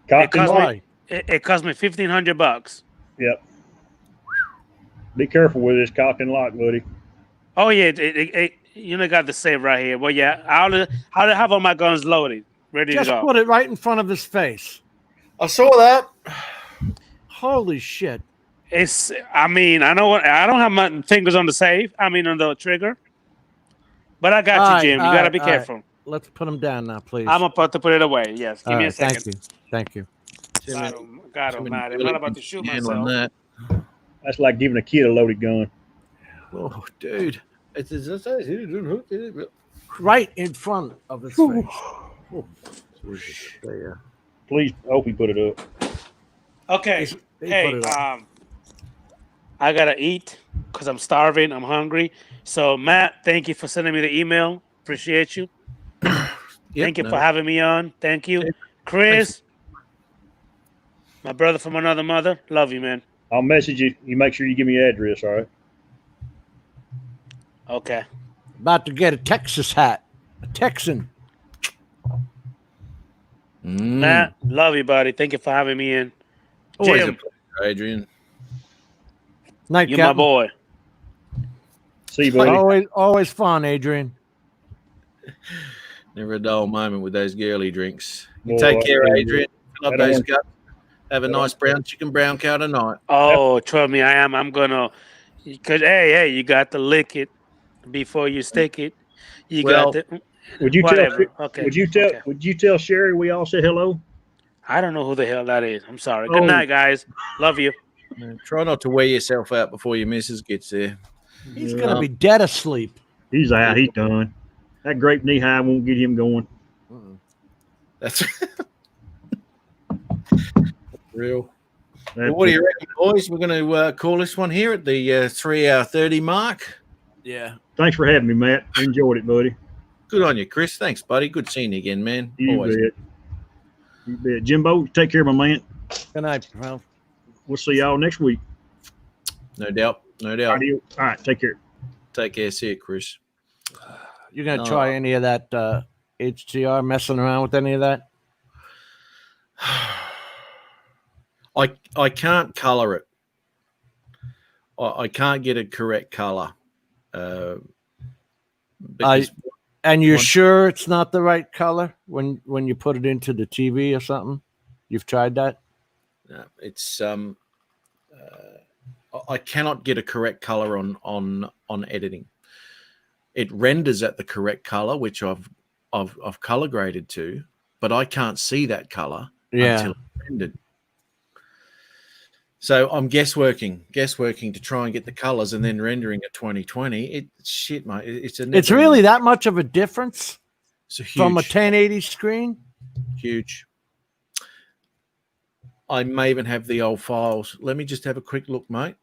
Cocked and cost locked. me it cost me $1,500. Yep. Be careful with this cock and lock, buddy. Oh yeah, it got the save right here. Well, yeah, I'll have all my guns loaded, ready Just to go. put it right in front of his face. I saw that. Holy shit. I don't have my fingers on the save. I mean on the trigger. But I got All you, right, Jim. You all gotta right, be all right. careful. Let's put him down now, please. I'm about to put it away. Yes, give All me a right, second. Thank you. God almighty. I'm not about to shoot myself. That. That's like giving a kid a loaded gun. Oh, dude. Right in front of his face. Please, hope he put it up. Okay. They Hey, put it up. I gotta eat because I'm starving. I'm hungry. So Matt, thank you for sending me the email. Appreciate you. Thank you for having me on. Thank you. Chris, my brother from another mother. Love you, man. I'll message you. You make sure you give me your address, all right? Okay. About to get a Texas hat. A Texan. Matt, love you, buddy. Thank you for having me in. Always a Jim, pleasure, Adrian. Night, you my Captain. boy. See you, buddy. Always fun, Adrian. Never a dull moment with those girly drinks. You Boy, take I care, tell you, Adrian. Fill up that those orange- cups. Have a nice brown chicken brown cow tonight. Oh, trust me, I am. I'm gonna, cause hey, you got to lick it before you stick it. You Well, got to Would you whatever. tell? Okay, Would you tell? okay. Would you tell Sherry we all said hello? I don't know who the hell that is. I'm sorry. Good Oh. night, guys. Love you. Try not to wear yourself out before your missus gets there. He's gonna be dead asleep. He's out. He's done. That grape knee high won't get him going. That's real. That- Well, what do you reckon, boys? We're going to call this one here at the 3 hour 30 mark. Yeah. Thanks for having me, Matt. Enjoyed it, buddy. Good on you, Chris. Thanks, buddy. Good seeing you again, man. You Always. bet. You bet. Jimbo, take care, my man. Good night, pal. We'll see y'all next week. No doubt. No doubt. All right, take care. Take care. See you, Chris. You gonna try any of that HDR? Messing around with any of that? I can't color it. I can't get a correct color. Because And you're sure it's not the right color when you put it into the TV or something? You've tried that? it's I cannot get a correct color on editing. It renders at the correct color, which I've color graded to, but I can't see that color until it's rendered. So I'm guessworking to try and get the colors and then rendering at 2020. It's shit, mate. It's really that much of a difference from a huge. 1080 screen? Huge. I may even have the old files. Let me just have a quick look, mate.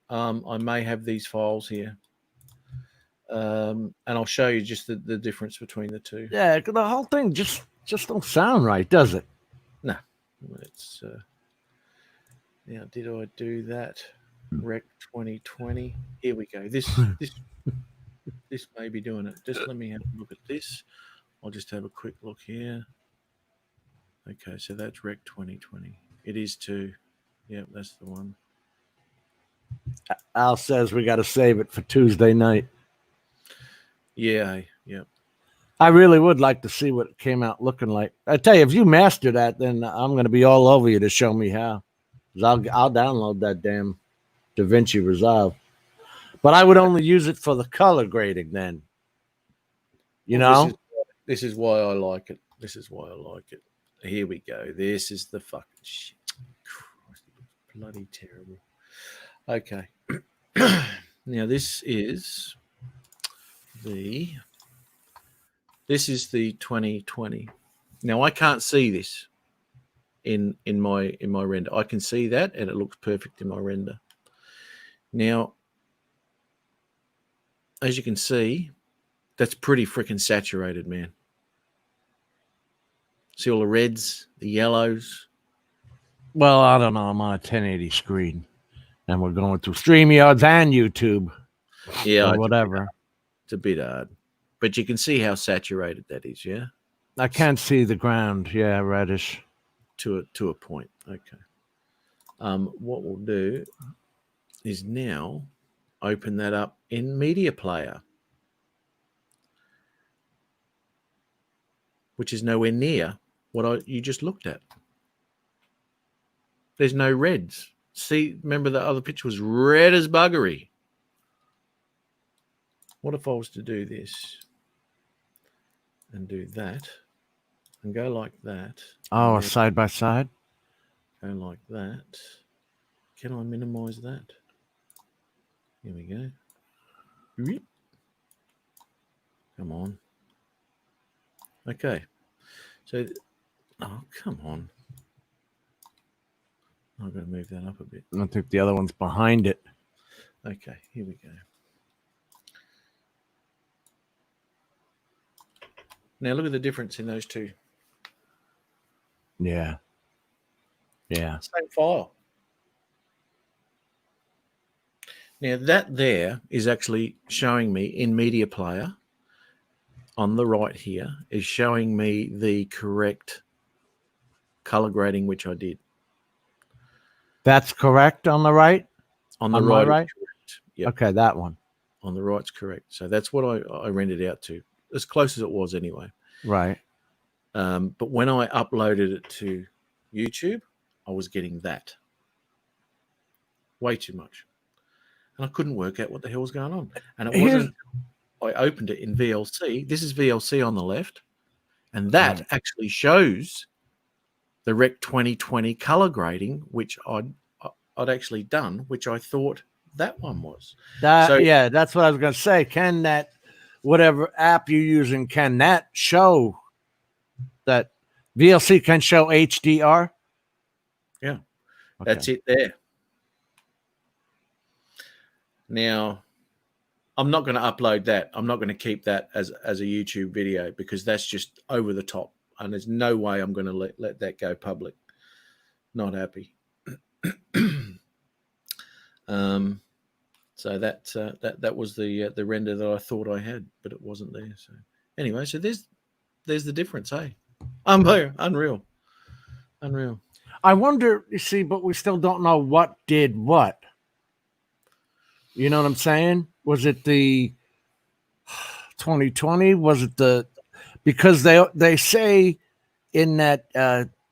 I may have these files here. And I'll show you just the difference between the two. Yeah, the whole thing just don't sound right, does it? No. It's now, did I do that? Rec 2020. Here we go. This may be doing it. Just let me have a look at this. I'll just have a quick look here. Okay, so that's Rec 2020. It is too. Yep, that's the one. Al says we got to save it for Tuesday night. Yeah, yep. I really would like to see what it came out looking like. I tell you, if you master that, then I'm going to be all over you to show me how. 'Cause I'll download that damn DaVinci Resolve. But I would only use it for the color grading then. You know? This is why I like it. This is why I like it. Here we go. This is the fucking shit. Christ, bloody terrible. Okay. Now this is the 2020. Now I can't see this in my render. I can see that and it looks perfect in my render. Now, as you can see, that's pretty freaking saturated, man. See all the reds, the yellows. Well, I don't know. I'm on a 1080 screen. And we're going through StreamYards and YouTube. Yeah, or whatever. It's a bit hard. But you can see how saturated that is, yeah? I can't see the ground. Yeah, reddish. To a point. Okay. What we'll do is now open that up in Media Player, which is nowhere near what you just looked at. There's no reds. See, remember the other picture was red as buggery. What if I was to do this and do that and go like that? Oh, and side by side? go like that. Can I minimize that? Here we go. Weep. Come on. Okay. So, oh, come on. I've got to move that up a bit. I think the other one's behind it. Okay, here we go. Now look at the difference in those two. Yeah. Yeah. Same file. Now that there is actually showing me in Media Player on the right here is showing me the correct color grading, which I did. That's correct on the right? On the On right, my right? is correct. Yep. Okay, that one. On the right's correct. So that's what I rendered out to, as close as it was anyway. Right. But when I uploaded it to YouTube, I was getting that way too much, and I couldn't work out what the hell was going on. And it wasn't. I opened it in VLC. This is VLC on the left, and that actually shows the Rec 2020 color grading, which I'd actually done, which I thought that one was. Yeah, that's what I was going to say. Can that, whatever app you're using, can that show that VLC can show HDR? Yeah, Okay. that's it there. Now, I'm not going to upload that. I'm not going to keep that as a YouTube video because that's just over the top. And there's no way I'm going to let that go public. Not happy. So that was the render that I thought I had, but it wasn't there. So anyway, so there's the difference, hey? Unreal. I wonder, you see, but we still don't know what did what. You know what I'm saying? Was it the 2020? Was it because they say in that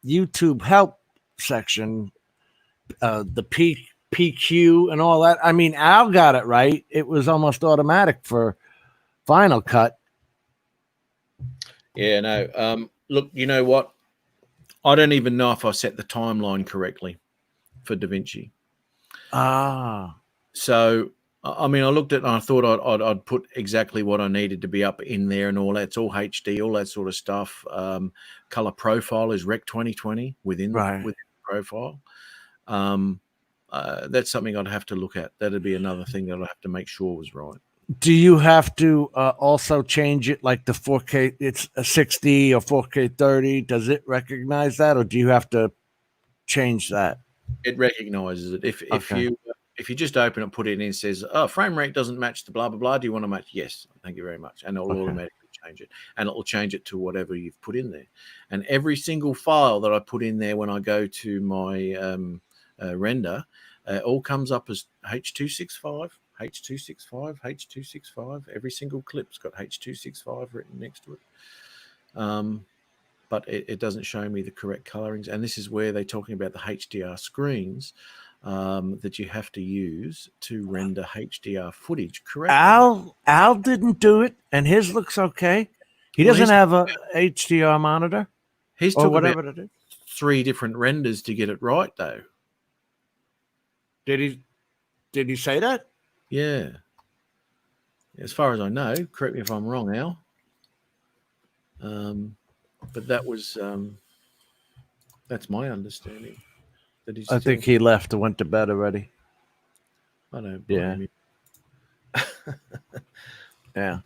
YouTube help section, the PQ and all that. I mean, Al got it right. It was almost automatic for Final Cut. Yeah, no. Look, you know what? I don't even know if I set the timeline correctly for DaVinci. So, I mean, I looked at it and I thought I'd put exactly what I needed to be up in there and all that. It's all HD, all that sort of stuff. Color profile is Rec 2020 within the profile. That's something I'd have to look at. That'd be another thing that I'd have to make sure was right. Do you have to also change it like the 4K? It's a 60 or 4K 30. Does it recognize that, or do you have to change that? It recognizes it. If you just open it, put it in, and it says, "Oh, frame rate doesn't match the blah blah blah. Do you want to match?" Yes, thank you very much, and it'll automatically change it, and it'll change it to whatever you've put in there. And every single file that I put in there when I go to my render, all comes up as H.265, H.265, H.265. Every single clip's got H.265 written next to it. But it doesn't show me the correct colorings. And this is where they're talking about the HDR screens that you have to use to render HDR footage correctly. Al didn't do it, and his looks okay. He doesn't have a HDR monitor. He's or talking whatever about it is. 3 different renders to get it right, though. Did he say that? Yeah. As far as I know, correct me if I'm wrong, Al. But that was that's my understanding. That he's I think he left and went to bed already. I don't blame him. Yeah.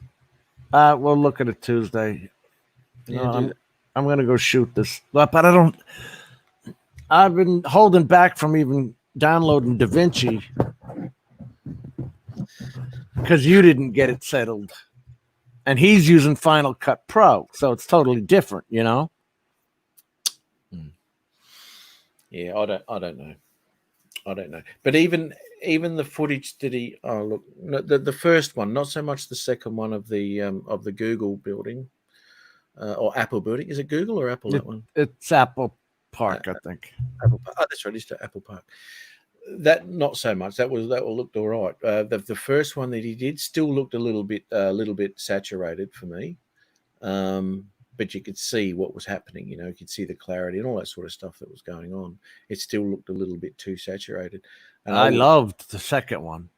We'll look at it Tuesday. Yeah, I'm going to go shoot this, but I've been holding back from even downloading DaVinci because you didn't get it settled, and he's using Final Cut Pro, so it's totally different, you know. Yeah, I don't know. But even the footage that he the first one, not so much the second one of the Google building or Apple building. Is it Google or Apple? That one? It's Apple Park, I think. Apple Park. Oh, that's right. It's Apple Park. That not so much. That looked all right. The first one that he did still looked a little bit saturated for me. But you could see what was happening. You know, you could see the clarity and all that sort of stuff that was going on. It still looked a little bit too saturated. And I loved the second one.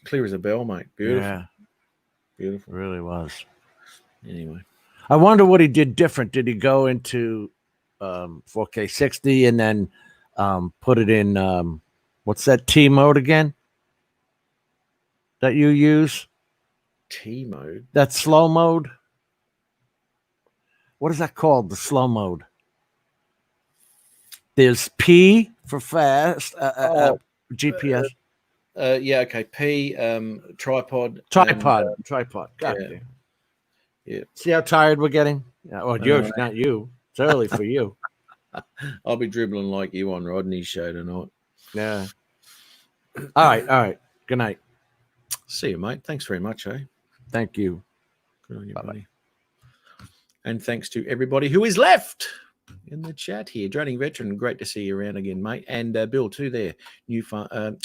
Clear as a bell, mate. Beautiful. Yeah. Beautiful. It really was. Anyway. I wonder what he did different. Did he go into 4K 60 and then put it in what's that T mode again that you use? T mode? That slow mode? What is that called? The slow mode. There's P for fast, GPS. Yeah, okay. P, tripod. Tripod. Gotcha. Yeah. See how tired we're getting? Yeah, well, you're not you. It's early for you. I'll be dribbling like you on Rodney's show tonight. Yeah. All right. Good night. See you, mate. Thanks very much, eh? Thank you. Good on you, Bye-bye. buddy. And thanks to everybody who is left in the chat here. Draining Veteran, great to see you around again, mate. And Bill, too, there. Newfound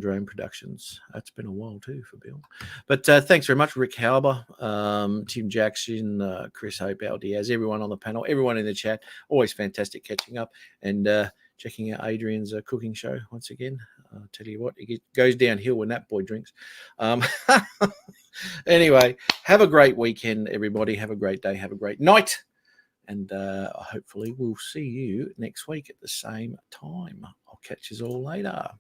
Drone Productions. That's been a while, too, for Bill. But thanks very much, Rick Halber, Tim Jackson, Chris Hope, Al Diaz, everyone on the panel, everyone in the chat. Always fantastic catching up and checking out Adrian's cooking show once again. I'll tell you what, it goes downhill when that boy drinks. Anyway, have a great weekend, everybody. Have a great day. Have a great night. And hopefully we'll see you next week at the same time. I'll catch you all later.